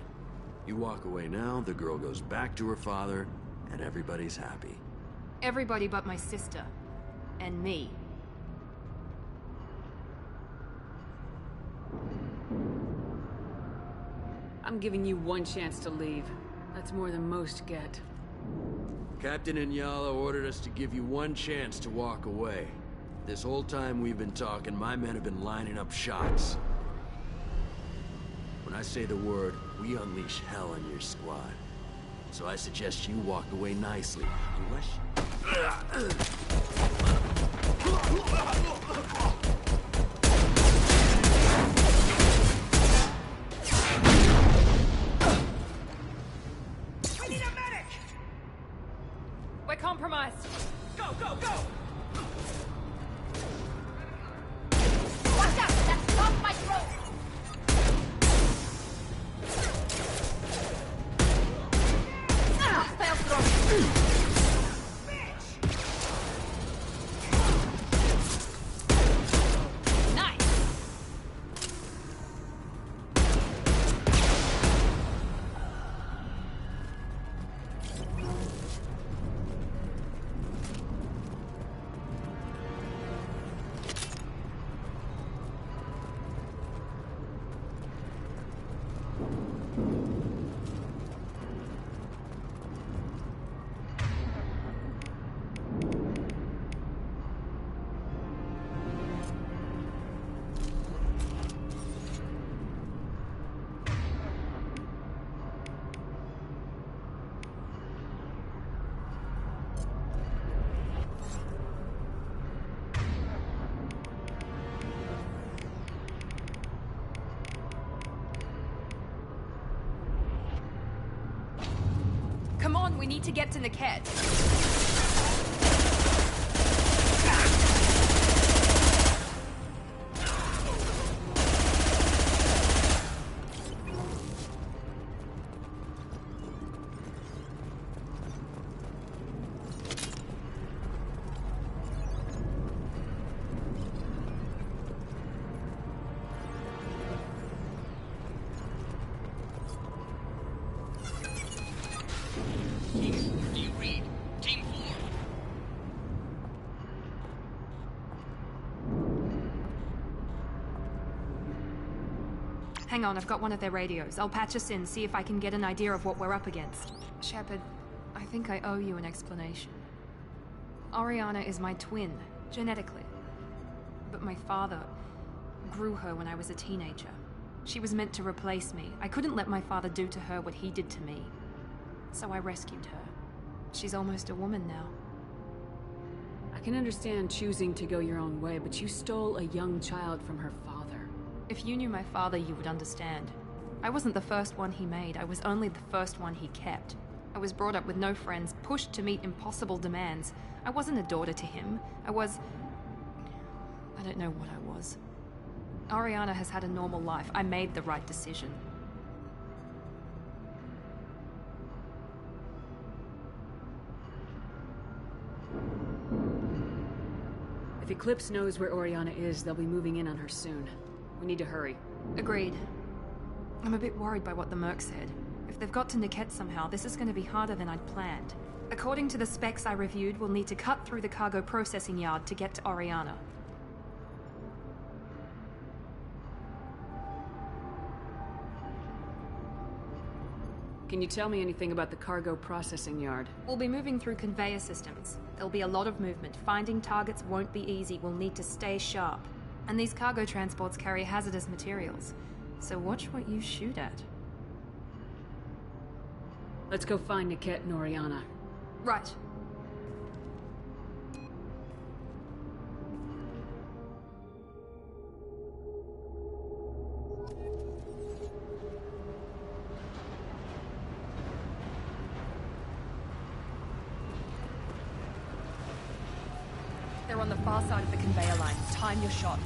You walk away now, the girl goes back to her father, and everybody's happy. Everybody but my sister. And me. I'm giving you one chance to leave. That's more than most get. Captain Inyala ordered us to give you one chance to walk away. This whole time we've been talking, my men have been lining up shots. When I say the word, we unleash hell on your squad. So I suggest you walk away nicely, unless We need a medic! We're compromised. Go, go, go! Watch out! That's off my throat! Fell through. Come on, we need to get to Niket. Hang on, I've got one of their radios. I'll patch us in, see if I can get an idea of what we're up against. Shepard, I think I owe you an explanation. Oriana is my twin, genetically. But my father grew her when I was a teenager. She was meant to replace me. I couldn't let my father do to her what he did to me. So I rescued her. She's almost a woman now. I can understand choosing to go your own way, but you stole a young child from her father. If you knew my father, you would understand. I wasn't the first one he made. I was only the first one he kept. I was brought up with no friends, pushed to meet impossible demands. I wasn't a daughter to him. I don't know what I was. Oriana has had a normal life. I made the right decision. If Eclipse knows where Oriana is, they'll be moving in on her soon. We need to hurry. Agreed. I'm a bit worried by what the Merc said. If they've got to Niket somehow, this is going to be harder than I'd planned. According to the specs I reviewed, we'll need to cut through the cargo processing yard to get to Oriana. Can you tell me anything about the cargo processing yard? We'll be moving through conveyor systems. There'll be a lot of movement. Finding targets won't be easy. We'll need to stay sharp. And these cargo transports carry hazardous materials. So watch what you shoot at. Let's go find Niket and Oriana. Right. They're on the far side of the conveyor line. Time your shots.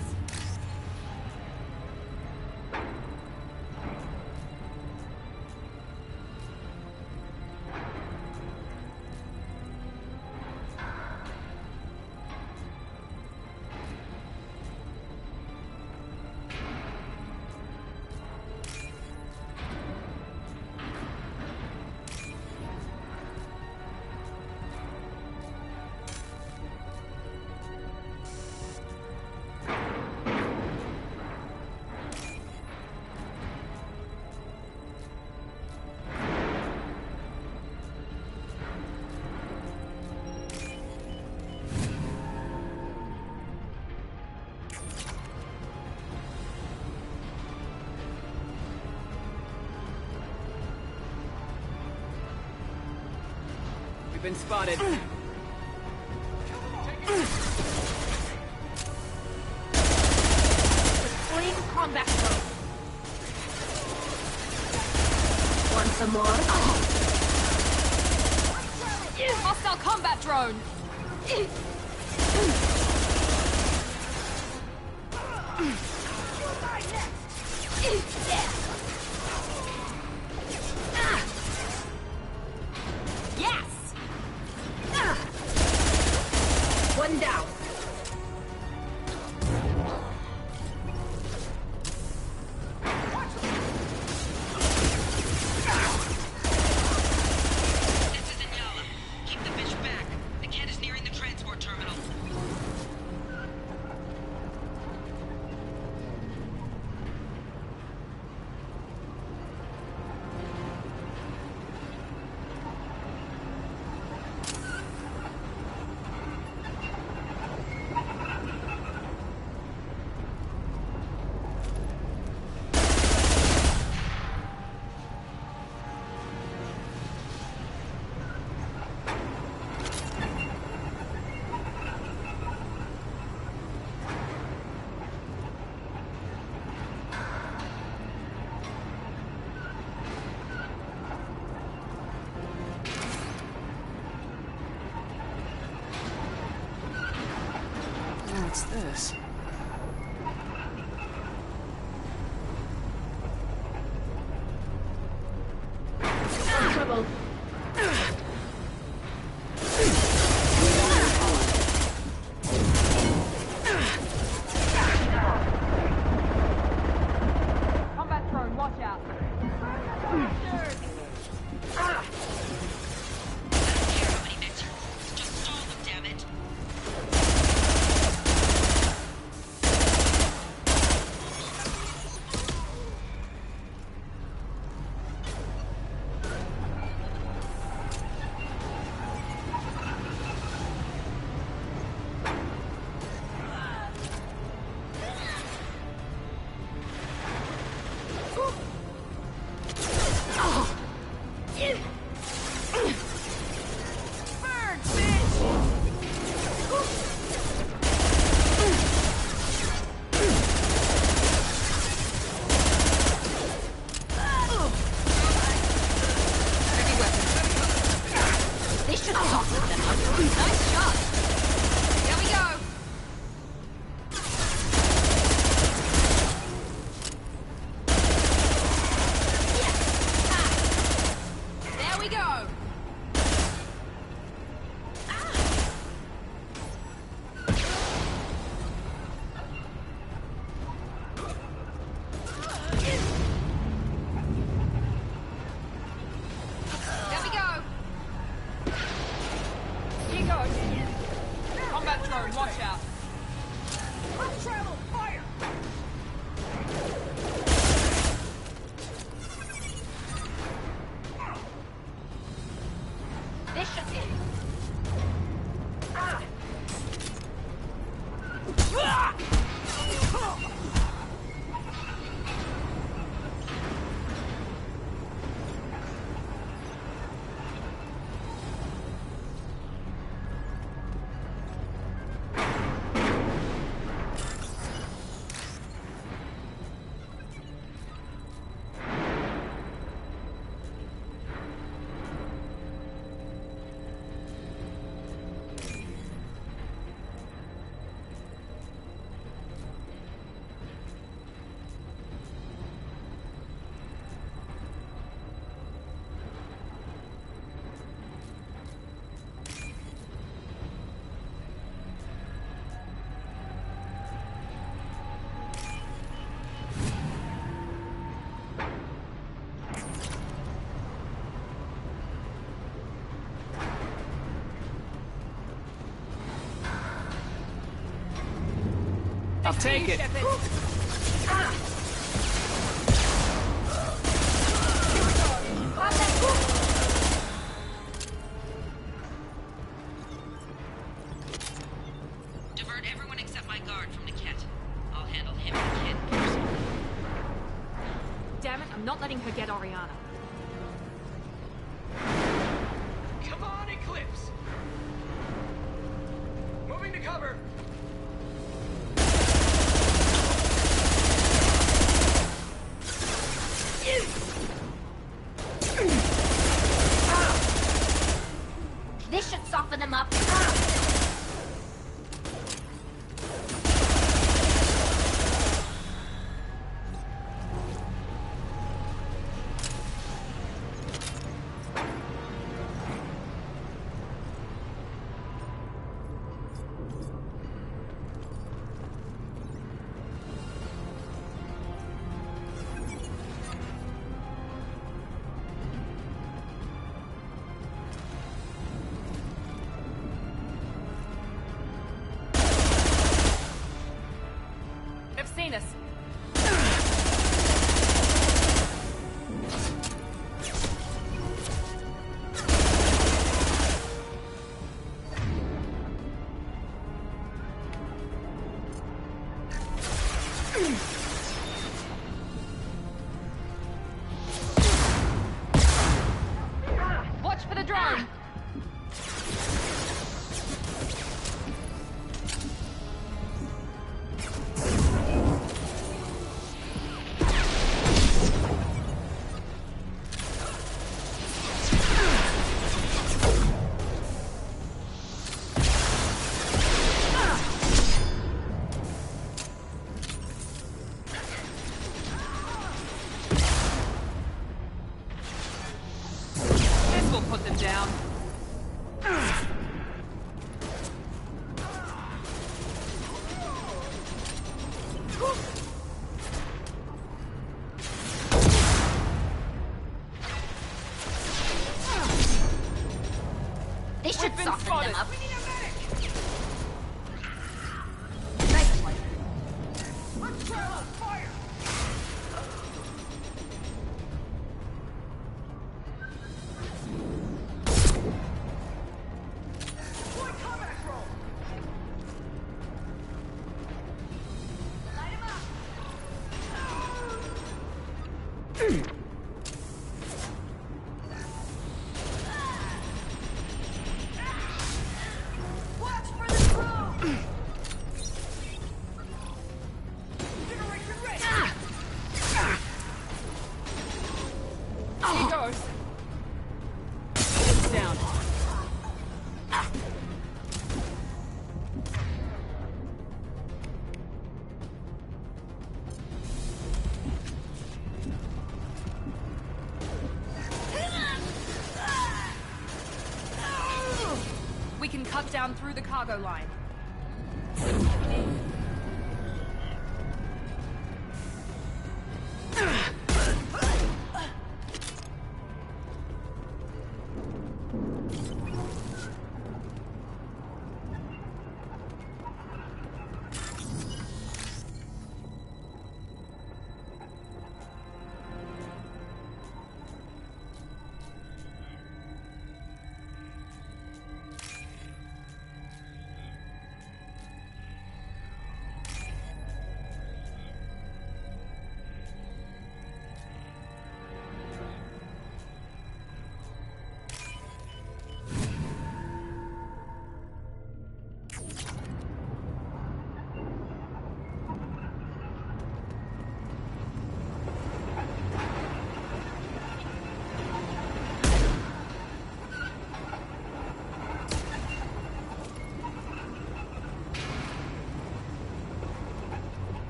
Been spotted. Fleeing combat drone. Want some more? Hostile combat drone. One down. What's this? Trouble. Combat drone, watch out. initiative! I'll take it. Divert everyone except my guard from the kit. I'll handle him and the kid personally. Damn it, I'm not letting her get Oriana. Come on, Eclipse! Moving to cover! This should soften them up. Seen us. Watch for the drone. Put them down. This should soften them up. We can cut down through the cargo line.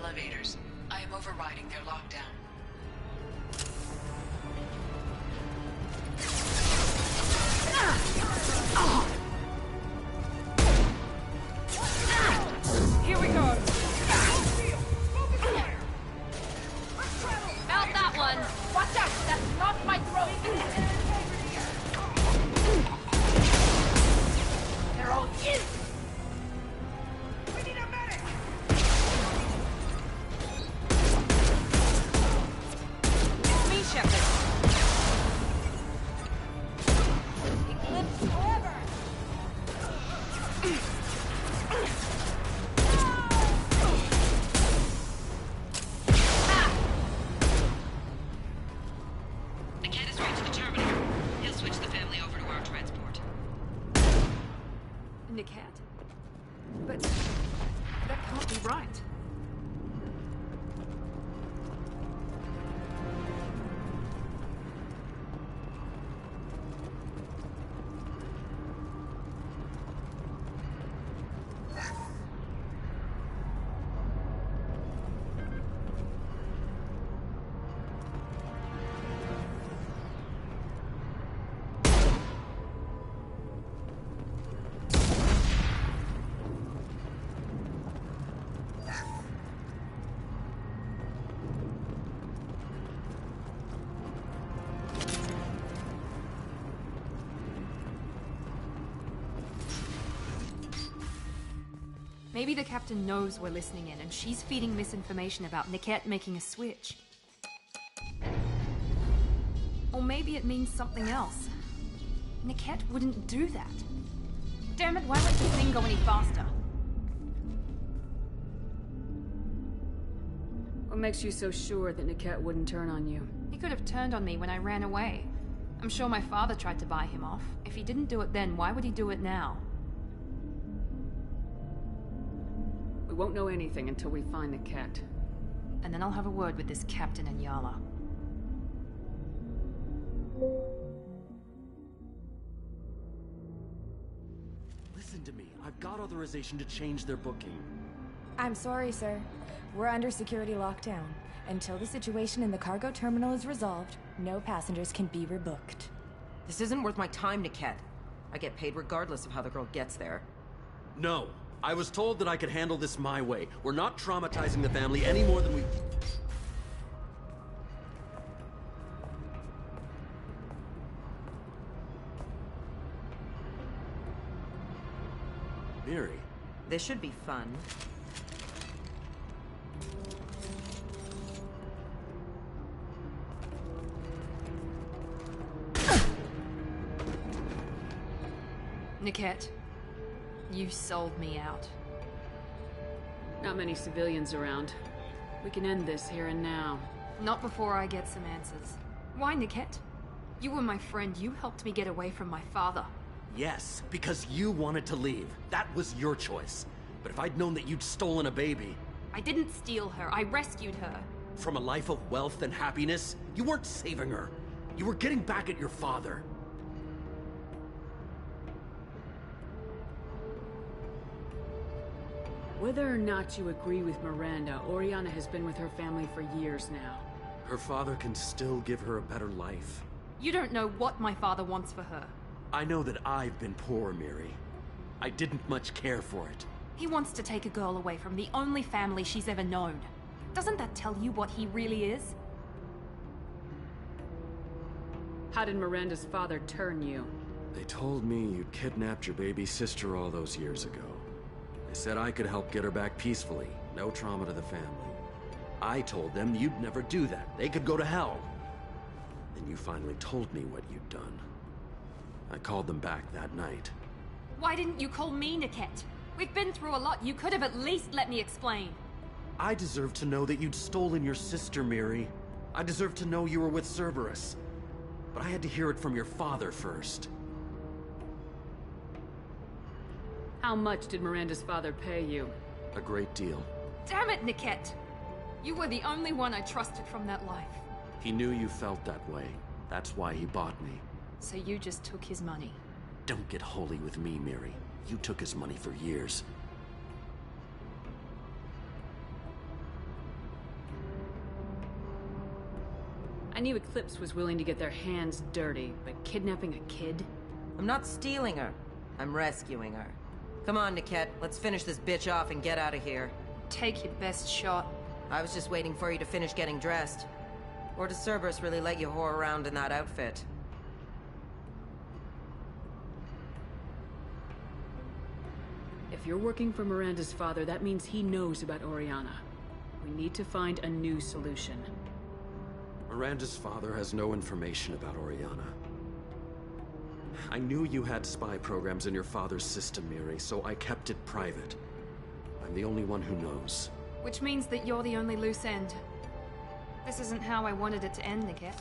elevators. I am overriding their lockdown. Here we go. Felt that one. Watch out! That's not my throat. They're all in. We need a medic. It's me, Shepard. Eclipse forever. The kid has reached the terminal. He'll switch the family over to our transport. Niket? But that can't be right. Maybe the captain knows we're listening in, and she's feeding misinformation about Niket making a switch. Or maybe it means something else. Niket wouldn't do that. Damn it, why won't this thing go any faster? What makes you so sure that Niket wouldn't turn on you? He could have turned on me when I ran away. I'm sure my father tried to buy him off. If he didn't do it then, why would he do it now? We won't know anything until we find Niket. And then I'll have a word with this captain and Yala. Listen to me. I've got authorization to change their booking. I'm sorry, sir. We're under security lockdown. Until the situation in the cargo terminal is resolved, no passengers can be rebooked. This isn't worth my time, Niket. I get paid regardless of how the girl gets there. No. I was told that I could handle this my way. We're not traumatizing the family any more than we... Miri. This should be fun. Niket, you sold me out. Not many civilians around. We can end this here and now. Not before I get some answers. Why, Niket? You were my friend. You helped me get away from my father. Yes, because you wanted to leave. That was your choice. But if I'd known that you'd stolen a baby... I didn't steal her. I rescued her. From a life of wealth and happiness, you weren't saving her. You were getting back at your father. Whether or not you agree with Miranda, Oriana has been with her family for years now. Her father can still give her a better life. You don't know what my father wants for her. I know that I've been poor, Miri. I didn't much care for it. He wants to take a girl away from the only family she's ever known. Doesn't that tell you what he really is? How did Miranda's father turn you? They told me you'd kidnapped your baby sister all those years ago. They said I could help get her back peacefully, no trauma to the family. I told them you'd never do that. They could go to hell. Then you finally told me what you'd done. I called them back that night. Why didn't you call me, Niket? We've been through a lot. You could have at least let me explain. I deserve to know that you'd stolen your sister, Miri. I deserve to know you were with Cerberus. But I had to hear it from your father first. How much did Miranda's father pay you? A great deal. Damn it, Niket! You were the only one I trusted from that life. He knew you felt that way. That's why he bought me. So you just took his money? Don't get holy with me, Miri. You took his money for years. I knew Eclipse was willing to get their hands dirty, but kidnapping a kid? I'm not stealing her. I'm rescuing her. Come on, Niket. Let's finish this bitch off and get out of here. Take your best shot. I was just waiting for you to finish getting dressed. Or does Cerberus really let you whore around in that outfit? If you're working for Miranda's father, that means he knows about Oriana. We need to find a new solution. Miranda's father has no information about Oriana. I knew you had spy programs in your father's system, Miri, so I kept it private. I'm the only one who knows. Which means that you're the only loose end. This isn't how I wanted it to end, Niket.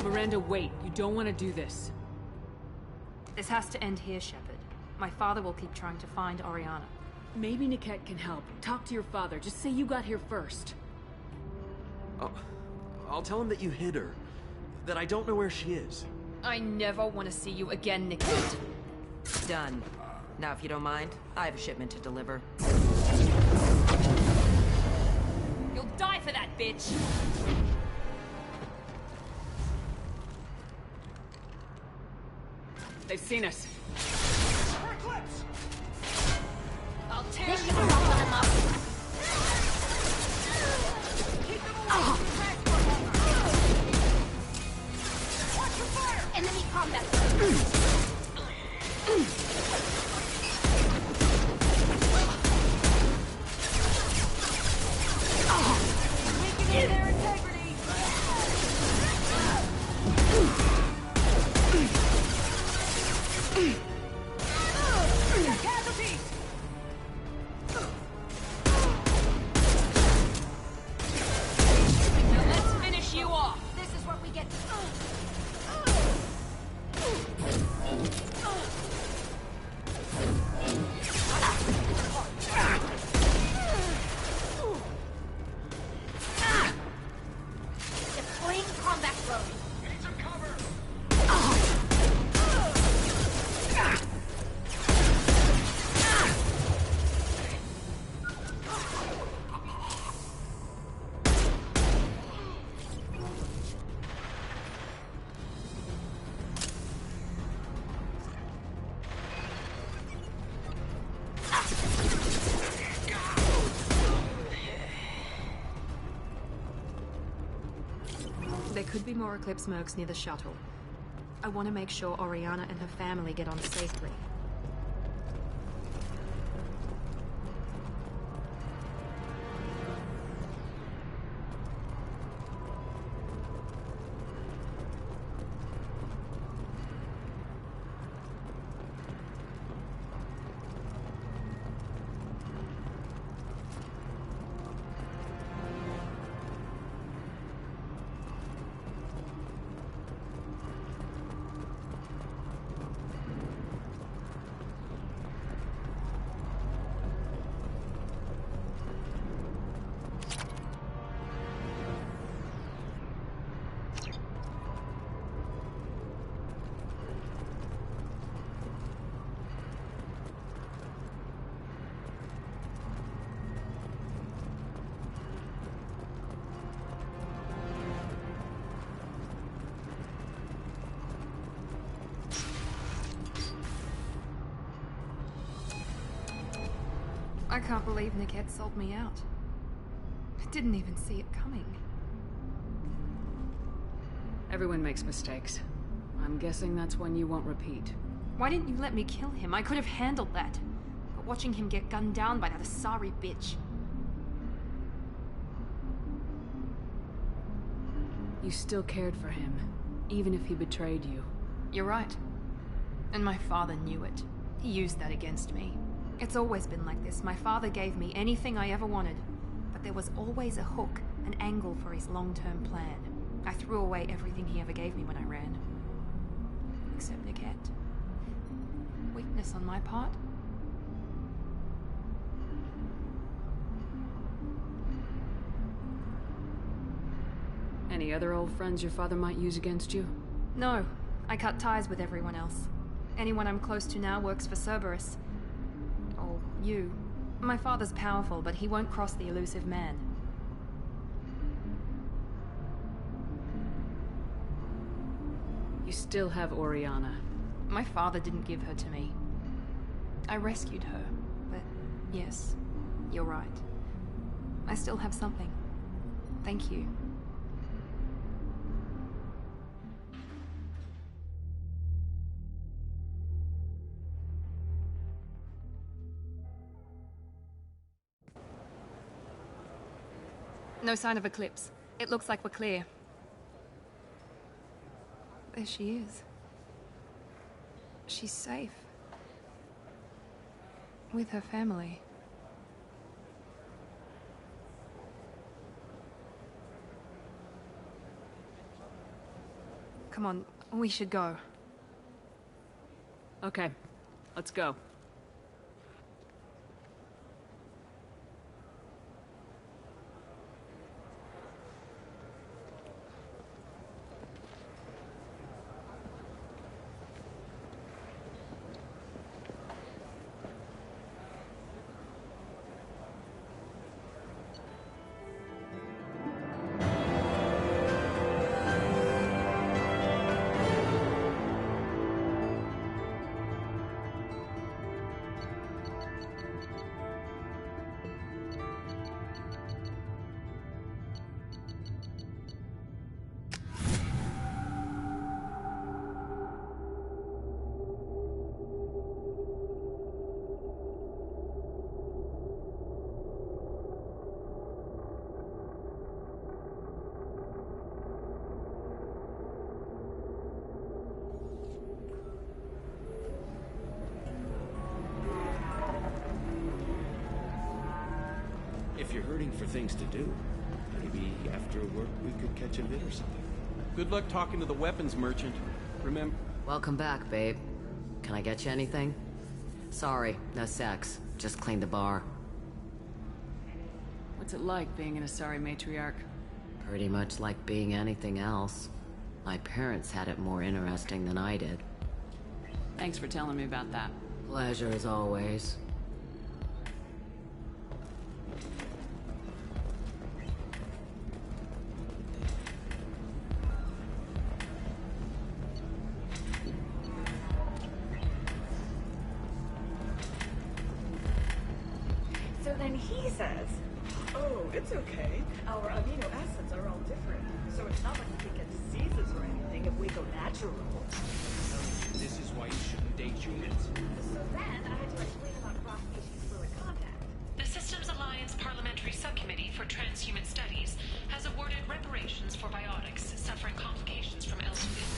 Miranda, wait. You don't want to do this. This has to end here, Shepard. My father will keep trying to find Oriana. Maybe Niket can help. Talk to your father. Just say you got here first. I'll tell him that you hid her. That I don't know where she is. I never want to see you again, Niket. Done. Now, if you don't mind, I have a shipment to deliver. You'll die for that, bitch! They've seen us. Eclipse! I'll tear you them up! Keep them away from the transport harbor! Watch your fire! Enemy combat! Weakening their integrity! Casualties! Now let's finish you off! This is what we get. Deploying combat drone. We need some cover! There could be more Eclipse mercs near the shuttle. I want to make sure Oriana and her family get on safely. I can't believe Niket sold me out. I didn't even see it coming. Everyone makes mistakes. I'm guessing that's one you won't repeat. Why didn't you let me kill him? I could have handled that. But watching him get gunned down by that Asari bitch. You still cared for him, even if he betrayed you. You're right. And my father knew it. He used that against me. It's always been like this. My father gave me anything I ever wanted. But there was always a hook, an angle for his long-term plan. I threw away everything he ever gave me when I ran. Except Niket. Weakness on my part. Any other old friends your father might use against you? No. I cut ties with everyone else. Anyone I'm close to now works for Cerberus. Or you. My father's powerful, but he won't cross the elusive man. You still have Oriana. My father didn't give her to me. I rescued her, but yes, you're right. I still have something. Thank you. No sign of Eclipse. It looks like we're clear. There she is. She's safe. With her family. Come on, we should go. Okay, let's go. If you're hurting for things to do, maybe after work we could catch a vid or something. Good luck talking to the weapons merchant. Remember... Welcome back, babe. Can I get you anything? Sorry, no sex. Just cleaned the bar. What's it like being an Asari matriarch? Pretty much like being anything else. My parents had it more interesting than I did. Thanks for telling me about that. Pleasure as always. So then he says, oh, it's okay. Our amino acids are all different. So it's not like we can get diseases or anything if we go natural. This is why you shouldn't date humans. So then I had to explain about cross-species fluid contact. The Systems Alliance Parliamentary Subcommittee for Transhuman Studies has awarded reparations for biotics suffering complications from elsewhere.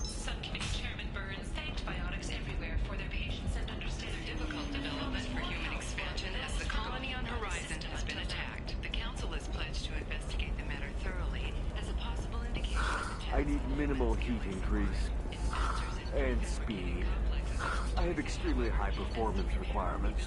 Subcommittee Chairman Burns thanked biotics everywhere for their patience and understanding. Difficult development for human expansion as the colony on Horizon has been attacked. The Council is pledged to investigate the matter thoroughly as a possible indication of the I need minimal heat increase. And speed. I have extremely high performance requirements.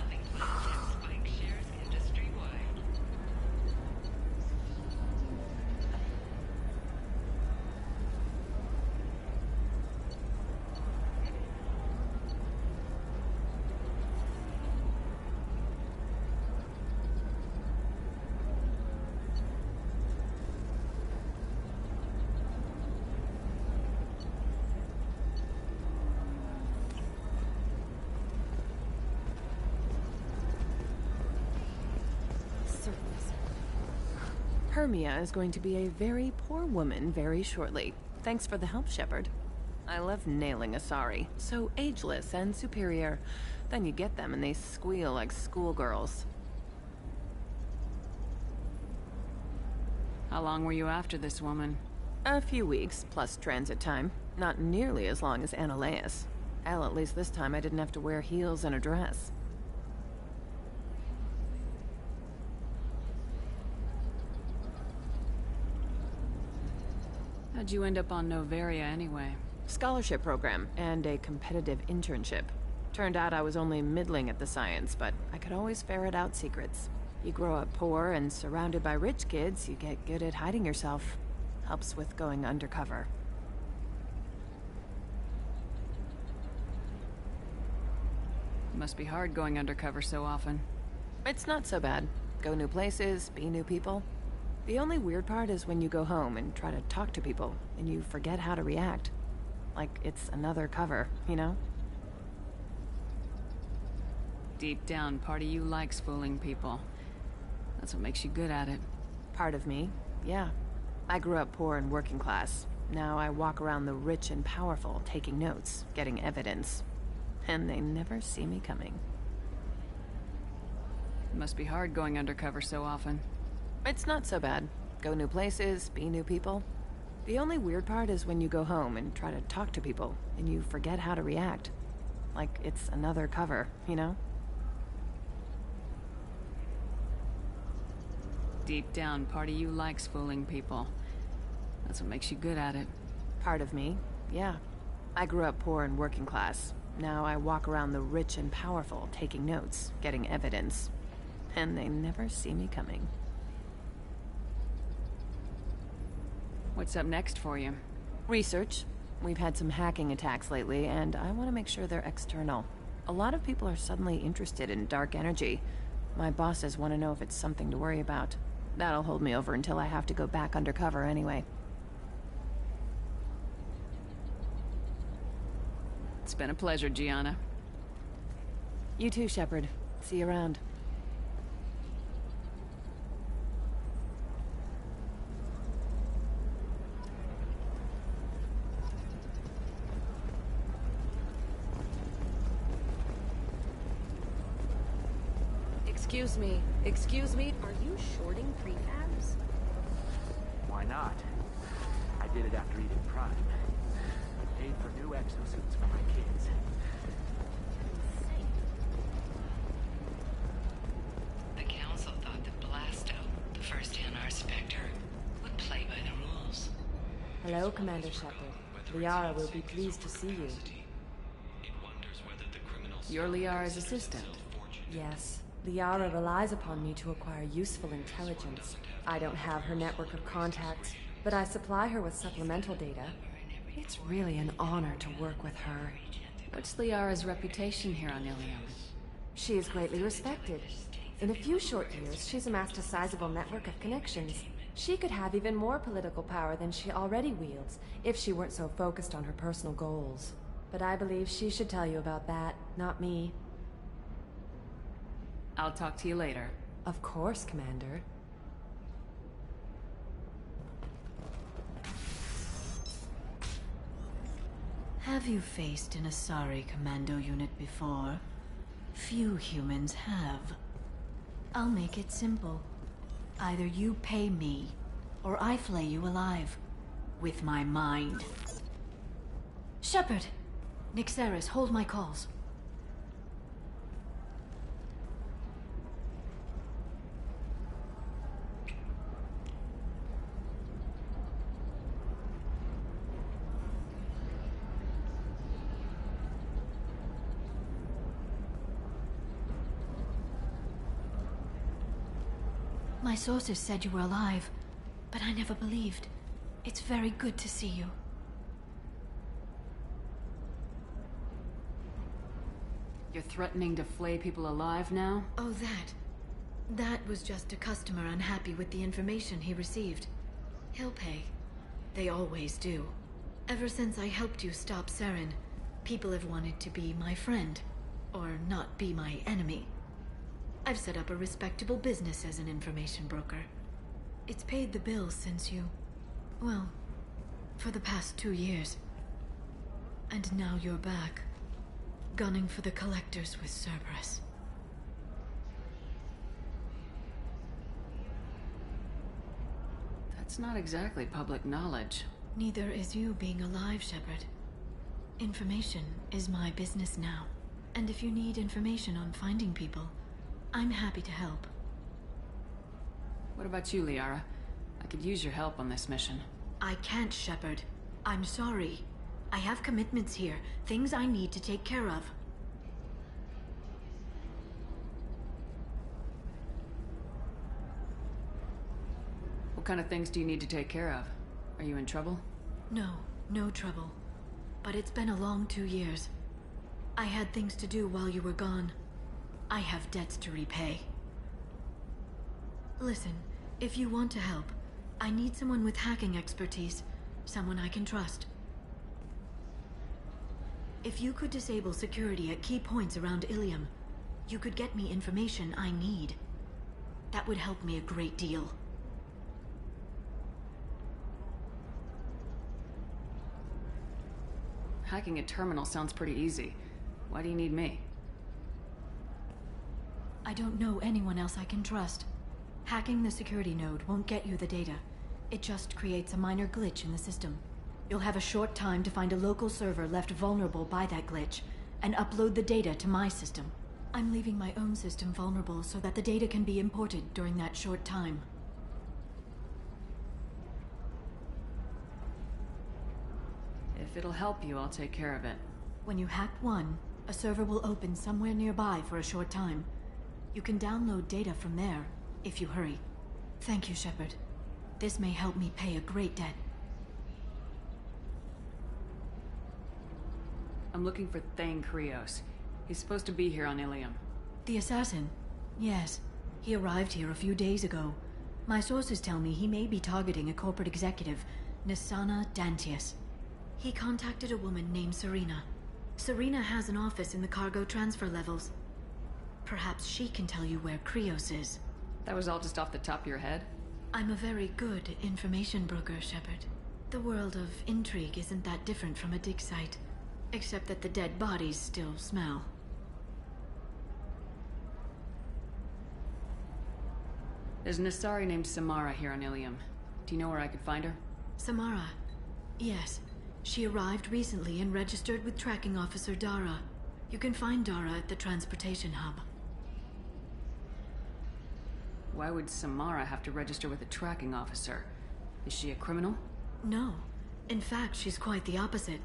Hermia is going to be a very poor woman very shortly. Thanks for the help, Shepard. I love nailing Asari. So ageless and superior. Then you get them and they squeal like schoolgirls. How long were you after this woman? A few weeks, plus transit time. Not nearly as long as Annaleus. Hell, at least this time I didn't have to wear heels and a dress. How'd you end up on Novaria anyway? Scholarship program and a competitive internship. Turned out I was only middling at the science, but I could always ferret out secrets. You grow up poor and surrounded by rich kids, you get good at hiding yourself. Helps with going undercover. Must be hard going undercover so often. It's not so bad. Go new places, be new people. The only weird part is when you go home and try to talk to people, and you forget how to react. Like it's another cover, you know? Deep down, part of you likes fooling people. That's what makes you good at it. Part of me, yeah. I grew up poor and working class. Now I walk around the rich and powerful, taking notes, getting evidence. And they never see me coming. It must be hard going undercover so often. It's not so bad. Go new places, be new people. The only weird part is when you go home and try to talk to people, and you forget how to react. Like it's another cover, you know? Deep down, part of you likes fooling people. That's what makes you good at it. Part of me, yeah. I grew up poor and working class. Now I walk around the rich and powerful, taking notes, getting evidence. And they never see me coming. What's up next for you? Research. We've had some hacking attacks lately, and I want to make sure they're external. A lot of people are suddenly interested in dark energy. My bosses want to know if it's something to worry about. That'll hold me over until I have to go back undercover anyway. It's been a pleasure, Gianna. You too, Shepard. See you around. Excuse me, are you shorting prefabs? Why not? I did it after Eden Prime. Paid for new exosuits for my kids. The council thought that Blasto, the first NR Spectre, would play by the rules. Hello, Commander Shepard. Liara will be pleased to see you. You're Liara's assistant. Yes. Liara relies upon me to acquire useful intelligence. I don't have her network of contacts, but I supply her with supplemental data. It's really an honor to work with her. What's Liara's reputation here on Ilium? She is greatly respected. In a few short years, she's amassed a sizable network of connections. She could have even more political power than she already wields, if she weren't so focused on her personal goals. But I believe she should tell you about that, not me. I'll talk to you later. Of course, Commander. Have you faced an Asari commando unit before? Few humans have. I'll make it simple. Either you pay me, or I flay you alive. With my mind. Shepard! Nixeris, hold my calls. My sources said you were alive, but I never believed. It's very good to see you. You're threatening to flay people alive now? Oh, that. That was just a customer unhappy with the information he received. He'll pay. They always do. Ever since I helped you stop Saren, people have wanted to be my friend, or not be my enemy. I've set up a respectable business as an information broker. It's paid the bills since you... well, for the past 2 years. And now you're back, gunning for the Collectors with Cerberus. That's not exactly public knowledge. Neither is you being alive, Shepard. Information is my business now. And if you need information on finding people, I'm happy to help. What about you, Liara? I could use your help on this mission. I can't, Shepard. I'm sorry. I have commitments here, things I need to take care of. What kind of things do you need to take care of? Are you in trouble? No, no trouble. But it's been a long 2 years. I had things to do while you were gone. I have debts to repay. Listen, if you want to help, I need someone with hacking expertise. Someone I can trust. If you could disable security at key points around Ilium, you could get me information I need. That would help me a great deal. Hacking a terminal sounds pretty easy. Why do you need me? I don't know anyone else I can trust. Hacking the security node won't get you the data. It just creates a minor glitch in the system. You'll have a short time to find a local server left vulnerable by that glitch, and upload the data to my system. I'm leaving my own system vulnerable so that the data can be imported during that short time. If it'll help you, I'll take care of it. When you hack one, a server will open somewhere nearby for a short time. You can download data from there, if you hurry. Thank you, Shepard. This may help me pay a great debt. I'm looking for Thane Krios. He's supposed to be here on Ilium. The assassin? Yes. He arrived here a few days ago. My sources tell me he may be targeting a corporate executive, Nisana Dantius. He contacted a woman named Serena. Serena has an office in the cargo transfer levels. Perhaps she can tell you where Krios is. That was all just off the top of your head? I'm a very good information broker, Shepard. The world of intrigue isn't that different from a dig site, except that the dead bodies still smell. There's an Asari named Samara here on Ilium. Do you know where I could find her? Samara? Yes. She arrived recently and registered with tracking officer Dara. You can find Dara at the transportation hub. Why would Samara have to register with a tracking officer? Is she a criminal? No. In fact, she's quite the opposite.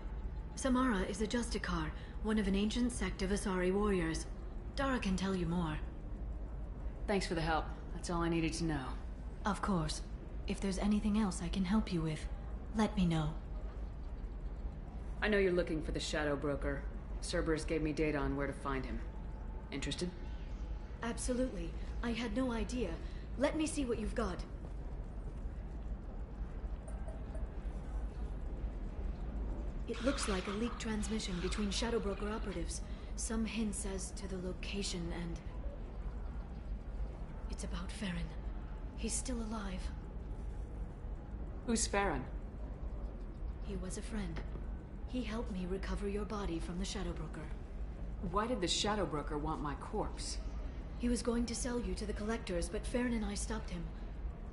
Samara is a Justicar, one of an ancient sect of Asari warriors. Dara can tell you more. Thanks for the help. That's all I needed to know. Of course. If there's anything else I can help you with, let me know. I know you're looking for the Shadow Broker. Cerberus gave me data on where to find him. Interested? Absolutely. I had no idea. Let me see what you've got. It looks like a leaked transmission between Shadow Broker operatives. Some hints as to the location and... It's about Farron. He's still alive. Who's Farron? He was a friend. He helped me recover your body from the Shadow Broker. Why did the Shadow Broker want my corpse? He was going to sell you to the Collectors, but Farron and I stopped him.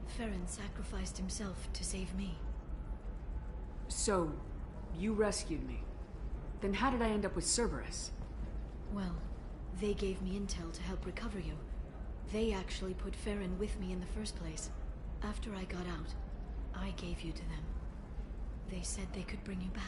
Farron sacrificed himself to save me. So, you rescued me. Then how did I end up with Cerberus? Well, they gave me intel to help recover you. They actually put Farron with me in the first place. After I got out, I gave you to them. They said they could bring you back.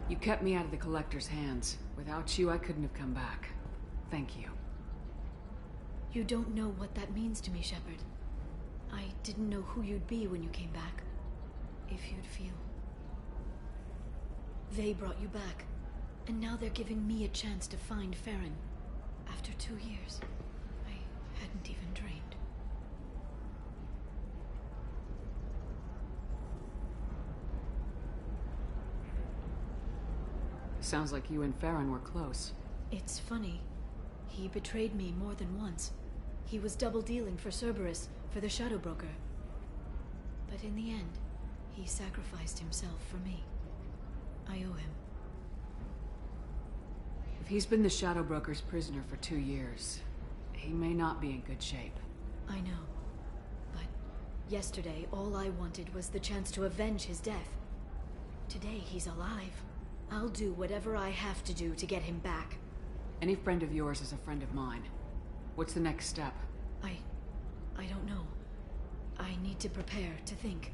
You kept me out of the Collector's hands. Without you, I couldn't have come back. Thank you. You don't know what that means to me, Shepard. I didn't know who you'd be when you came back. If you'd feel. They brought you back, and now they're giving me a chance to find Farron. After 2 years, I hadn't even dreamed. Sounds like you and Farron were close. It's funny. He betrayed me more than once. He was double-dealing for Cerberus, for the Shadow Broker. But in the end, he sacrificed himself for me. I owe him. If he's been the Shadow Broker's prisoner for 2 years, he may not be in good shape. I know. But yesterday, all I wanted was the chance to avenge his death. Today, he's alive. I'll do whatever I have to do to get him back. Any friend of yours is a friend of mine. What's the next step? I don't know. I need to prepare, to think.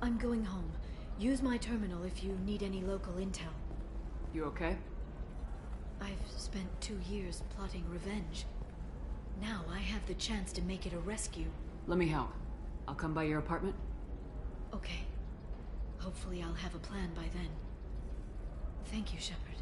I'm going home. Use my terminal if you need any local intel. You okay? I've spent 2 years plotting revenge. Now I have the chance to make it a rescue. Let me help. I'll come by your apartment. Okay. Hopefully I'll have a plan by then. Thank you, Shepard.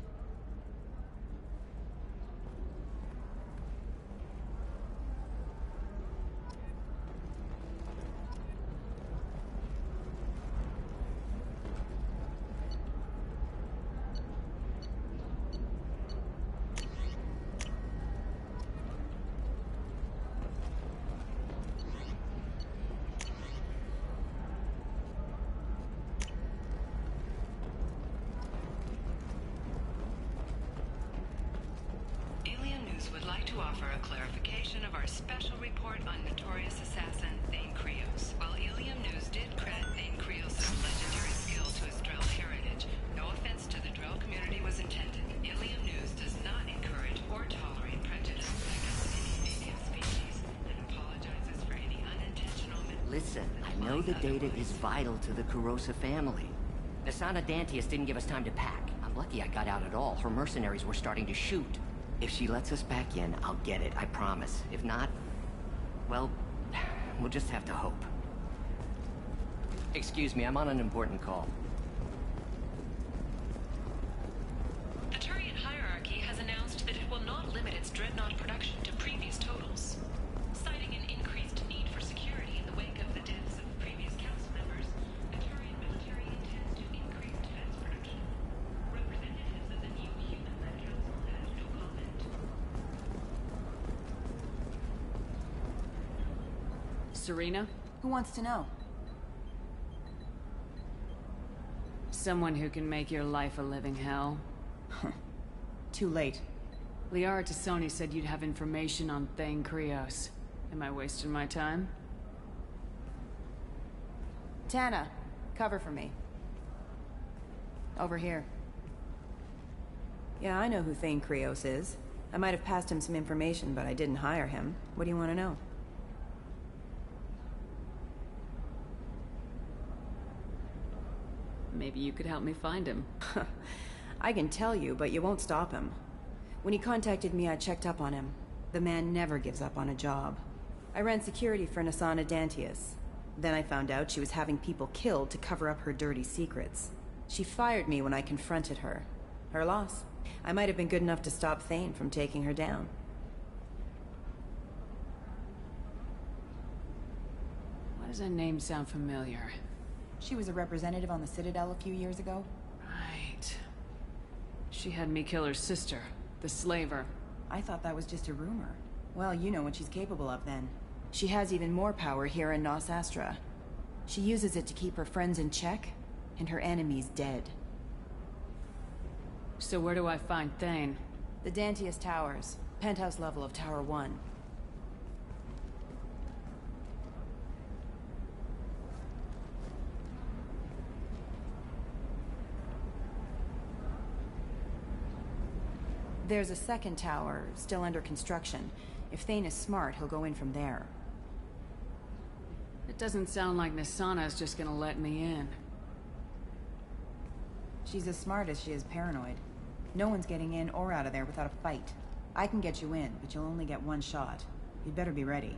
to offer a clarification of our special report on notorious assassin Thane Krios. While Ilium News did credit Thane Krios' legendary skill to his Drell heritage, no offense to the Drell community was intended. Ilium News does not encourage or tolerate prejudice against any alien species and apologizes for any unintentional... Listen, I know the data is vital to the Kurosa family. Nasana Dantius didn't give us time to pack. I'm lucky I got out at all. Her mercenaries were starting to shoot. If she lets us back in, I'll get it, I promise. If not, well, we'll just have to hope. Excuse me, I'm on an important call. The Turian hierarchy has announced that it will not limit its dreadnought production to previous totals. Citing an increased need for security in the wake of the deaths of previous council members, the Turian military intends to increase defense production. Representatives of the new human-led council had no comment. Serena? Who wants to know? Someone who can make your life a living hell. Too late. Liara Tassoni said you'd have information on Thane Krios. Am I wasting my time? Tana, cover for me. Over here. Yeah, I know who Thane Krios is. I might have passed him some information, but I didn't hire him. What do you want to know? Maybe you could help me find him. I can tell you, but you won't stop him. When he contacted me, I checked up on him. The man never gives up on a job. I ran security for Nasana Dantius. Then I found out she was having people killed to cover up her dirty secrets. She fired me when I confronted her. Her loss. I might have been good enough to stop Thane from taking her down. Why does that name sound familiar? She was a representative on the Citadel a few years ago. Right. She had me kill her sister, the slaver. I thought that was just a rumor. Well, you know what she's capable of then. She has even more power here in Nos Astra. She uses it to keep her friends in check, and her enemies dead. So where do I find Thane? The Dantius Towers, penthouse level of Tower 1. There's a second tower, still under construction. If Thane is smart, he'll go in from there. It doesn't sound like Nasana's just gonna let me in. She's as smart as she is paranoid. No one's getting in or out of there without a fight. I can get you in, but you'll only get one shot. You'd better be ready.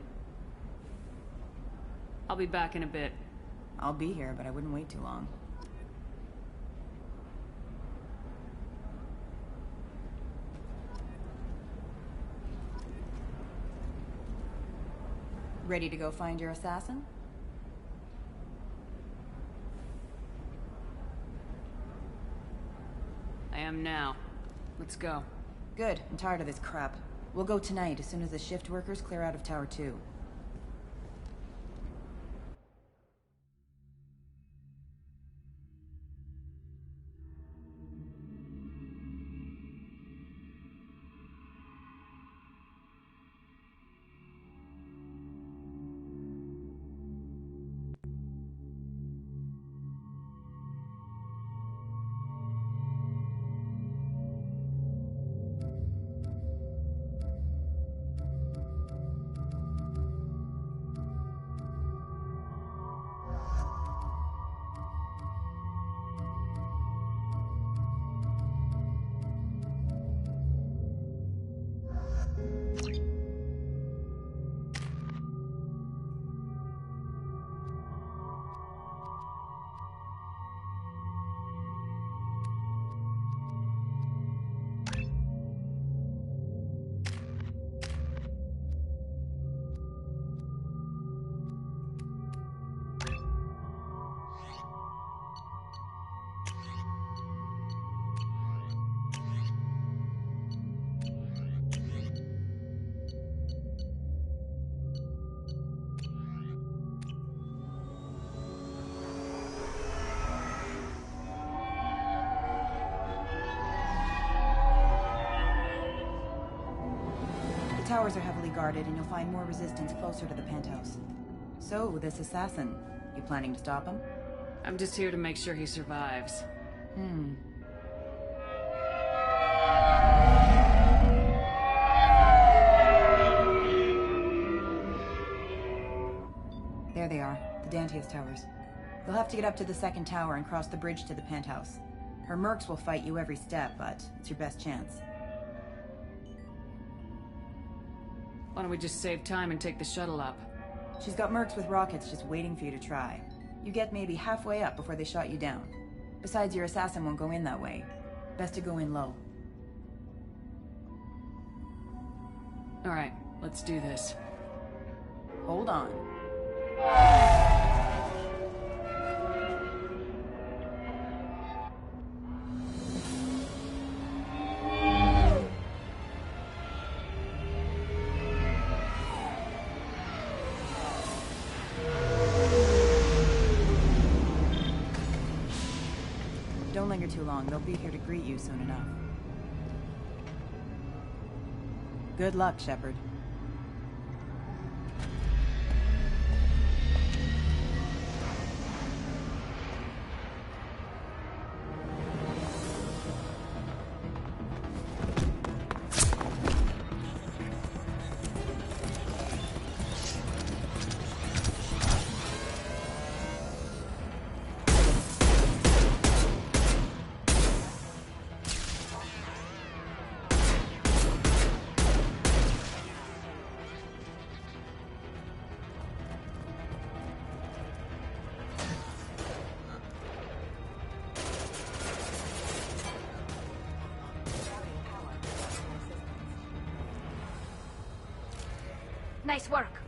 I'll be back in a bit. I'll be here, but I wouldn't wait too long. Ready to go find your assassin? I am now. Let's go. Good. I'm tired of this crap. We'll go tonight as soon as the shift workers clear out of Tower 2. towers are heavily guarded, and you'll find more resistance closer to the penthouse. So, this assassin, you planning to stop him? I'm just here to make sure he survives. There they are, the Dantius towers. You'll have to get up to the second tower and cross the bridge to the penthouse. Her mercs will fight you every step, but it's your best chance. Why don't we just save time and take the shuttle up? She's got mercs with rockets just waiting for you to try. You get maybe halfway up before they shot you down. Besides, your assassin won't go in that way. Best to go in low. Alright, let's do this. Hold on. Don't linger too long. They'll be here to greet you soon enough. Good luck, Shepard. Nice work.